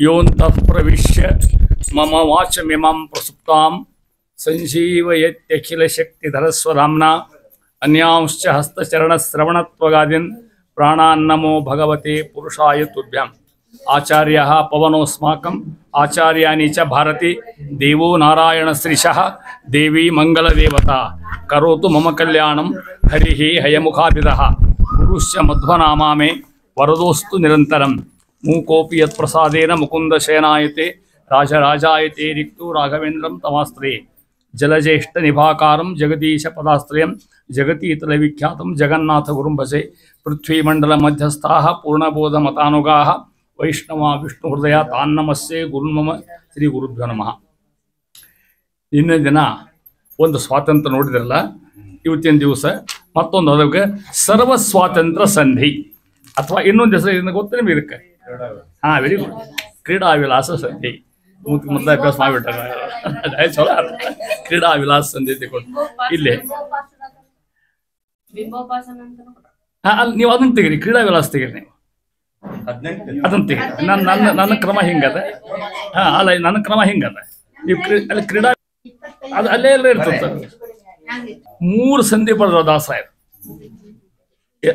ಯೋಂತಃ ಪ್ರವಿಶ್ಯ ಮಮ ವಾಚಮಿಮಂ ಪ್ರಸುಪ್ತಾಂ ಸಂಜೀವಯತ್ಯಖಿಲಶಕ್ತಿಧರಸ್ವಧಾಮ್ನಾ ಅನ್ಯಾಂಶ್ಚ ಹಸ್ತಚರಣಶ್ರವಣತ್ವಗಾದೀನ್ ಪ್ರಾಣಾನ್ನಮೋ ಭಗವತೆ ಪುರುಷಾಯ ತುಭ್ಯಂ. ಆಚಾರ್ಯಃ ಪವನೋಸ್ಮಾಕಂ ಆಚಾರ್ಯಾಣಿ ಚ ಭಾರತಿ ದೇವೋ ನಾರಾಯಣ ಶ್ರೀಶಃ ದೇವಿ ಮಂಗಲದೇವತಾ ಕರೋತು ಮಮ ಕಲ್ಯಾಣಂ ಹರಿಃ ಹಯಮುಖಾಭಿದಃ ಗುರುಶ್ಚ ಮಧ್ವನಾಮಾಮೇ ವರದೋಸ್ತು ನಿರಂತರಂ. ಮೂಕೋಪಿ ಯತ್ಪ್ರಸಾದೇನ ಮುಕುಂದ ಶಯನಾಯತೆ ರಾಜರಾಜಾಯತೆ ರಿಕ್ತು ರಾಘವೇಂದ್ರಂ ತಮಾಸ್ತ್ರೇ. ಜಲಜ್ಯೇಷ್ಠ ನಿಭಾಕಾರಂ ಜಗದೀಶ ಪದಾಶ್ರಯಂ ಜಗತೀತಲ ವಿಖ್ಯಾತಂ ಜಗನ್ನಾಥ ಗುರುಂ ಭಜೆ. ಪೃಥ್ವೀಮಂಡಲ ಮಧ್ಯಸ್ಥಾಃ ಪೂರ್ಣಬೋಧ ಮತಾನುಗಾಃ ವೈಷ್ಣವ ವಿಷ್ಣು ಹೃದಯ ತಾನ್ನಮಸ್ಸೆ ಗುರುನ್ಮಮ ಶ್ರೀ ಗುರುಭ್ಯೋ ನಮಃ. ನಿನ್ನೆ ದಿನ ಒಂದು ಸ್ವಾತಂತ್ರ್ಯ ನೋಡಿದ್ರಲ್ಲ, ಇವತ್ತಿನ ದಿವಸ ಮತ್ತೊಂದು ಅದಕ್ಕೆ ಸರ್ವ ಸ್ವಾತಂತ್ರ್ಯ ಸಂಧಿ ಅಥವಾ ಇನ್ನೊಂದು ಹೆಸರು ಇದನ್ನ ಗೊತ್ತು ನಿಮಗೆ ಇದಕ್ಕೆ? ಹಾಂ, ವೆರಿ ಗುಡ್. ಕ್ರೀಡಾ ವಿಲಾಸ ಸಂಧಿ ಮೊದಲ ಅಭ್ಯಾಸ ಮಾಡಿಬಿಟ್ಟ ಚಲೋ. ಕ್ರೀಡಾ ವಿಲಾಸ ಸಂಧಿ ಕೊಟ್ಟು ಇಲ್ಲಿ ಹಾಂ, ಅಲ್ಲಿ ನೀವು ಅದನ್ನು ತೆಗೀರಿ, ಕ್ರೀಡಾ ವಿಲಾಸ ತೆಗೀರಿ, ನೀವು ಅದನ್ನು ತೆಗೀರಿ. ನನ್ನ ಕ್ರಮ ಹಿಂಗದ. ಹಾಂ, ಅಲ್ಲ, ನನ್ನ ಕ್ರಮ ಹಿಂಗದ. ನೀವು ಅಲ್ಲಿ ಕ್ರೀಡಾ ಅದು ಅಲ್ಲೇ ಎಲ್ಲ ಇರ್ತದೆ. 3 ಸಂಧಿ ಪಡೆದ ದಾಸರಾಯರು.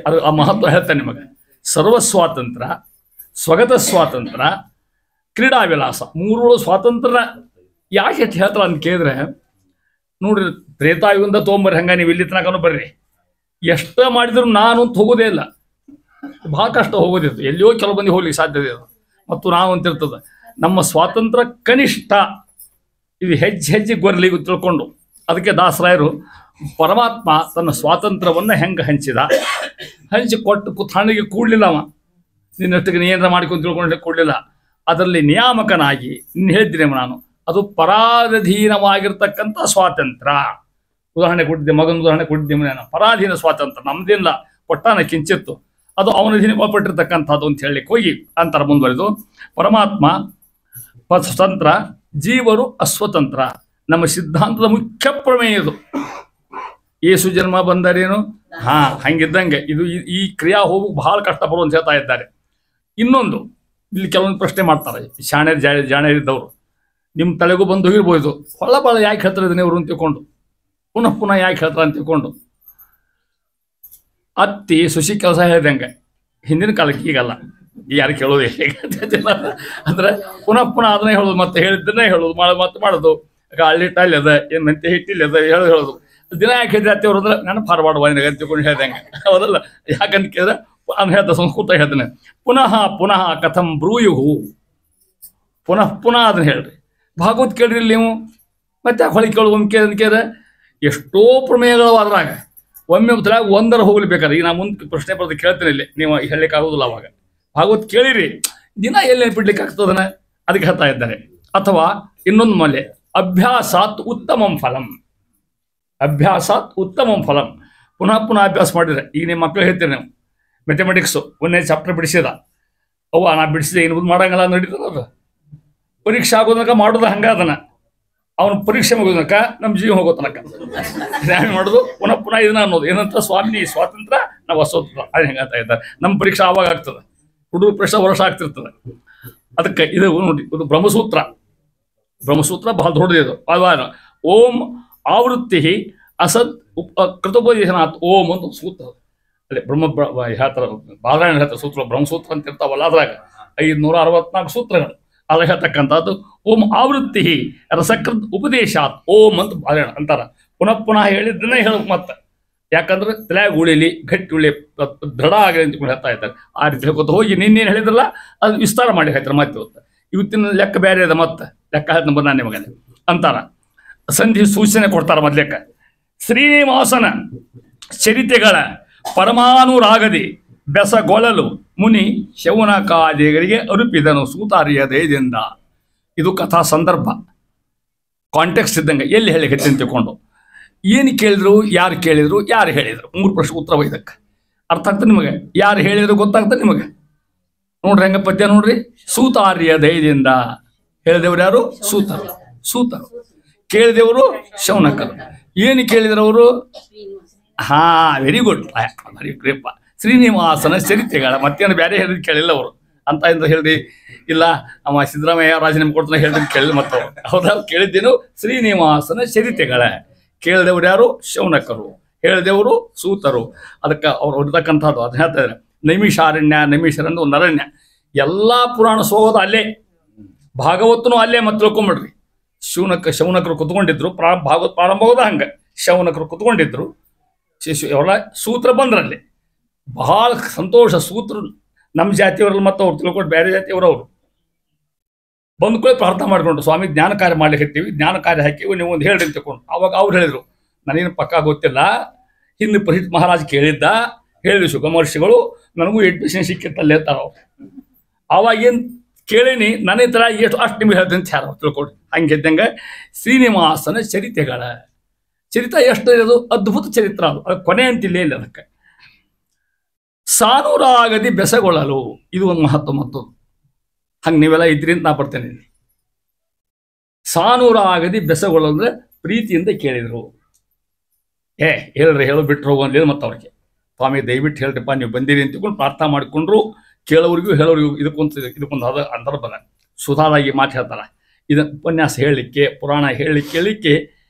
ಅದು ಆ ಮಹತ್ವ ಹೇಳ್ತಾನೆ ನಿಮಗೆ. ಸರ್ವ ಸ್ವಾತಂತ್ರ್ಯ, ಸ್ವಗತ ಸ್ವಾತಂತ್ರ್ಯ, ಕ್ರೀಡಾ ವಿಲಾಸ, 3 ಸ್ವಾತಂತ್ರ್ಯ ಯಾಕೆ ಹೆಚ್ಚು ಹೇಳ್ತಾರೆ ಅಂತ ಕೇಳಿದ್ರೆ, ನೋಡ್ರಿ, ತ್ರೇತಾಯುಗದಿಂದ ತೊಗೊಂಬರ್ರಿ, ಹಂಗ ನೀವು ಇಲ್ಲಿ ತನಕನೂ ಬರ್ರಿ, ಎಷ್ಟ ಮಾಡಿದ್ರು ನಾನು ಅಂತ ಹೋಗೋದೇ ಇಲ್ಲ. ಭಾಳ ಕಷ್ಟ ಹೋಗೋದಿತ್ತು, ಎಲ್ಲಿಯೋ ಕೆಲವು ಮಂದಿ ಹೋಗ್ಲಿಕ್ಕೆ ಸಾಧ್ಯತೆ ಇದೆ. ಮತ್ತು ನಾವು ಅಂತಿರ್ತದೆ ನಮ್ಮ ಸ್ವಾತಂತ್ರ್ಯ ಕನಿಷ್ಠ ಇದು ಹೆಜ್ಜೆ ಗೊರ್ಲಿ ತಿಳ್ಕೊಂಡು. ಅದಕ್ಕೆ ದಾಸರಾಯರು ಪರಮಾತ್ಮ ತನ್ನ ಸ್ವಾತಂತ್ರ್ಯವನ್ನು ಹೆಂಗೆ ಹಂಚಿ ಕೊಟ್ಟು ಕುತಾಣಿಗೆ ಕೂಡಲಿಲ್ಲ. ಅವ ನಿನ್ನಷ್ಟಿಗೆ ಏನಾರ ಮಾಡ್ಕೊಂಡು ತಿಳ್ಕೊಂಡ್ರೆ ಕೂಡಲಿಲ್ಲ. ಅದರಲ್ಲಿ ನಿಯಾಮಕನಾಗಿ ನಿನ್ನ ಹೇಳಿದ್ದೀನಿ ನಾನು, ಅದು ಪರಾಧೀನವಾಗಿರ್ತಕ್ಕಂಥ ಸ್ವಾತಂತ್ರ್ಯ. ಉದಾಹರಣೆ ಕೊಟ್ಟಿದ್ದೆ, ಮಗನ ಉದಾಹರಣೆ ಕೊಟ್ಟಿದ್ದೆ. ನಾನು ಪರಾಧೀನ ಸ್ವಾತಂತ್ರ್ಯ ನಮ್ದಿಲ್ಲ, ಕೊಟ್ಟಾನ ಕಿಂಚಿತ್ತು, ಅದು ಅವನ ಅಧೀನಪಟ್ಟಿರ್ತಕ್ಕಂಥದ್ದು ಅಂತ ಹೇಳಲಿಕ್ಕೆ ಹೋಗಿ ಅಂತರ ಮುಂದುವರೆದು ಪರಮಾತ್ಮ ಸ್ವತಂತ್ರ, ಜೀವರು ಅಸ್ವತಂತ್ರ. ನಮ್ಮ ಸಿದ್ಧಾಂತದ ಮುಖ್ಯ ಪ್ರಮೇಯ ಇದು. ಏಸು ಜನ್ಮ ಬಂದರೇನು? ಹಾಂ, ಹಂಗಿದ್ದಂಗೆ ಇದು ಈ ಕ್ರಿಯಾ ಹೋಗಿ ಬಹಳ ಕಷ್ಟಪಡುವ ಅಂತ ಹೇಳ್ತಾ ಇದ್ದಾರೆ. ಇನ್ನೊಂದು, ಇಲ್ಲಿ ಕೆಲವೊಂದು ಪ್ರಶ್ನೆ ಮಾಡ್ತಾರೆ ಜಾಣರಿದ್ದವರು. ನಿಮ್ಮ ತಲೆಗೂ ಬಂದು ಹೋಗಿರ್ಬೋದು, ಹೊಳ ಯಾಕೆ ಹೇಳ್ತಾರೆ ಇದನ್ನ ಇವರು ಅಂತ ತಿಳ್ಕೊಂಡು, ಪುನಃ ಯಾಕೆ ಹೇಳ್ತಾರೆ ಅಂತ ತಿಳ್ಕೊಂಡು. ಅತ್ತಿ ಸುಶಿ ಕೆಲಸ ಹೇಳಿದಂಗೆ ಹಿಂದಿನ ಕಾಲಕ್ಕೆ ಈಗಲ್ಲ, ಯಾರು ಕೇಳೋದು ಹೇಗಿಲ್ಲ. ಅಂದರೆ ಪುನಃ ಅದನ್ನೇ ಹೇಳೋದು, ಮತ್ತೆ ಹೇಳಿದ್ದನ್ನೇ ಹೇಳೋದು, ಮತ್ತೆ ಮಾಡೋದು. ಅಳ್ಳಿಟ್ಟು ಅಲ್ಲಿ ಅದ, ಏನು ಮೆಂತೆ ಹಿಟ್ಟಿಲ್ಲ ಅದ ಹೇಳೋದು. ದಿನ ಯಾಕೆ ಹೇಳಿದ್ರೆ ಅತ್ತೆಯವರು ಅಂದ್ರೆ ನಾನು ಫಾರ್ವರ್ಡ್ ವಾಯಿನಾಗ ತಿಳ್ಕೊಂಡು ಹೇಳ್ದಂಗೆ ಹೌದಲ್ಲ. ಯಾಕಂತ ಕೇಳಿದ್ರೆ ಅದನ್ನ ಹೇಳ್ದ, ಸಂಸ್ಕೃತ ಹೇಳ್ತಾನೆ. ಪುನಃ ಕಥಂ ಬ್ರೂಯುಹು, ಪುನಃ ಅದನ್ನ ಹೇಳ್ರಿ. ಭಾಗವತ್ ಕೇಳ್ರಿ ನೀವು, ಮತ್ತೆ ಹೊಳಿ ಕೇಳು. ಒಮ್ಮೆ ಕೇಳಿದ್ರೆ ಎಷ್ಟೋ ಪ್ರಮೇಯಗಳು ಅದ್ರಾಗ ಒಮ್ಮೆ ತಲೆಯಾಗ ಒಂದರ ಹೋಗ್ಲಿಬೇಕಾದ್ರೆ. ಈಗ ನಾ ಮುಂದೆ ಪ್ರಶ್ನೆ ಬರೋದು ಕೇಳ್ತೇನೆ, ಇಲ್ಲಿ ನೀವು ಹೇಳಲಿಕ್ಕೆ ಆಗೋದಿಲ್ಲ. ಅವಾಗ ಭಾಗವತ್ ಕೇಳಿರಿ, ದಿನ ಎಲ್ಲಿ ಬಿಡ್ಲಿಕ್ಕೆ ಆಗ್ತದನ, ಅದಕ್ಕೆ ಹೇಳ್ತಾ ಇದ್ದಾರೆ. ಅಥವಾ ಇನ್ನೊಂದು ಮಲೆ, ಅಭ್ಯಾಸಾತ್ ಉತ್ತಮಂ ಫಲಂ, ಅಭ್ಯಾಸಾತ್ ಉತ್ತಮಂ ಫಲಂ. ಪುನಃ ಅಭ್ಯಾಸ ಮಾಡಿದ್ರೆ, ಈಗ ನಿಮ್ಮ ಮಕ್ಕಳು ಹೇಳ್ತೀರಿ ನೀವು ಮ್ಯಾಥಮೆಟಿಕ್ಸು 1ನೇ ಚಾಪ್ಟರ್ ಬಿಡಿಸಿದ, ನಾ ಬಿಡಿಸಿದೆ, ಇನ್ನು ಮಾಡಂಗಲ್ಲ ನಡೀತದ. ಅದು ಪರೀಕ್ಷೆ ಆಗೋದನಕ ಮಾಡೋದು ಹಂಗ. ಅದನ್ನ ಅವನು ಪರೀಕ್ಷೆ ಮುಗೋದನಕ ನಮ್ಮ ಜೀವ ಹೋಗೋ ತನಕ ಏನು ಮಾಡೋದು, ಪುನಃ ಇದನ್ನ ಅನ್ನೋದು ಏನಂತ, ಸ್ವಾಮಿ ಸ್ವಾತಂತ್ರ್ಯ ನಾವು ಅಸ್ವತಂತ್ರ, ಅದು ಹೆಂಗಂತ ಇದ್ದಾರೆ. ನಮ್ಮ ಪರೀಕ್ಷೆ ಆವಾಗ ಆಗ್ತದೆ, ಹುಡುಗರು ಪರೀಕ್ಷೆ ವರ್ಷ ಆಗ್ತಿರ್ತದೆ. ಅದಕ್ಕೆ ಇದು ನೋಡಿ, ಇದು ಬ್ರಹ್ಮಸೂತ್ರ ಬಹಳ ದೊಡ್ಡದು. ಓಂ ಆವೃತ್ತಿ ಅಸತ್ ಕೃತೋಪದೇಶನಾಥ್ ಓಂ ಅಂತ ಸೂತ್ರ. ಅಲ್ಲೇ ಹೇಳ್ತಾರೆ, ಬಾಲರಾಯಣ ಹೇಳ್ತಾರೆ ಸೂತ್ರ, ಬ್ರಹ್ಮಸೂತ್ರ ಅಂತ ಇರ್ತಾವಲ್ಲ, ಅದ್ರಾಗ 564 ಸೂತ್ರಗಳು. ಅಲ್ಲ ಹೇಳ್ತಕ್ಕಂಥದ್ದು ಓಂ ಆವೃತ್ತಿ ರಸಕೃತ್ ಉಪದೇಶಾತ್ ಓಂ ಅಂತ ಬಾಲರಾಯಣ ಅಂತಾರ. ಪುನಃ ಹೇಳಿದ್ದನ್ನೇ ಹೇಳಬೇಕು ಮತ್ತೆ, ಯಾಕಂದ್ರೆ ತಲೆಯಾಗ ಉಳಿಲಿ, ಗಟ್ಟಿ ಉಳಿ, ದೃಢ ಆಗಲಿ ಅಂತ ಹೇಳ್ತಾ ಇದ್ದಾರೆ. ಆ ರೀತಿ ಹೇಳ್ಕೊತ ಹೋಗಿ ನಿನ್ನೇನು ಹೇಳಿದ್ರಲ್ಲ ಅದು ವಿಸ್ತಾರ ಮಾಡಿ ಹೇಳ್ತಾರೆ. ಮತ್ತೆ ಇವತ್ತಿನ ಲೆಕ್ಕ ಬೇರೆ ಅದ, ಮತ್ತೆ ಲೆಕ್ಕ ಹೇಳ್ತ ಬಂದ ನಿಮಗೆ ಅಂತಾರ. ಸಂಧಿ ಸೂಚನೆ ಕೊಡ್ತಾರ ಮೊದ್ಲೆಕ್ಕ. ಶ್ರೀನಿವಾಸನ ಚರಿತೆಗಳ ಪರಮಾನುರಾಗದಿ ಬೆಸಗೊಳ್ಳಲು ಮುನಿ ಶೌನಕಾದಿಗಳಿಗೆ ಅರುಪಿದನು ಸೂತಾರ್ಯ ದಯದಿಂದ. ಇದು ಕಥಾ ಸಂದರ್ಭ, ಕಾಂಟೆಕ್ಸ್ಟ್ ಇದ್ದಂಗೆ, ಎಲ್ಲಿ ಹೇಳಿ ಅಂತ ತಿಳ್ಕೊಂಡು. ಏನು ಕೇಳಿದ್ರು, ಯಾರು ಕೇಳಿದ್ರು, ಯಾರು ಹೇಳಿದರು, 3 ಪ್ರಶ್ನೆ ಉತ್ತರ ಇದಕ್ಕೆ. ಅರ್ಥ ಆಗ್ತದೆ ನಿಮಗೆ? ಯಾರು ಹೇಳಿದ್ರು ಗೊತ್ತಾಗ್ತದೆ ನಿಮಗೆ? ನೋಡ್ರಿ ಹೆಂಗ ಪದ್ಯ ನೋಡ್ರಿ. ಸೂತಾರ್ಯ ದಯದಿಂದ ಹೇಳಿದವರು ಯಾರು? ಸೂತರು. ಕೇಳಿದವರು ಶೌನಕರು. ಏನು ಕೇಳಿದರವರು? Very good, very grape. ಶ್ರೀನಿವಾಸನ ಚರಿತೆಗಳ ಮತ್ತೇನು ಬೇರೆ ಹೇಳಿದ್ ಕೇಳಿಲ್ಲ ಅವರು. ಅಂತ ಎಂದು ಹೇಳ್ರಿ, ಇಲ್ಲ ಅವ ಸಿದ್ದರಾಮಯ್ಯ ರಾಜೀನಾಮೆ ಕೊಡ್ತಾನೆ ಹೇಳ್ರಿ ಕೇಳಿದ್ ಮತ್ತು ಹೌದಾ ಕೇಳಿದ್ದೇನು ಶ್ರೀನಿವಾಸನ ಚರಿತೆಗಳ. ಕೇಳಿದವರು ಯಾರು? ಶೌನಕರು. ಹೇಳಿದವರು ಸೂತರು. ಅದಕ್ಕೆ ಅವ್ರು ಹೊರತಕ್ಕಂಥದ್ದು ಅದನ್ನ ಹೇಳ್ತಾ ಇದ್ದಾರೆ. ನೈಮಿಷಾರಣ್ಯ, ನೈಮಿಷರಂದು ಒಂದು ಅರಣ್ಯ. ಎಲ್ಲ ಪುರಾಣ ಸೋಗೋದು ಅಲ್ಲೇ, ಭಾಗವತನು ಅಲ್ಲೇ ಮತ್ತೆ ತಿಳ್ಕೊಂಬಿಡ್ರಿ. ಶೌನಕರು ಕುತ್ಕೊಂಡಿದ್ರು, ಭಾಗವತ್ ಪ್ರಾರಂಭ ಹೋದ ಹಂಗೆ ಶೌನಕರು ಕುತ್ಕೊಂಡಿದ್ರು, ಎಲ್ಲ ಸೂತ್ರ ಬಂದ್ರಲ್ಲಿ. ಬಹಳ ಸಂತೋಷ. ಸೂತ್ರ ನಮ್ಮ ಜಾತಿಯವರಲ್ಲಿ ಮತ್ತು ಅವ್ರು ತಿಳ್ಕೊಂಡು ಬೇರೆ ಜಾತಿಯವರು ಅವರು ಬಂದು ಕೂಡ ಪ್ರಾರ್ಥನೆ ಮಾಡ್ಕೊಂಡ್ರು, ಸ್ವಾಮಿ ಜ್ಞಾನ ಕಾರ್ಯ ಮಾಡ್ಲಿಕ್ಕೆ ಹತ್ತೀವಿ, ಜ್ಞಾನ ಕಾರ್ಯ ಹಾಕಿವಿ, ನೀವು ಒಂದು ಹೇಳ್ರಿ ತಗೊಂಡು. ಅವಾಗ ಅವ್ರು ಹೇಳಿದ್ರು, ನನಗೇನು ಪಕ್ಕ ಗೊತ್ತಿಲ್ಲ, ಹಿಂದೆ ಪರೀತ್ ಮಹಾರಾಜ್ ಕೇಳಿದ್ದ, ಹೇಳಿದ್ರು ಸುಗಮರ್ಷಿಗಳು, ನನಗೂ ಎಡ್ಮಿಷನ್ ಸಿಕ್ಕಿತ್ತಲ್ಲೇ ಅಂತಾರ ಅವ್ರು. ಅವಾಗೇನು ಕೇಳೀನಿ, ನನ್ನ ಥರ ಎಷ್ಟು ಅಷ್ಟು ನಿಮ್ಗೆ ಹೇಳ್ತೀನಿ ಅಂತ ಯಾರು ತಿಳ್ಕೊಡ್ರಿ. ಹಂಗಿದ್ದಂಗೆ ಶ್ರೀನಿವಾಸನ ಚರಿತೆಗಳ ಚರಿತ್ರ ಎಷ್ಟು ಇರೋದು ಅದ್ಭುತ ಚರಿತ್ರ. ಅದು ಕೊನೆ ಅಂತಿಲ್ಲೇ ಇಲ್ಲ ಅದಕ್ಕೆ. ಸಾನೂರಾಗದಿ ಬೆಸಗೊಳ್ಳಲು, ಇದು ಒಂದು ಮಹತ್ವ. ಮತ್ತೊಂದು ಹಂಗೆ ನೀವೆಲ್ಲ ಇದ್ರಿ ಅಂತ ನಾ ಬರ್ತೇನೆ. ಸಾನೂರಾಗದಿ ಬೆಸಗೊಳ್ಳಲು ಅಂದ್ರೆ ಪ್ರೀತಿಯಿಂದ ಕೇಳಿದ್ರು. ಹೇಳ್ರಿ, ಹೇಳು ಬಿಟ್ಟರು ಹೋಗಲಿಲ್ಲ. ಮತ್ತು ಅವ್ರಿಗೆ ಸ್ವಾಮಿ ದಯವಿಟ್ಟು ಹೇಳ್ರಿಪ್ಪ, ನೀವು ಬಂದಿರಿ ಅಂತ ತಿಳ್ಕೊಂಡು ಪ್ರಾರ್ಥನೆ ಮಾಡಿಕೊಂಡ್ರು. ಕೇಳೋರಿಗೂ ಹೇಳೋರಿಗೂ ಇದಕ್ಕೊಂದು ಅಂದರ್ಭದ ಸುಧಾರಾಗಿ ಮಾತು ಹೇಳ್ತಾರೆ. ಇದನ್ನು ಉಪನ್ಯಾಸ ಹೇಳಲಿಕ್ಕೆ, ಪುರಾಣ ಹೇಳಲಿಕ್ಕೆ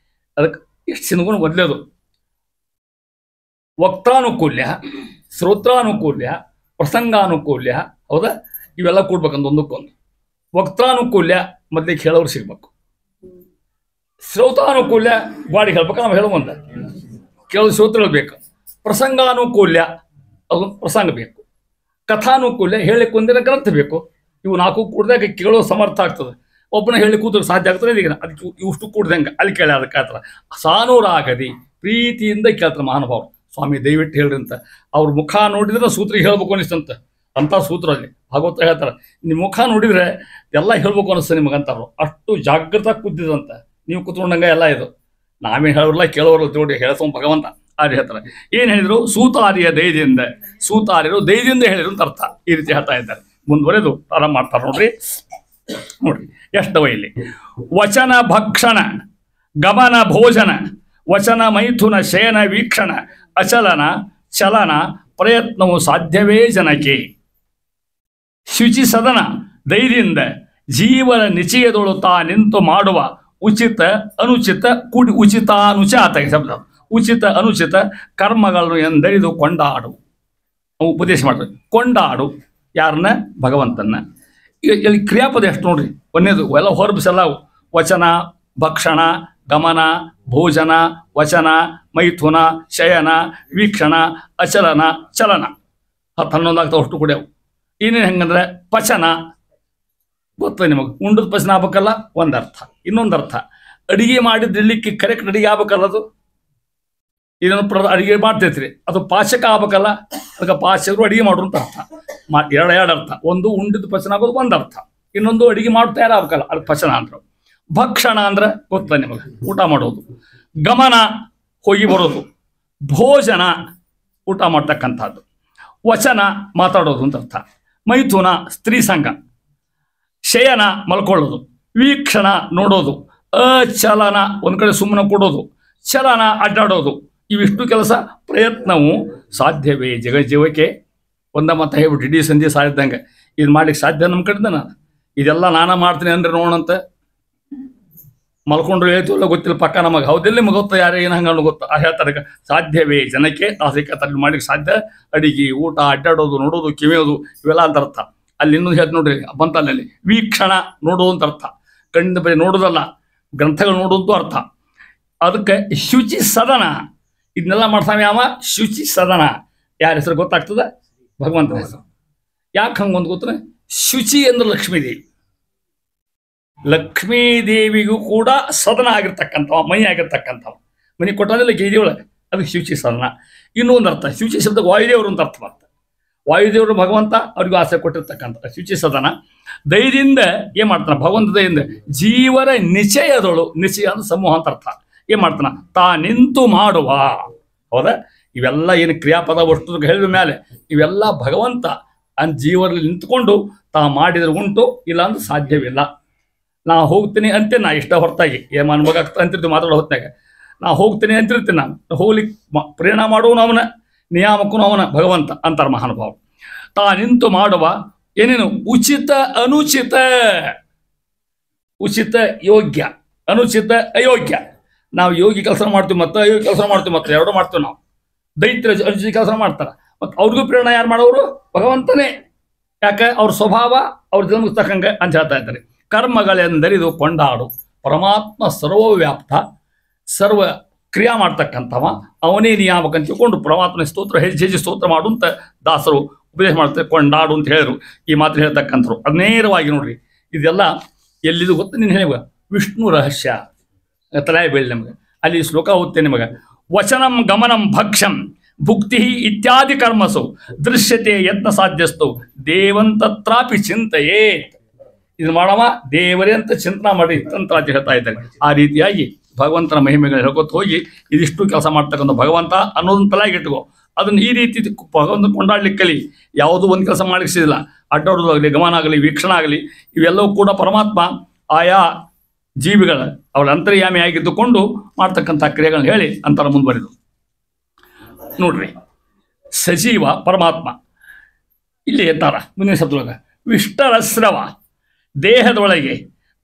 ಅದಕ್ಕೆ ಎಷ್ಟು ಸಿನ್ಕೊಂಡು ಮೊದಲೇದು ವಕ್ತಾನುಕೂಲ್ಯ, ಶ್ರೋತ್ರಾನುಕೂಲ್ಯ, ಪ್ರಸಂಗಾನುಕೂಲ್ಯ, ಹೌದಾ? ಇವೆಲ್ಲ ಕೂಡ್ಬೇಕಂತ ಒಂದಕ್ಕೊಂದು. ವಕ್ತಾನುಕೂಲ್ಯ ಮೊದಲಿಗೆ ಹೇಳೋರು ಸಿಗ್ಬೇಕು. ಶ್ರೋತಾನುಕೂಲ್ಯ ಗಾಡಿ ಹೇಳ್ಬೇಕು, ನಾವು ಹೇಳೋ ಮುಂದೆ ಕೇಳೋದು ಶ್ರೋತೃಗಳು ಬೇಕು. ಪ್ರಸಂಗಾನುಕೂಲ್ಯ ಅದು ಪ್ರಸಂಗ ಬೇಕು. ಕಥಾನುಕೂಲ್ಯ ಹೇಳಿಕ್ಕೆ ಒಂದಿನ ಗ್ರಂಥ ಬೇಕು. ಇವು ನಾಲ್ಕು ಕೂಡ್ದಾಗ ಕೇಳೋ ಸಮರ್ಥ ಆಗ್ತದೆ. ಒಬ್ಬನ ಹೇಳಿ ಕೂತ್ರೆ ಸಾಧ್ಯ ಆಗ್ತದೆ. ಈಗ ಅದಕ್ಕೆ ಇಷ್ಟು ಕೂಡ್ದಂಗೆ ಅಲ್ಲಿ ಕೇಳಿ ಅದಕ್ಕೆ ಹೇಳ್ತಾರೆ. ಸಾನೂರಾಗದಿ ಪ್ರೀತಿಯಿಂದ ಕೇಳ್ತಾರೆ ಮಹಾನುಭಾವರು, ಸ್ವಾಮಿ ದಯವಿಟ್ಟು ಹೇಳ್ರಿ ಅಂತ. ಅವ್ರ ಮುಖ ನೋಡಿದ್ರೆ ಸೂತ್ರಿಗೆ ಹೇಳ್ಬೇಕು ಅನಿಸ್ತಂತೆ. ಅಂಥ ಸೂತ್ರಲ್ಲಿ ಭಾಗವತ ಹೇಳ್ತಾರೆ, ನಿಮ್ಮ ಮುಖ ನೋಡಿದ್ರೆ ಎಲ್ಲ ಹೇಳ್ಬೇಕು ಅನಿಸ್ತದೆ ನಿಮಗಂತಾರು. ಅಷ್ಟು ಜಾಗೃತ ಕೂತಿದಂತೆ. ನೀವು ಕೂತ್ಕೊಂಡಂಗೆ ಎಲ್ಲ ಇದು ನಾವೇನು ಹೇಳೋರಲ್ಲ, ಕೇಳೋರಲ್ಲ, ನೋಡಿ ಹೇಳ್ಸೋ ಭಗವಂತ ಆರ್ಯ ಹೇಳ್ತಾರೆ. ಏನು ಹೇಳಿದ್ರು? ಸೂತಾರ್ಯ ದೈದಿಂದ, ಸೂತಾರ್ಯರು ದೈದಿಂದ ಹೇಳಿದ್ರು ಅಂತ ಅರ್ಥ. ಈ ರೀತಿ ಹೇಳ್ತಾ ಇದ್ದಾರೆ. ಮುಂದುವರೆದು ಪ್ರಾರಂಭ ಮಾಡ್ತಾರೆ ನೋಡ್ರಿ. ಎಷ್ಟವ ಇಲ್ಲಿ ವಚನ ಭಕ್ಷಣ, ಗಮನ ಭೋಜನ, ವಚನ ಮೈಥುನ, ಶಯನ ವೀಕ್ಷಣ, ಅಚಲನ ಚಲನ ಪ್ರಯತ್ನವು ಸಾಧ್ಯವೇ ಜನಕ್ಕೆ. ಶುಚಿ ಸದನ ಧೈರ್ಯದಿಂದ ಜೀವನ ನಿಚಯದೊಳು ತಾ ನಿಂತು ಮಾಡುವ ಉಚಿತ ಅನುಚಿತ ಕೂಡಿ ಉಚಿತಾನುಚಾತ ಶಬ್ದ. ಉಚಿತ ಅನುಚಿತ ಕರ್ಮಗಳನ್ನು ಎಂದರಿದು ಕೊಂಡಾಡು. ಉಪದೇಶ ಮಾಡ್ತಾರೆ. ಕೊಂಡಾಡು ಯಾರನ್ನ? ಭಗವಂತನ. ಇಲ್ಲಿ ಕ್ರಿಯಾಪದ ಎಷ್ಟು ನೋಡ್ರಿ. ಒಂದೇದು ಎಲ್ಲ ಹೊರಬ್ಸ್ ಎಲ್ಲ ವಚನ ಭಕ್ಷಣ, ಗಮನ, ಭೋಜನ, ವಚನ, ಮೈಥುನ, ಶಯನ, ವೀಕ್ಷಣ, ಅಚಲನ, ಚಲನ. 11 ಆಗ್ತಾವೆ ಅಷ್ಟು ಕೂಡ. ಇನ್ನೇನು ಹೆಂಗಂದ್ರೆ ಪಚನ ಗೊತ್ತದ ನಿಮಗೆ. ಉಂಡದ ಪಚನ ಆಗ್ಬೇಕಲ್ಲ ಒಂದರ್ಥ. ಇನ್ನೊಂದು ಅರ್ಥ ಅಡಿಗೆ ಮಾಡಿದ್ದಿರ್ಲಿಕ್ಕೆ ಕರೆಕ್ಟ್ ಅಡಿಗೆ ಆಗ್ಬೇಕಲ್ಲ. ಅದು ಇದನ್ನು ಅಡಿಗೆ ಮಾಡ್ತೈತ್ರಿ, ಅದು ಪಾಚಕ ಆಗ್ಬೇಕಲ್ಲ. ಅದಕ್ಕೆ ಪಾಚಕರು ಅಡಿಗೆ ಮಾಡೋರು ಅಂತ ಅರ್ಥ. ಎರಡು ಅರ್ಥ. ಒಂದು ಉಂಡಿದ ಪಚನ ಆಗೋದು ಒಂದು ಅರ್ಥ. ಇನ್ನೊಂದು ಅಡಿಗೆ ಮಾಡಿ ತಯಾರಾಗಬೇಕಲ್ಲ, ಅದಕ್ಕೆ ಪಚನ ಅಂದ್ರು. ಭಕ್ಷಣ ಅಂದ್ರೆ ಗೊತ್ತದ ನಿಮಗೆ, ಊಟ ಮಾಡೋದು. ಗಮನ ಹೋಗಿ ಬರೋದು. ಭೋಜನ ಊಟ ಮಾಡ್ತಕ್ಕಂಥದ್ದು. ವಚನ ಮಾತಾಡೋದು ಅಂತ ಅರ್ಥ. ಮೈಥುನ ಸ್ತ್ರೀ ಸಂಘ. ಶಯನ ಮಲ್ಕೊಳ್ಳೋದು. ವೀಕ್ಷಣ ನೋಡೋದು. ಅಚಲನ ಒಂದು ಕಡೆ ಸುಮ್ಮನೆ ಕೊಡೋದು. ಚಲನ ಅಡ್ಡಾಡೋದು. ಇವಿಷ್ಟು ಕೆಲಸ ಪ್ರಯತ್ನವು ಸಾಧ್ಯವೇ ಜಗಜ್ಜೀವಕ್ಕೆ. ಒಂದ ಮತ್ತೆ ಹೇಳ್ಬಿಟ್ಟು ಇಡೀ ಸಂಜೆ ಸಾಯ್ದಂಗೆ ಇದು ಮಾಡ್ಲಿಕ್ಕೆ ಸಾಧ್ಯ ನಮ್ಮ ಕಡೆದ. ನಾನು ಇದೆಲ್ಲ ನಾನ ಮಾಡ್ತೀನಿ ಅಂದ್ರೆ ನೋಡೋಣಂತೆ. ಮಲ್ಕೊಂಡ್ರು ಹೇಳ್ತೀವಲ್ಲ ಗೊತ್ತಿಲ್ಲ ಪಕ್ಕ ನಮಗೆ. ಹೌದಿಲ್ಲ ನಿಮಗೆ ಗೊತ್ತ ಯಾರೇ ಏನು ಹಂಗೆ ಗೊತ್ತ ಹೇಳ್ತಾರೆ. ಸಾಧ್ಯವೇ ಜನಕ್ಕೆ ಅದಕ್ಕೆ ತಲೆ ಮಾಡ್ಲಿಕ್ಕೆ ಸಾಧ್ಯ. ಅಡಿಗೆ ಊಟ ಅಡ್ಡಾಡೋದು ನೋಡೋದು ಕಿವಿಯೋದು ಇವೆಲ್ಲ ಅಂತ ಅರ್ಥ. ಅಲ್ಲಿ ಇನ್ನೊಂದು ಹೇಳ್ತು ನೋಡ್ರಿ ಬಂತಲ್ಲಿ ವೀಕ್ಷಣ ನೋಡೋದು ಅಂತ ಅರ್ಥ. ಕಣ್ಣಿಂದ ಬರೀ ನೋಡೋದಲ್ಲ, ಗ್ರಂಥಗಳು ನೋಡೋದು ಅರ್ಥ. ಅದಕ್ಕೆ ಶುಚಿ ಸದನ ಇದನ್ನೆಲ್ಲ ಮಾಡ್ತಾನೆ ಯಾವ? ಶುಚಿ ಸದನ. ಯಾರ ಹೆಸರು ಗೊತ್ತಾಗ್ತದ? ಭಗವಂತನ ಹೆಸರು. ಯಾಕೆ ಹಂಗೊಂದು ಗೊತ್ತೇ? ಶುಚಿ ಅಂದ್ರೆ ಲಕ್ಷ್ಮೀದೇವಿ. ಲಕ್ಷ್ಮೀದೇವಿಗೂ ಕೂಡ ಸದನ ಆಗಿರ್ತಕ್ಕಂಥವ, ಮೈ ಆಗಿರ್ತಕ್ಕಂಥವ. ಮನೆ ಕೊಟ್ಟದಿಲ್ಲ ಗೇದಿಯೊಳಗೆ, ಅದಕ್ಕೆ ಶುಚಿ ಸದನ. ಇನ್ನೊಂದು ಅರ್ಥ ಶುಚಿ ಶಬ್ದಕ್ಕೆ ವಾಯುದೇವರು ಅಂತ ಅರ್ಥ ಬರ್ತದೆ. ವಾಯುದೇವರು ಭಗವಂತ ಅವ್ರಿಗೂ ಆಸೆ ಕೊಟ್ಟಿರ್ತಕ್ಕಂಥ ಶುಚಿ ಸದನ. ದಯದಿಂದ ಏನು ಮಾಡ್ತಾನೆ? ಭಗವಂತ ದಯದಿಂದ ಜೀವನ ನಿಶ್ಚಯದಳು. ನಿಶ್ಚಯ ಅಂದ್ರೆ ಸಮೂಹ ಅಂತ ಅರ್ಥ. ಏನು ಮಾಡ್ತಾನ? ತಾ ನಿಂತು ಮಾಡುವ. ಹೌದಾ? ಇವೆಲ್ಲ ಏನು ಕ್ರಿಯಾಪದ ವಸ್ತು ಹೇಳಿದ ಮೇಲೆ ಇವೆಲ್ಲ ಭಗವಂತ ಅನ್ ಜೀವನಲ್ಲಿ ನಿಂತ್ಕೊಂಡು ತಾ ಮಾಡಿದ್ರೆ ಉಂಟು, ಇಲ್ಲ ಅಂದ್ರೆ ಸಾಧ್ಯವಿಲ್ಲ. ನಾ ಹೋಗ್ತೀನಿ ಅಂತೀನಿ, ನಾ ಇಷ್ಟ ಹೊರತಾಗಿ ಏನು ಅನ್ಬೇಕಾಗ್ತದೆ ಅಂತಿರ್ತೀವಿ ಮಾತಾಡೋ ಹೊತ್ತಾಗ. ನಾ ಹೋಗ್ತೀನಿ ಅಂತಿರ್ತೀನಿ. ನಾನು ಹೋಗ್ಲಿಕ್ಕೆ ಪ್ರೇರಣೆ ಮಾಡುವನು ಅವನ, ನಿಯಾಮಕನು ಅವನ ಭಗವಂತ ಅಂತಾರೆ ಮಹಾನುಭಾವ. ತಾ ನಿಂತು ಮಾಡುವ ಏನೇನು ಉಚಿತ ಅನುಚಿತ, ಉಚಿತ ಯೋಗ್ಯ, ಅನುಚಿತ ಅಯೋಗ್ಯ. ನಾವು ಯೋಗಿ ಕೆಲಸ ಮಾಡ್ತೀವಿ ಮತ್ತು ಅಯೋಗ್ಯ ಕೆಲಸ ಮಾಡ್ತೀವಿ, ಮತ್ತು ಎರಡು ಮಾಡ್ತೀವಿ ನಾವು. ದೈತ್ಯ ಅನುಚಿತ ಕೆಲಸ ಮಾಡ್ತಾರೆ, ಮತ್ತು ಅವ್ರಿಗೂ ಪ್ರೇರಣೆ ಯಾರು ಮಾಡೋರು? ಭಗವಂತನೇ. ಯಾಕೆ? ಅವ್ರ ಸ್ವಭಾವ ಅವ್ರ ಜನ್ಮಕ್ಕೆ ತಕ್ಕಂಗೆ ಅಂತ ಹೇಳ್ತಾ ಇದ್ದಾರೆ. ಕರ್ಮಗಳೆಂದರಿದು ಕೊಂಡಾಡು, ಪರಮಾತ್ಮ ಸರ್ವವ್ಯಾಪ್ತ, ಸರ್ವ ಕ್ರಿಯಾ ಮಾಡ್ತಕ್ಕಂಥವ, ಅವನೇ ನಿಯಾಮಕ ಅಂತ ತಿಳ್ಕೊಂಡು ಪರಮಾತ್ಮನ ಸ್ತೋತ್ರ ಹೆಜ್ಜೆ ಸ್ತೋತ್ರ ಮಾಡು ಅಂತ ದಾಸರು ಉಪದೇಶ ಮಾಡ್ತಾರೆ. ಕೊಂಡಾಡು ಅಂತ ಹೇಳಿದ್ರು, ಈ ಮಾತು ಹೇಳ್ತಕ್ಕಂಥವ್ರು. ಅದು ನೇರವಾಗಿ ನೋಡ್ರಿ, ಇದೆಲ್ಲ ಎಲ್ಲಿದು ಗೊತ್ತು ನೀನು ಹೇಳುವ ವಿಷ್ಣು ರಹಸ್ಯ ತಲೆಯ ಬೀಳಿ ನಮಗೆ. ಅಲ್ಲಿ ಶ್ಲೋಕ ಓದ್ತೇನೆ ನಿಮಗೆ. ವಚನಂ ಗಮನಂ ಭಕ್ಷ್ಯಂ ಭುಕ್ತಿ ಇತ್ಯಾದಿ ಕರ್ಮಸು ದೃಶ್ಯತೆ ಯತ್ನ ಸಾಧ್ಯಸ್ತು ದೇವಂತತ್ರಾಪಿ ಚಿಂತೆಯೇ. ಇದು ಮಾಡವ ದೇವರೇ ಅಂತ ಚಿಂತನೆ ಮಾಡಿ ತಂತ್ರ ಅಂತ ಹೇಳ್ತಾ ಇದ್ದಾರೆ. ಆ ರೀತಿಯಾಗಿ ಭಗವಂತನ ಮಹಿಮೆಗಳು ಹೇಳ್ಕೊತ ಹೋಗಿ ಇದಿಷ್ಟು ಕೆಲಸ ಮಾಡ್ತಕ್ಕಂಥ ಭಗವಂತ ಅನ್ನೋದನ್ನ ತಲೆಗೆ ಇಟ್ಕೋ. ಅದನ್ನು ಈ ರೀತಿ ಭಗವಂತ ಕೊಂಡಾಡ್ಲಿಕ್ಕಲಿ ಯಾವುದೂ ಒಂದು ಕೆಲಸ ಮಾಡಿಸಿದಿಲ್ಲ. ಅಡ್ಡಾಡೋದಾಗಲಿ, ಗಮನ ಆಗಲಿ, ವೀಕ್ಷಣೆ ಆಗಲಿ, ಇವೆಲ್ಲವೂ ಕೂಡ ಪರಮಾತ್ಮ ಆಯಾ ಜೀವಿಗಳ ಅವಳ ಅಂತರ್ಯಾಮಿಯಾಗಿದ್ದುಕೊಂಡು ಮಾಡ್ತಕ್ಕಂಥ ಕ್ರಿಯೆಗಳನ್ನ ಹೇಳಿ ಅಂತರ ಮುಂದುವರಿದು ನೋಡ್ರಿ. ಸಜೀವ ಪರಮಾತ್ಮ ಇಲ್ಲಿ ಎಂತಾರ ಮುಂದಿನ ಶಬ್ದೊಳಗೆ ವಿಷ್ಟರಸ್ರವ ದೇಹದೊಳಗೆ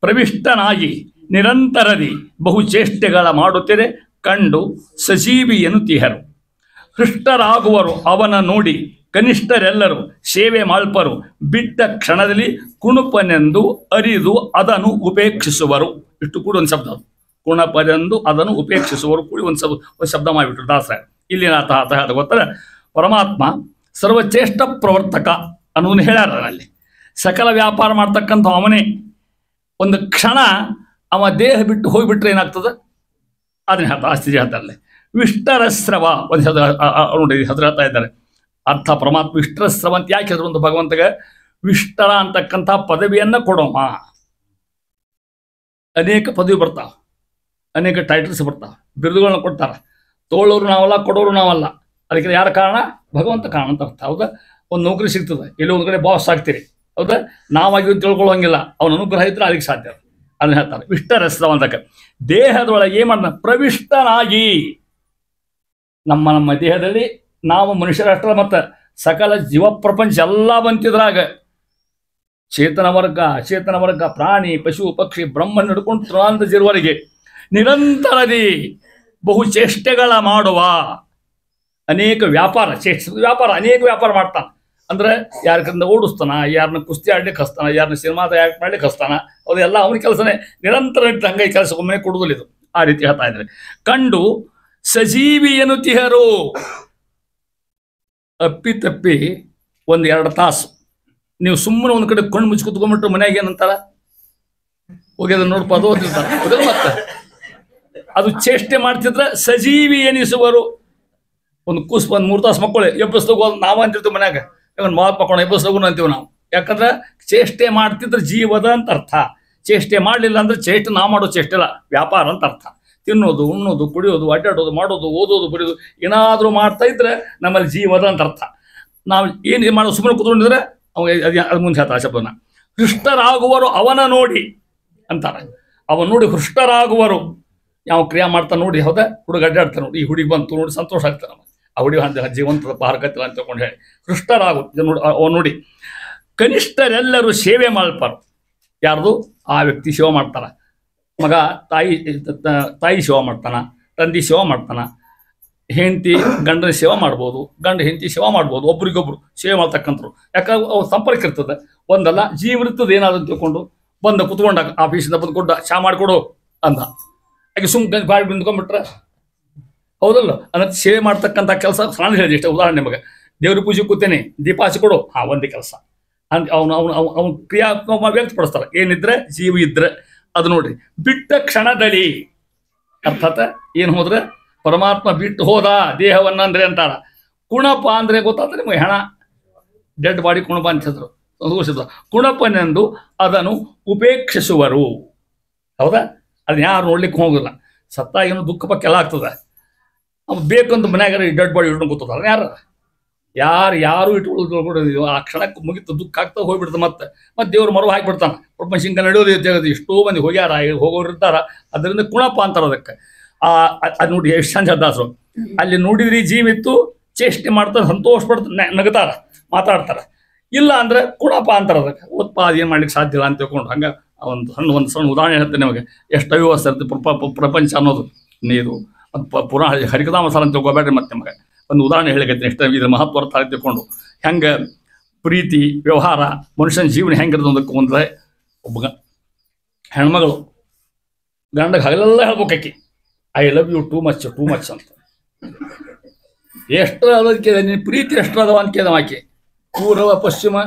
ಪ್ರವಿಷ್ಟನಾಗಿ ನಿರಂತರದಿ ಬಹುಚೇಷ್ಟೆಗಳ ಮಾಡುತ್ತಿದೆ ಕಂಡು ಸಜೀವಿ ಎನ್ನುತ್ತೀಹರು. ಹೃಷ್ಟರಾಗುವರು ಅವನ ನೋಡಿ ಕನಿಷ್ಠರೆಲ್ಲರೂ ಸೇವೆ ಮಾಳ್ಪರು ಬಿಟ್ಟ ಕ್ಷಣದಲ್ಲಿ ಕುಣುಪನೆಂದು ಅರಿದು ಅದನ್ನು ಉಪೇಕ್ಷಿಸುವರು. ಇಷ್ಟು ಕೂಡ ಒಂದು ಶಬ್ದ, ಕುಣಪನೆಂದು ಅದನ್ನು ಉಪೇಕ್ಷಿಸುವರು ಕೂಡಿ ಒಂದು ಶಬ್ದ ಮಾಡಿಬಿಟ್ರು ದಾಸ. ಇಲ್ಲಿನ ಅರ್ಥ ಗೊತ್ತಾರೆ. ಪರಮಾತ್ಮ ಸರ್ವಚೇಷ್ಟ ಪ್ರವರ್ತಕ ಅನ್ನೋದನ್ನು ಹೇಳ್ಯಾರ. ಅಲ್ಲಿ ಸಕಲ ವ್ಯಾಪಾರ ಮಾಡ್ತಕ್ಕಂಥ ಅವನೇ. ಒಂದು ಕ್ಷಣ ಅವ ದೇಹ ಬಿಟ್ಟು ಹೋಗಿಬಿಟ್ರೆ ಏನಾಗ್ತದೆ ಅದನ್ನ ಹೇಳ್ತಾ ಆಸ್ತಿ ಹೇಳ್ತಾರಲ್ಲಿ. ವಿಷ್ಟರಸ್ರವ ಒಂದು ನೋಡಿ ಹೆಸರು ಹೇಳ್ತಾ ಇದ್ದಾರೆ. ಅರ್ಥ ಪರಮಾತ್ಮ ವಿಷ್ಟರಸ್ರವ ಅಂತ ಯಾಕೆ ಹೆಸರು? ಒಂದು ಭಗವಂತಗೆ ವಿಷ್ಟರ ಅಂತಕ್ಕಂಥ ಪದವಿಯನ್ನು ಕೊಡೋಮ. ಅನೇಕ ಪದವಿ ಬರ್ತಾವ, ಅನೇಕ ಟೈಟಲ್ಸ್ ಬರ್ತಾವ, ಬಿರುದುಗಳನ್ನ ಕೊಡ್ತಾರೆ. ತೋಳೋರು ನಾವಲ್ಲ, ಕೊಡೋರು ನಾವಲ್ಲ. ಅದಕ್ಕೆ ಯಾರ ಕಾರಣ? ಭಗವಂತ ಕಾರಣ ಅಂತ ಅರ್ಥ. ಹೌದಾ? ಒಂದು ನೌಕರಿ ಸಿಗ್ತದೆ, ಎಲ್ಲೋ ಒಂದು ಕಡೆ ಬಾಸ್ ಆಗ್ತೀರಿ, ಹೌದಾ? ನಾವಾಗಿ ತಿಳ್ಕೊಳ್ಳೋಂಗಿಲ್ಲ, ಅವನ ಅನುಗ್ರಹ ಇದ್ರೆ ಅದಕ್ಕೆ ಸಾಧ್ಯ. ಅದನ್ನ ಹೇಳ್ತಾರೆ ವಿಷ್ಟರಸ್ರವ ಅಂತಕ್ಕ. ದೇಹದೊಳಗೆ ಏನು ಮಾಡ್ದ? ಪ್ರವಿಷ್ಟನಾಗಿ. ನಮ್ಮ ದೇಹದಲ್ಲಿ ನಾವು ಮನುಷ್ಯರಷ್ಟರ ಮತ್ತು ಸಕಲ ಜೀವ ಪ್ರಪಂಚ ಎಲ್ಲ ಬಂತಿದ್ರಾಗ ಚೇತನ ವರ್ಗ, ಅಚೇತನ ವರ್ಗ, ಪ್ರಾಣಿ, ಪಶು, ಪಕ್ಷಿ, ಬ್ರಹ್ಮ ನಡ್ಕೊಂಡು ತೃಣಾಂತ ಜೀವರಿಗೆ ನಿರಂತರದಿ ಬಹುಚೇಷ್ಟೆಗಳ ಮಾಡುವ ಅನೇಕ ವ್ಯಾಪಾರ, ವ್ಯಾಪಾರ ಅನೇಕ ವ್ಯಾಪಾರ ಮಾಡ್ತಾನೆ. ಅಂದ್ರೆ ಯಾರಕ್ಕಿಂತ ಓಡಿಸ್ತಾನ, ಯಾರನ್ನ ಕುಸ್ತಿ ಆಡ್ಲಿಕ್ಕೆ ಹಸ್ತಾನ, ಯಾರನ್ನ ಸಿನಿಮಾದ ಆ್ಯಕ್ಟ್ ಮಾಡ್ಲಿಕ್ಕೆ ಹಸ್ತಾನ. ಅದೆಲ್ಲ ಅವನ ಕೆಲಸನೇ. ನಿರಂತರ ಹಂಗೆ ಕೆಲಸ ಒಮ್ಮೆ ಕೊಡುವುದಿಲ್ಲ ಇದು. ಆ ರೀತಿ ಹೇಳ್ತಾ ಇದ್ದಾರೆ. ಕಂಡು ಸಜೀವಿ ಎನ್ನುತ್ತೀಹರು. ಅಪ್ಪಿ ತಪ್ಪಿ ಒಂದು 2 ತಾಸು ನೀವು ಸುಮ್ಮನೆ ಒಂದು ಕಡೆ ಕಣ್ಣು ಮುಚ್ಚಿ ಕುತ್ಕೊಂಡ್ಬಿಟ್ರು ಮನ್ಯಾಗ ಏನಂತಾರ? ಹೋಗಿ ಅದನ್ನ ನೋಡ್ಪ ಅದು ಓದಿರ್ತಾರೆ. ಮತ್ತೆ ಅದು ಚೇಷ್ಟೆ ಮಾಡ್ತಿದ್ರೆ ಸಜೀವಿ ಎನಿಸುವರು. ಒಂದು ಕೂಸ್ ಒಂದು 3 ತಾಸು ಮಕ್ಕಳು ಎಬ್ಬಸ್ದೋಗು ನಾವು ಅಂತಿರ್ತೀವಿ ಮನ್ಯಾಗ. ಒಂದು ಮಾತು ಮಕ್ಕಳು ಎಬ್ಬಸ್ದೋಗುನು ಅಂತೀವಿ ನಾವು. ಯಾಕಂದ್ರೆ ಚೇಷ್ಟೆ ಮಾಡ್ತಿದ್ರೆ ಜೀವದ ಅಂತ ಅರ್ಥ. ಚೇಷ್ಟೆ ಮಾಡಲಿಲ್ಲ ಅಂದ್ರೆ ಚೇಷ್ಟೆ ನಾವು ಮಾಡೋ ಚೇಷ್ಟೆ ಇಲ್ಲ, ವ್ಯಾಪಾರ ಅಂತ ಅರ್ಥ. ತಿನ್ನೋದು, ಉಣ್ಣೋದು, ಕುಡಿಯೋದು, ಅಡ್ಡಾಡೋದು, ಮಾಡೋದು, ಓದೋದು, ಬರೆಯೋದು ಏನಾದರೂ ಮಾಡ್ತಾ ಇದ್ರೆ ನಮ್ಮಲ್ಲಿ ಜೀವದ ಅಂತ ಅರ್ಥ. ನಾವು ಏನು ಮಾಡೋದು ಸುಮ್ಮನೆ ಕೂತ್ಕೊಂಡಿದ್ರೆ ಅದು ಮುಂದೆ ಹೇಳ್ತಾರೆ ಶಬ್ದನ. ಹೃಷ್ಟರಾಗುವರು ಅವನ ನೋಡಿ ಅಂತಾರೆ. ಅವನು ನೋಡಿ ಹೃಷ್ಟರಾಗುವರು. ಯಾವ ಕ್ರಿಯೆ ಮಾಡ್ತಾ ನೋಡಿ, ಹೌದಾ? ಹುಡುಗ ಅಡ್ಡಾಡ್ತಾರೆ ನೋಡಿ, ಈ ಹುಡುಗಿ ಬಂತು ನೋಡಿ ಸಂತೋಷ ಆಗ್ತಾರೆ. ನಮ್ಮ ಆ ಹುಡುಗಿ ಜೀವಂತದ ಪಾರಕತ್ತಿಲ್ಲ ಅಂತ ತಿಳ್ಕೊಂಡು ಹೇಳಿ ಹೃಷ್ಟರಾಗು ನೋಡಿ ಅವನು ನೋಡಿ. ಕನಿಷ್ಠರೆಲ್ಲರೂ ಸೇವೆ ಮಾಡ್ಪಾರು. ಯಾರ್ದು? ಆ ವ್ಯಕ್ತಿ ಸೇವೆ ಮಾಡ್ತಾರ. ಮಗ ತಾಯಿ ಸೇವೆ ಮಾಡ್ತಾನ, ತಂದೆ ಸೇವೆ ಮಾಡ್ತಾನ, ಹೆಂಡತಿ ಗಂಡನ ಸೇವೆ ಮಾಡ್ಬೋದು, ಗಂಡ ಹೆಂಡತಿ ಸೇವೆ ಮಾಡ್ಬೋದು, ಒಬ್ರಿಗೊಬ್ರು ಸೇವೆ ಮಾಡ್ತಕ್ಕಂಥವ್ರು. ಯಾಕಂದ್ರೆ ಅವ್ರು ಸಂಪರ್ಕ ಇರ್ತದೆ. ಒಂದಲ್ಲ ಜೀವ ಇರ್ತದೆ. ಏನಾದ್ರು ತಿಳ್ಕೊಂಡು ಬಂದ ಕುತ್ಕೊಂಡಾಗ ಆಫೀಸಿಂದ ಬಂದು ಕೊಟ್ಟ ಚಾ ಮಾಡಿಕೊಡು ಅಂದ, ಹಾಗೆ ಸುಮ್ಮನೆ ಬಾಯಿ ಬಿಂದ್ಕೊಂಡ್ಬಿಟ್ರೆ ಹೌದಲ್ಲ? ಅನ್ನೋದು ಸೇವೆ ಮಾಡ್ತಕ್ಕಂಥ ಕೆಲಸ ನಾನು ಹೇಳಿದೆ. ಇಷ್ಟ ಉದಾಹರಣೆ ನಿಮಗೆ. ದೇವ್ರ ಪೂಜೆ ಕೂತೇನೆ, ದೀಪ ಹಚ್ಕೊಡು, ಒಂದೇ ಕೆಲಸ ಅಂತ ಅವನು ಕ್ರಿಯಾ ವ್ಯಕ್ತಪಡಿಸ್ತಾರೆ. ಏನಿದ್ರೆ ಜೀವ ಇದ್ರೆ ಅದು ನೋಡ್ರಿ. ಬಿಟ್ಟ ಕ್ಷಣದಲ್ಲಿ ಅರ್ಥಾತ್ ಏನು ಹೋದ್ರೆ ಪರಮಾತ್ಮ ಬಿಟ್ಟು ಹೋದ ದೇಹವನ್ನ ಅಂದ್ರೆ ಅಂತಾರ. ಕುಣಪ ಅಂದ್ರೆ ಗೊತ್ತಾದ್ರೆ ನಿಮಗೆ ಹೆಣ, ಡೆಡ್ ಬಾಡಿ ಕುಣಪ ಅಂತ ಹೇಳಿದ್ರು. ಕುಣಪನೆಂದು ಅದನ್ನು ಉಪೇಕ್ಷಿಸುವರು. ಹೌದಾ? ಅದನ್ನ ಯಾರು ನೋಡ್ಲಿಕ್ಕೆ ಹೋಗಿಲ್ಲ. ಸತ್ತ ಏನು ದುಃಖ ಪಕ್ಕ ಎಲ್ಲ ಆಗ್ತದೆ. ಅವ್ನು ಬೇಕಂತ ಮನ್ಯಾಗ ಡೆಡ್ ಬಾಡಿ ಇಟ್ಕೊಂಡು ಕೂತದ ಯಾರು ಇಟ್ಕೊಳ್ಳೋದು. ಆ ಕ್ಷಣಕ್ಕೆ ಮುಗಿತು, ದುಃಖ ಆಗ್ತಾ ಹೋಗ್ಬಿಡ್ತದೆ. ಮತ್ತೆ ದೇವ್ರು ಮರು ಹಾಕಿಬಿಡ್ತಾನೆ. ಪ್ರಪಂಚ ನಡೆಯೋದು ಎಷ್ಟೋ ಮಂದಿ ಹೋಗ್ಯಾರ, ಹೋಗೋರು ಇರ್ತಾರ. ಅದರಿಂದ ಕುಣಪ ಅಂತಾರ ಅದಕ್ಕೆ. ಅದು ನೋಡಿ ಎಷ್ಟು ಚಂದ ದಾಸರು. ಅಲ್ಲಿ ನೋಡಿದ್ರಿ ಜೀವಿತ್ತು ಚೇಷ್ಟೆ ಮಾಡ್ತಾರೆ, ಸಂತೋಷ ಪಡ್ತಾರೆ, ನಗತಾರ, ಮಾತಾಡ್ತಾರೆ. ಇಲ್ಲ ಅಂದ್ರೆ ಕೊಡಪ್ಪ ಅಂತಾರೆ ಅದಕ್ಕೆ ಓದ್ಪ ಅದೇನು ಮಾಡ್ಲಿಕ್ಕೆ ಸಾಧ್ಯ ಇಲ್ಲ ಅಂತ ತಿಳ್ಕೊಂಡು ಹಂಗೆ ಒಂದು ಸಣ್ಣ ಉದಾಹರಣೆ ಹೇಳ್ತೇನೆ ನಿಮಗೆ ಎಷ್ಟು ಅವ್ಯವಸ್ಥೆ ಇರುತ್ತೆ ಪ್ರಪಂಚ ಅನ್ನೋದು ನೀರು ಅದು ಪುರಾಣ ಹರಿಕಥಾ ಮಸಾಲ ಅಂತ ತಿಳ್ಕೊಬೇಡ್ರಿ ಮತ್ತೆ ನಿಮಗೆ ಒಂದು ಉದಾಹರಣೆ ಹೇಳಿಕತ್ತೀನಿ ಎಷ್ಟು ಇದ್ರ ಮಹತ್ವ ಅರ್ಥ ತಿಳ್ಕೊಂಡು ಹೆಂಗೆ ಪ್ರೀತಿ ವ್ಯವಹಾರ ಮನುಷ್ಯನ ಜೀವನ ಹೆಂಗಿರೋದಕ್ಕೆ ಅಂದರೆ ಒಬ್ಬ ಹೆಣ್ಮಗಳು ಗಂಡಗೆ ಹಗಲೆಲ್ಲ ಹೇಳ್ಬೇಕಾಕಿ I love you too much ಅಂತ ಎಷ್ಟು ಅದಕ್ಕೆ ನಿನ್ನ ಪ್ರೀತಿ ಎಷ್ಟು ಅದಾವ ಅಂತ ಕೇಳಿದವ ಆಕೆ ಪೂರ್ವ ಪಶ್ಚಿಮ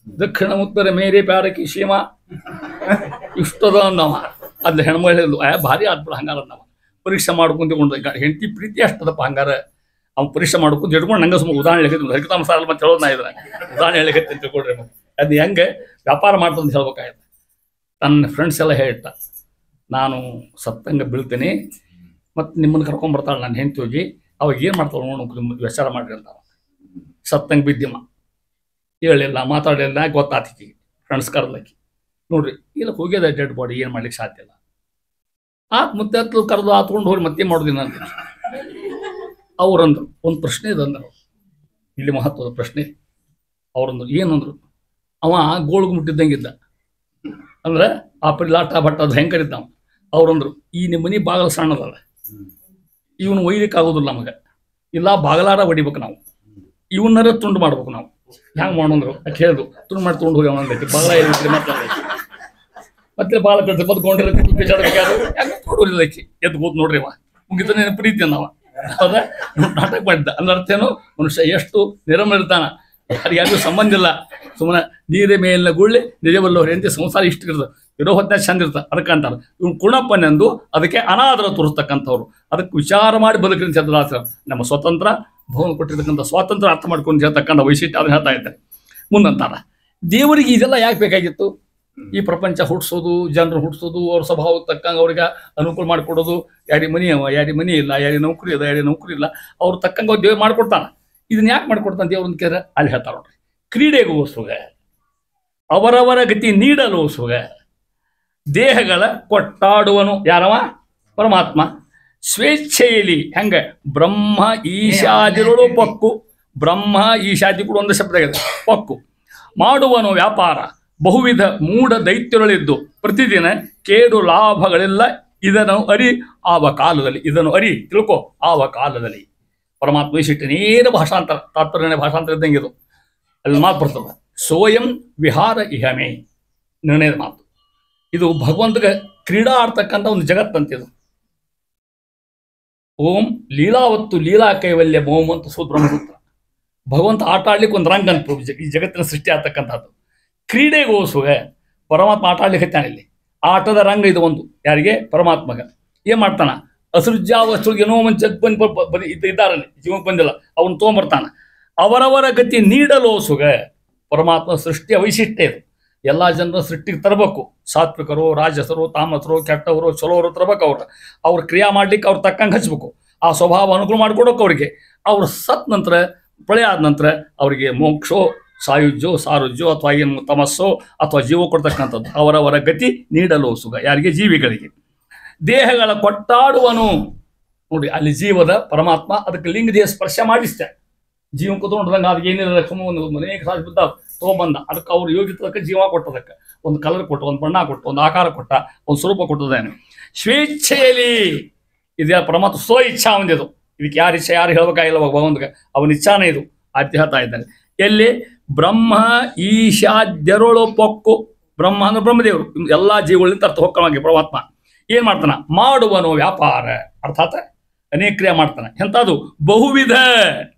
ದಕ್ಷಿಣ ಉತ್ತರ ಮೇರೆ ಪ್ಯಾರಕಿ ಸೀಮಾ ಇಷ್ಟದ ಅಂದವ ಅದ್ ಹೆಣ್ಮಗಳು ಭಾರಿ ಆದ್ಬಿಡ ಹಂಗಾರ ಅಂದವ ಪರೀಕ್ಷೆ ಮಾಡ್ಕೊಂತಿಕೊಂಡು ಹೆಂಡತಿ ಪ್ರೀತಿ ಅಷ್ಟದಪ್ಪ ಹಂಗಾರ ಅವ್ನು ಪರೀಕ್ಷೆ ಮಾಡ್ಕೊಂಡು ಇಟ್ಕೊಂಡು ನಂಗೆ ಸುಮ್ಮ ಉದಾಹರಣೆ ಹೇಳಿದ್ರು ಹರಿಕಥಾ ಮಸಾಲ ಮತ್ತೆ ಹೇಳೋದು ನಾ ಇದ್ರೆ ಉದಾಹರಣೆ ಹೇಳಿಕತ್ತಿ ಅಂತ ತಿಳ್ಕೊಡ್ರಿ ಅದು ಹೆಂಗೆ ವ್ಯಾಪಾರ ಮಾಡ್ತಂತ ಹೇಳ್ಬೇಕಾಯ್ತು ತನ್ನ ಫ್ರೆಂಡ್ಸ್ ಎಲ್ಲ ಹೇಳಿಟ್ಟ ನಾನು ಸತ್ತಂಗೆ ಬೀಳ್ತೀನಿ ಮತ್ತು ನಿಮ್ಮನ್ನು ಕರ್ಕೊಂಡ್ಬರ್ತಾಳೆ ನಾನು ಹೆಂಡತಿ ಹೋಗಿ ಅವಾಗ ಏನು ಮಾಡ್ತಾಳೆ ನೋಡು ವಿಚಾರ ಮಾಡ್ರಿ ಅಂತ ಸತ್ತಂಗೆ ಬಿದ್ದಿಮ್ಮ ಹೇಳಿಲ್ಲ ಮಾತಾಡಲಿಲ್ಲ ಗೊತ್ತಾತಿಕಿ ಫ್ರೆಂಡ್ಸ್ ಕರ್ಲಕ್ಕಿ ನೋಡ್ರಿ ಇಲ್ಲ ಹೋಗ್ಯದ ಡೆಡ್ ಬಾಡಿ ಏನು ಮಾಡ್ಲಿಕ್ಕೆ ಸಾಧ್ಯ ಇಲ್ಲ ಮತ್ತೆ ಕರೆದು ಆತ್ಕೊಂಡು ಹೋಗಿ ಮತ್ತೆ ಮಾಡೋದಿಲ್ಲ ಅಂತ ಅವ್ರಂದ್ರು ಒಂದು ಪ್ರಶ್ನೆ ಇದಂದರು ಇಲ್ಲಿ ಮಹತ್ವದ ಪ್ರಶ್ನೆ ಅವ್ರಂದ್ರು ಏನಂದ್ರು ಅವ ಗೋಳ್ಗೆ ಮುಟ್ಟಿದ್ದಂಗಿದ್ದ ಅಂದ್ರೆ ಆ ಲಾಟ ಬಟ್ಟ ಅದು ಹೆಂಗೆ ಕರಿತಾವ ಅವ್ರಂದ್ರು ಈ ನಿಮ್ಮ ಮನೆ ಬಾಗಲ ಸಣ್ಣದಲ್ಲ ಇವನು ಒಯ್ಲಿಕ್ಕೆ ಆಗೋದಿಲ್ಲ ನಮಗೆ ಇಲ್ಲ ಬಾಗಲಾರ ಹೊಡಿಬೇಕು ನಾವು ಇವನ್ನರ ತುಂಡು ಮಾಡ್ಬೇಕು ನಾವು ಹೆಂಗೆ ಮಾಡೋಂದ್ರು ಅಕ್ಕೆ ಹೇಳಿದ್ರು ತುಂಡು ಮಾಡಿ ತೊಗೊಂಡು ಹೋಗಿ ಅವನಂದೈತಿ ಬಾಗಲ ಮತ್ತೆ ಬಾಳ ಕಟ್ಟಿ ಬದ್ಕೊಂಡಿರೋದು ಹೆಂಗೆ ತೊಗೊಂಡಿಲ್ಲಕ್ಕಿ ಎದ್ದು ಕೂತ್ ನೋಡ್ರಿ ಅವ ಮುಗಿತಾನೆ ಪ್ರೀತಿ ಅನ್ನವ ಹೌದಾ ನಾಟಕ ಮಾಡಿದ್ದ ಅಲ್ಲ ಅರ್ಥ ಏನು ಮನುಷ್ಯ ಎಷ್ಟು ನಿರಮರಿರ್ತಾನ ಯಾರಿಗೂ ಸಂಬಂಧ ಇಲ್ಲ ಸುಮ್ಮನೆ ನೀರೇ ಮೇಲಿನ ಗುಳ್ಳಿ ನಿಜವಲ್ಲವ್ರು ಎಂತ ಸಂಸಾರ ಇಷ್ಟ ಇರ್ತದೆ ಇರೋ ಹೊತ್ತಿನ ಚಂದ ಇರ್ತಾರೆ ಅದಕ್ಕೆ ಅಂತಾರೆ ಇವ್ನು ಕುಣಪ್ಪನೆಂದು ಅದಕ್ಕೆ ಅನಾದರ ತೋರಿಸ್ತಕ್ಕಂಥವ್ರು ಅದಕ್ಕೆ ವಿಚಾರ ಮಾಡಿ ಬದುಕಿನ ಚಂದ್ರ ನಮ್ಮ ಸ್ವತಂತ್ರ ಭವನ ಕೊಟ್ಟಿರ್ತಕ್ಕಂಥ ಸ್ವಾತಂತ್ರ್ಯ ಅರ್ಥ ಮಾಡ್ಕೊಂಡು ಹೇಳ್ತಕ್ಕಂಥ ವೈಶಿಷ್ಟ್ಯ ಅದನ್ನ ಹೇಳ್ತಾ ಇದ್ದಾರೆ ಮುಂದಂತಾರ ದೇವರಿಗೆ ಇದೆಲ್ಲ ಯಾಕೆ ಬೇಕಾಗಿತ್ತು ಈ ಪ್ರಪಂಚ ಹುಟ್ಟಿಸೋದು ಜನರು ಹುಟ್ಟಿಸೋದು ಅವ್ರ ಸ್ವಭಾವಕ್ಕೆ ತಕ್ಕಂಗೆ ಅವ್ರಿಗೆ ಅನುಕೂಲ ಮಾಡಿಕೊಡೋದು ಯಾರಿಗೆ ಮನಿ ಅವ ಯಾರಿಗೆ ಮನಿ ಇಲ್ಲ ಯಾರಿಗೆ ನೌಕರಿ ಅದ ಯಾರಿಗೆ ನೌಕರಿ ಇಲ್ಲ ಅವ್ರು ತಕ್ಕಂಗೆ ಅವ್ರು ದೇವ್ರು ಮಾಡ್ಕೊಡ್ತಾನೆ ಇದನ್ನ ಯಾಕೆ ಮಾಡ್ಕೊಡ್ತಾನೆ ದೇವ್ರನ್ನ ಕೇಳಿದ್ರೆ ಅಲ್ಲಿ ಹೇಳ್ತಾರೆ ನೋಡ್ರಿ ಕ್ರೀಡೆಗೂ ಸುಗ ಅವರವರ ಗತಿ ನೀಡಲು ಸುಗ ದೇಹಗಳ ಕೊಟ್ಟಾಡುವನು ಯಾರವ ಪರಮಾತ್ಮ ಸ್ವೇಚ್ಛೆಯಲ್ಲಿ ಹೆಂಗೆ ಬ್ರಹ್ಮ ಈಶಾದಿಗಳು ಪಕ್ಕು ಬ್ರಹ್ಮ ಈಶಾದಿ ಕೂಡ ಒಂದು ಶಬ್ದ ಆಗಿದೆ ಪಕ್ಕು ಮಾಡುವನು ವ್ಯಾಪಾರ ಬಹುವಿಧ ಮೂಢ ದೈತ್ಯಗಳಿದ್ದು ಪ್ರತಿದಿನ ಕೇಡು ಲಾಭಗಳೆಲ್ಲ ಇದನ್ನು ಅರಿ ಆವ ಕಾಲದಲ್ಲಿ ಇದನ್ನು ಅರಿ ತಿಳ್ಕೊ ಆವ ಕಾಲದಲ್ಲಿ ಪರಮಾತ್ಮ ವೈಶಿಷ್ಟ್ಯ ನೇರ ಭಾಷಾಂತರ ತಾತ್ಪರ್ಯ ಭಾಷಾಂತರ ಇದ್ದಂಗೆ ಇದು ಅಲ್ಲಿ ಮಾತು ಬರ್ತದೆ ಸೋಯಂ ವಿಹಾರ ಇಹಮೆ ನಿರ್ಣಯದ ಮಾತು ಇದು ಭಗವಂತಗೆ ಕ್ರೀಡಾ ಆಡ್ತಕ್ಕಂಥ ಒಂದು ಜಗತ್ತಂತಿದು ಓಂ ಲೀಲಾವತ್ತು ಲೀಲಾ ಕೈವಲ್ಯ ಓಂ ಅಂತ ಬ್ರಹ್ಮಸೂತ್ರ ಭಗವಂತ ಆಟ ಆಡ್ಲಿಕ್ಕೆ ಒಂದು ರಂಗ ಅಂತ ಈ ಜಗತ್ತಿನ ಸೃಷ್ಟಿ ಆಗ್ತಕ್ಕಂಥದ್ದು ಕ್ರೀಡೆಗೋಸುಗ ಪರಮಾತ್ಮ ಆಟ ಆಡ್ಲಿಕ್ಕೆ ಇಲ್ಲಿ ಆಟದ ರಂಗ ಇದು ಒಂದು ಯಾರಿಗೆ ಪರಮಾತ್ಮಗ ಏನ್ ಮಾಡ್ತಾನ ಅಸೃಜ್ಯಾವಸ್ತು ಏನೋ ಒಂದು ಇದ್ದಾರಲ್ಲಿ ಜೀವಕ್ಕೆ ಬಂದಿಲ್ಲ ಅವನು ತೊಗೊಂಬರ್ತಾನ ಅವರವರ ಗತಿ ನೀಡಲೋಸುಗ ಪರಮಾತ್ಮ ಸೃಷ್ಟಿಯ ವೈಶಿಷ್ಟ್ಯ ಇದು ಎಲ್ಲ ಜನರ ಸೃಷ್ಟಿಗೆ ತರಬೇಕು ಸಾತ್ವಿಕರು ರಾಜಸರು ತಾಮಸರು ಕೆಟ್ಟವರು ಚಲೋರು ತರಬೇಕು ಅವ್ರ ಕ್ರಿಯಾ ಮಾಡ್ಲಿಕ್ಕೆ ಅವ್ರು ತಕ್ಕಂಗೆ ಹಚ್ಬೇಕು ಆ ಸ್ವಭಾವ ಅನುಕೂಲ ಮಾಡ್ಕೊಡೋಕೆ ಅವ್ರಿಗೆ ಅವ್ರು ಸತ್ ನಂತರ ಪ್ರಳಯ ಆದ ನಂತರ ಅವರಿಗೆ ಮೋಕ್ಷೋ ಸಾಯುಜ್ಯೋ ಸಾರುಜ್ಯೋ ಅಥವಾ ಏನು ತಮಸ್ಸೋ ಅಥವಾ ಜೀವ ಕೊಡ್ತಕ್ಕಂಥದ್ದು ಅವರವರ ಗತಿ ನೀಡಲು ಸುಗ ಯಾರಿಗೆ ಜೀವಿಗಳಿಗೆ ದೇಹಗಳ ಕೊಟ್ಟಾಡುವನು ನೋಡಿ ಅಲ್ಲಿ ಜೀವದ ಪರಮಾತ್ಮ ಅದಕ್ಕೆ ಲಿಂಗ ದೇಹ ಸ್ಪರ್ಶ ಮಾಡಿಸ್ತೆ ಜೀವ ಕೂತ್ಕೊಂಡ್ರಂಗೆ ಅದಕ್ಕೆ ಏನಿಲ್ಲ ಒಂದು ಅನೇಕ ಸಾಧ್ಯ ಬಿದ್ದ ತೊಗೊಂಬಂದ ಅದಕ್ಕೆ ಅವ್ರು ಯೋಗ್ಯತಕ್ಕೆ ಜೀವ ಕೊಟ್ಟದಕ್ಕೆ ಒಂದು ಕಲರ್ ಕೊಟ್ಟು ಒಂದು ಬಣ್ಣ ಕೊಟ್ಟು ಒಂದು ಆಕಾರ ಕೊಟ್ಟ ಒಂದು ಸ್ವರೂಪ ಕೊಟ್ಟದೇನು ಸ್ವೇಚ್ಛೆಯಲ್ಲಿ ಇದು ಪರಮಾತ್ಮ ಸ್ವ ಇಚ್ಛಾ ಒಂದಿದು ಇದಕ್ಕೆ ಯಾರು ಇಚ್ಛೆ ಯಾರು ಹೇಳ್ಬೇಕಾಗಿಲ್ಲ ಭಗವಂತಗೆ ಅವನ ಇಚ್ಛಾನೇ ಇದು ಆದ್ಯ ಹೇಳ್ತಾ ಇದ್ದಾನೆ ಎಲ್ಲಿ ಬ್ರಹ್ಮ ಈಶಾದ್ಯರೊಳು ಪೊಕ್ಕು ಬ್ರಹ್ಮ ಅಂದ್ರೆ ಬ್ರಹ್ಮದೇವರು ಎಲ್ಲ ಜೀವಗಳಿಂದ ಅರ್ಥ ಹೊಕ್ಕವಾಗಿ ಪರಮಾತ್ಮ ಏನ್ ಮಾಡ್ತಾನ ಮಾಡುವನು ವ್ಯಾಪಾರ ಅರ್ಥಾತ್ ಅನೇಕ ಕ್ರಿಯೆ ಮಾಡ್ತಾನೆ ಎಂಥದ್ದು ಬಹುವಿಧ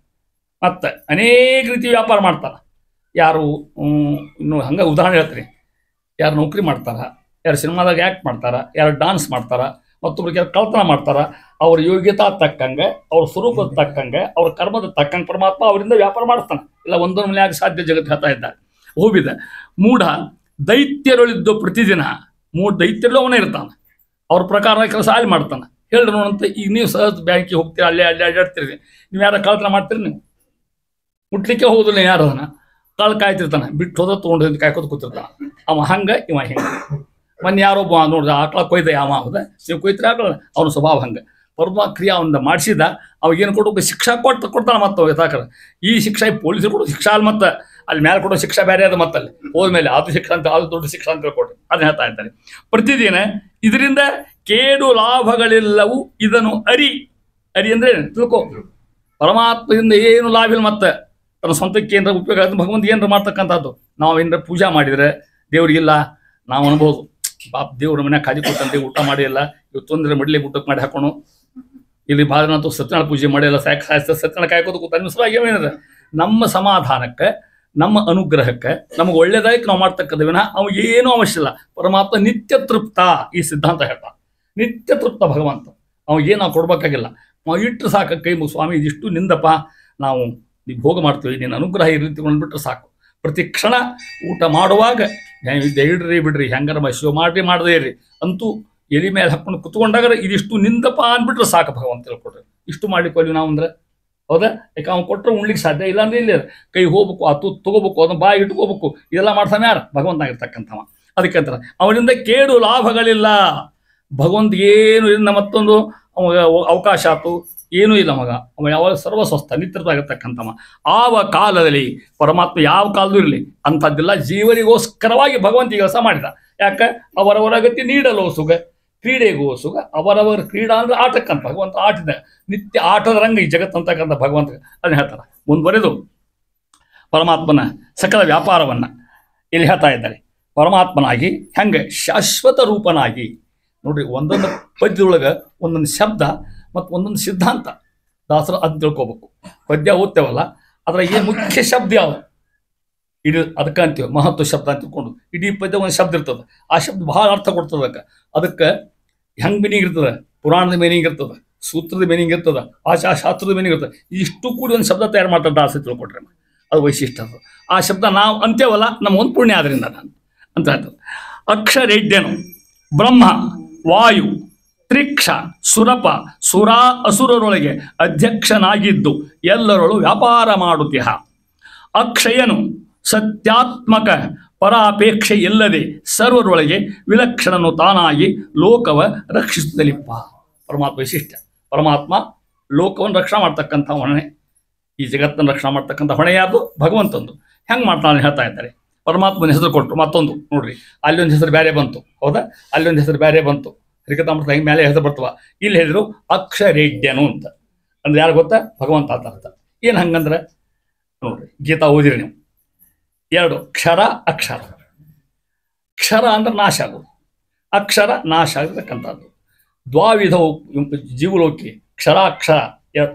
ಮತ್ತೆ ಅನೇಕ ರೀತಿ ವ್ಯಾಪಾರ ಮಾಡ್ತಾನ ಯಾರು ಇನ್ನು ಹಂಗೆ ಉದಾಹರಣೆ ಹೇಳ್ತೀನಿ ಯಾರು ನೌಕರಿ ಮಾಡ್ತಾರ ಯಾರು ಸಿನಿಮಾದಾಗ ಆ್ಯಕ್ಟ್ ಮಾಡ್ತಾರ ಯಾರು ಡಾನ್ಸ್ ಮಾಡ್ತಾರ ಮತ್ತೊಬ್ರಿಗೆ ಯಾರು ಕಳ್ತನ ಮಾಡ್ತಾರ ಅವ್ರ ಯೋಗ್ಯತಾ ತಕ್ಕಂಗೆ ಅವ್ರ ಸ್ವರೂಪದ ತಕ್ಕಂಗೆ ಅವ್ರ ಕರ್ಮದ ತಕ್ಕಂಗೆ ಪರಮಾತ್ಮ ಅವರಿಂದ ವ್ಯಾಪಾರ ಮಾಡ್ತಾನೆ ಇಲ್ಲ ಒಂದೊಂದು ಮನೆಯಾಗ ಸಾಧ್ಯ ಜಗತ್ತು ಹೇಳ್ತಾ ಇದ್ದಾರೆ ಹೋಗಿದ್ದ ಮೂಢ ದೈತ್ಯರಳಿದ್ದು ಪ್ರತಿದಿನ ಮೂಢ ದೈತ್ಯರಳು ಅವನೇ ಇರ್ತಾನೆ ಅವ್ರ ಪ್ರಕಾರ ಕೆಲಸ ಅಲ್ಲಿ ಮಾಡ್ತಾನೆ ಹೇಳ್ರಿ ನೋಡಂತ ಈಗ ನೀವು ಸಹಜ ಬ್ಯಾಂಕಿಗೆ ಹೋಗ್ತೀರಿ ಅಲ್ಲೇ ಅಡ್ಡಾಡ್ತೀರಿ ನೀವು ಯಾರು ಕಳ್ತನ ಮಾಡ್ತೀರಿ ನೀವು ಮುಟ್ಲಿಕ್ಕೆ ಹೋಗೋದಿಲ್ಲ ಯಾರು ಅದನ್ನ ಕಾಳು ಕಾಯ್ತಿರ್ತಾನೆ ಬಿಟ್ಟು ಹೋದ ತೊಗೊಂಡು ಕಾಯ್ಕೋದು ಕೂತಿರ್ತಾನೆ ಅವ ಹಂಗೆ ಇವ ಹಿಂಗೆ ಮೊನ್ನೆ ಯಾರೊಬ್ಬ ನೋಡ್ದ ಆಕಳ ಕೊಯ್ದ ಯಾವ ಹೌದ ನೀವು ಕೊಯ್ತಾರೆ ಆಕಳ ಅವನ ಸ್ವಭಾವ ಹಂಗೆ ಪರಮ ಕ್ರಿಯಾ ಅವನ್ನ ಮಾಡಿಸಿದ ಅವಾಗೇನು ಕೊಟ್ಟು ಶಿಕ್ಷಾ ಕೊಡ್ತಾನೆ ಮತ್ತೆ ಯಥಾಕರ ಈ ಶಿಕ್ಷೆ ಪೊಲೀಸರು ಕೊಡೋ ಶಿಕ್ಷಾ ಅಲ್ಲಿ ಮತ್ತೆ ಅಲ್ಲಿ ಮೇಲೆ ಕೊಡೋ ಶಿಕ್ಷಾ ಬೇರೆ ಅದು ಮತ್ತಲ್ಲಿ ಹೋದ್ಮೇಲೆ ಅದು ಶಿಕ್ಷಾ ಅಂತ ಅದು ದೊಡ್ಡ ಶಿಕ್ಷಾ ಅಂತ ಕೊಡ್ರಿ ಅದನ್ನ ಹೇಳ್ತಾ ಇದ್ದಾರೆ. ಪ್ರತಿದಿನ ಇದರಿಂದ ಕೇಡು ಲಾಭಗಳಿಲ್ಲವು ಇದನ್ನು ಅರಿ ಅಂದ್ರೆ ತಿಳ್ಕೊ. ಪರಮಾತ್ಮದಿಂದ ಏನು ಲಾಭ ಇಲ್ಲ, ಮತ್ತೆ ತನ್ನ ಸ್ವಂತಕ್ಕೆ ಏನಾರ ಉಪಯೋಗ ಆಗುತ್ತೆ, ಭಗವಂತ ಏನಾರ ಮಾಡ್ತಕ್ಕಂಥದ್ದು. ನಾವು ಏನಾರ ಪೂಜಾ ಮಾಡಿದರೆ ದೇವ್ರಿಗಿಲ್ಲ, ನಾವು ಅನ್ಬೋದು ಪಾಪ ದೇವ್ರ ಮನ್ಯಾಗ ಕಾದಿ ಕೊಟ್ಟಂತೆ ಊಟ ಮಾಡಿಲ್ಲ, ಇವತ್ತು ತೊಂದರೆ ಮಡ್ಲಿ ಊಟಕ್ಕೆ ಮಾಡಿ ಹಾಕೋಣ, ಇಲ್ಲಿ ಭಾಳನಂತೂ ಸತ್ಯನಾರಾಯಣ ಪೂಜೆ ಮಾಡಿಲ್ಲ, ಸತ್ಯನಾರಾಯಣ ಕಾಯ್ಕೋದು ಕೂತ ಅನ್ಸವಾಗಿ ಏನಿದೆ. ನಮ್ಮ ಸಮಾಧಾನಕ್ಕೆ, ನಮ್ಮ ಅನುಗ್ರಹಕ್ಕೆ, ನಮಗೆ ಒಳ್ಳೇದಾಯ್ತು ನಾವು ಮಾಡ್ತಕ್ಕಂಥ ವಿನ ಅವು ಏನೂ ಅವಶ್ಯ ಇಲ್ಲ. ಪರಮಾತ್ಮ ನಿತ್ಯ ತೃಪ್ತ, ಈ ಸಿದ್ಧಾಂತ ಹೇಳ್ತಾ. ನಿತ್ಯ ತೃಪ್ತ ಭಗವಂತ, ಅವಾಗೇನು ನಾವು ಕೊಡ್ಬೇಕಾಗಿಲ್ಲ. ನಾವು ಇಟ್ಟರು ಸಾಕು, ಕೈ ಸ್ವಾಮಿ ಇದಿಷ್ಟು ನಿಂದಪ್ಪ, ನಾವು ನೀವು ಭೋಗ ಮಾಡ್ತೀವಿ, ನೀನು ಅನುಗ್ರಹ ಈ ರೀತಿ ಬಿಟ್ಟರೆ ಸಾಕು. ಪ್ರತಿ ಕ್ಷಣ ಊಟ ಮಾಡುವಾಗ ಇಡ್ರಿ ಬಿಡ್ರಿ, ಹೆಂಗಾರ ಶಿವ ಮಾಡ್ರಿ ಮಾಡದೇ ಇರ್ರಿ, ಅಂತೂ ಎಲಿ ಮೇಲೆ ಹಾಕೊಂಡು ಕುತ್ಕೊಂಡಾಗ ಇದಿಷ್ಟು ನಿಂದಪ್ಪ ಅಂದ್ಬಿಟ್ರೆ ಸಾಕು ಭಗವಂತ ತಿಳ್ಕೊಡ್ರಿ. ಇಷ್ಟು ಮಾಡಿಕೊಳ್ಳಿ ನಾವು ಅಂದ್ರೆ, ಹೌದಾ? ಯಾಕೆ ಅವ್ನು ಕೊಟ್ಟರೆ ಉಣ್ಲಿಕ್ಕೆ ಸಾಧ್ಯ ಇಲ್ಲ ಅಂದ್ರೆ ಇಲ್ಲ, ಕೈ ಹೋಗ್ಬೇಕು, ಅದು ತಗೋಬೇಕು, ಅದನ್ನ ಬಾಯಿ ಇಟ್ಕೋಬೇಕು, ಇದೆಲ್ಲ ಮಾಡ್ತಾನೆ ಯಾರು? ಭಗವಂತ ಆಗಿರ್ತಕ್ಕಂಥವ. ಅದಕ್ಕೆ ಅಂತಾರೆ ಅವನಿಂದ ಕೇಡು ಲಾಭಗಳಿಲ್ಲ. ಭಗವಂತ ಏನು ಇಲ್ಲ, ಮತ್ತೊಂದು ಅವಾಗ ಅವಕಾಶ ಆಯ್ತು ಏನೂ ಇಲ್ಲ ಮಗ, ಅವ ಯಾವಾಗ ಸರ್ವಸ್ವಸ್ಥ ನಿತ್ಯವಾಗಿರ್ತಕ್ಕಂಥವ. ಆವ ಕಾಲದಲ್ಲಿ ಪರಮಾತ್ಮ ಯಾವ ಕಾಲದೂ ಇರಲಿ ಅಂಥದ್ದಿಲ್ಲ, ಜೀವನಿಗೋಸ್ಕರವಾಗಿ ಭಗವಂತ ಈ ಕೆಲಸ ಮಾಡಿದ. ಯಾಕೆ? ಅವರವರ ಗತಿ ನೀಡಲು ಸುಗ, ಕ್ರೀಡೆಗೂ ಸುಗ, ಅವರವರ ಕ್ರೀಡಾ ಅಂದ್ರೆ ಆಟಕ್ಕಂತ ಭಗವಂತ ಆಟದ ನಿತ್ಯ ಆಟದ ರಂಗ ಈ ಜಗತ್ತಂತಕ್ಕಂಥ ಭಗವಂತ ಅದನ್ನ ಹೇಳ್ತಾರೆ. ಮುಂದುವರೆದು ಪರಮಾತ್ಮನ ಸಕಲ ವ್ಯಾಪಾರವನ್ನ ಇಲ್ಲಿ ಹೇಳ್ತಾ ಇದ್ದಾರೆ. ಪರಮಾತ್ಮನಾಗಿ ಹೆಂಗೆ ಶಾಶ್ವತ ರೂಪನಾಗಿ ನೋಡ್ರಿ, ಒಂದೊಂದು ಪದ್ಯದೊಳಗೆ ಒಂದೊಂದು ಶಬ್ದ ಮತ್ತು ಒಂದೊಂದು ಸಿದ್ಧಾಂತ ದಾಸರು ಅದು ತಿಳ್ಕೊಬೇಕು. ಪದ್ಯ ಓದ್ತೇವಲ್ಲ, ಅದರ ಏನು ಮುಖ್ಯ ಶಬ್ದ ಯಾವುದು ಇಡೀ ಅದಕ್ಕೆ ಅಂತೀವಿ ಮಹತ್ವ ಶಬ್ದ ಅಂತ ತಿಳ್ಕೊಂಡು. ಇಡೀ ಪದ್ಯ ಒಂದು ಶಬ್ದ ಇರ್ತದೆ, ಆ ಶಬ್ದ ಬಹಳ ಅರ್ಥ ಕೊಡ್ತದೆ. ಅದಕ್ಕೆ ಹೆಂಗೆ ಮೀನಿಂಗ್ ಇರ್ತದೆ, ಪುರಾಣದ ಮೀನಿಂಗ್ ಇರ್ತದೆ, ಸೂತ್ರದ ಮೀನಿಂಗ್ ಇರ್ತದೆ, ಶಾಸ್ತ್ರದ ಮೀನಿಂಗ್ ಇರ್ತದೆ. ಇಷ್ಟು ಕೂಡಿ ಒಂದು ಶಬ್ದ ತಯಾರು ಮಾಡ್ತಾರೆ ದಾಸ ತಿಳ್ಕೊಟ್ರೆ, ಅದು ವೈಶಿಷ್ಟ್ಯ. ಅದು ಆ ಶಬ್ದ ನಾವು ಅಂತ್ಯವಲ್ಲ, ನಮ್ಮ ಒಂದು ಪುಣ್ಯ ಆದ್ರಿಂದ ನಾನು ಅಂತ ಹೇಳ್ತದೆ. ಅಕ್ಷರೇಡ್ಯನು ಬ್ರಹ್ಮ ವಾಯು ತ್ರಿಕ್ಷ ಸುರಪ ಸುರಾ ಅಸುರರೊಳಗೆ ಅಧ್ಯಕ್ಷನಾಗಿದ್ದು ಎಲ್ಲರೊಳು ವ್ಯಾಪಾರ ಮಾಡುತ್ತಿಹ. ಅಕ್ಷಯನು ಸತ್ಯಾತ್ಮಕ ಪರಾಪೇಕ್ಷೆ ಇಲ್ಲದೆ ಸರ್ವರೊಳಗೆ ವಿಲಕ್ಷಣನು ತಾನಾಗಿ ಲೋಕವ ರಕ್ಷಿಸುತ್ತಲಿಪ್ಪ. ಪರಮಾತ್ಮ ವೈಶಿಷ್ಟ್ಯ. ಪರಮಾತ್ಮ ಲೋಕವನ್ನು ರಕ್ಷಣೆ ಮಾಡ್ತಕ್ಕಂಥ ಹೊಣೆ, ಈ ಜಗತ್ತನ್ನು ರಕ್ಷಣೆ ಮಾಡ್ತಕ್ಕಂಥ ಹೊಣೆ ಯಾರ್ದು? ಭಗವಂತಂದು. ಹೆಂಗೆ ಮಾಡ್ತಾನೆ ಹೇಳ್ತಾ ಇದ್ದಾರೆ. ಪರಮಾತ್ಮನ ಹೆಸರು ಕೊಟ್ಟರು. ಮತ್ತೊಂದು ನೋಡ್ರಿ, ಅಲ್ಲೊಂದು ಹೆಸರು ಬೇರೆ ಬಂತು, ಹೌದಾ? ಅಲ್ಲೊಂದು ಹೆಸರು ಬೇರೆ ಬಂತು, ಹರಿಕಥಾಮೃತ ಹಿಂಗೆ ಮೇಲೆ ಹೆಸರು ಬರ್ತವ. ಇಲ್ಲಿ ಹೇಳಿದ್ರು ಅಕ್ಷರೇಡ್ಯನು ಅಂತ. ಅಂದ್ರೆ ಯಾರು ಗೊತ್ತಾ? ಭಗವಂತ ಅಂತ ಅರ್ಥ. ಏನು ಹಂಗಂದ್ರೆ ನೋಡ್ರಿ, ಗೀತಾ ಓದಿರಿ ನೀವು. ಎರಡು ಕ್ಷರ ಅಕ್ಷರ. ಕ್ಷರ ಅಂದ್ರೆ ನಾಶ ಆಗೋದು, ಅಕ್ಷರ ನಾಶ ಆಗಿರ್ತಕ್ಕಂಥದ್ದು. ದ್ವಾವಿಧವು ಜೀವಲೋಕಿ ಕ್ಷರಾಕ್ಷರ.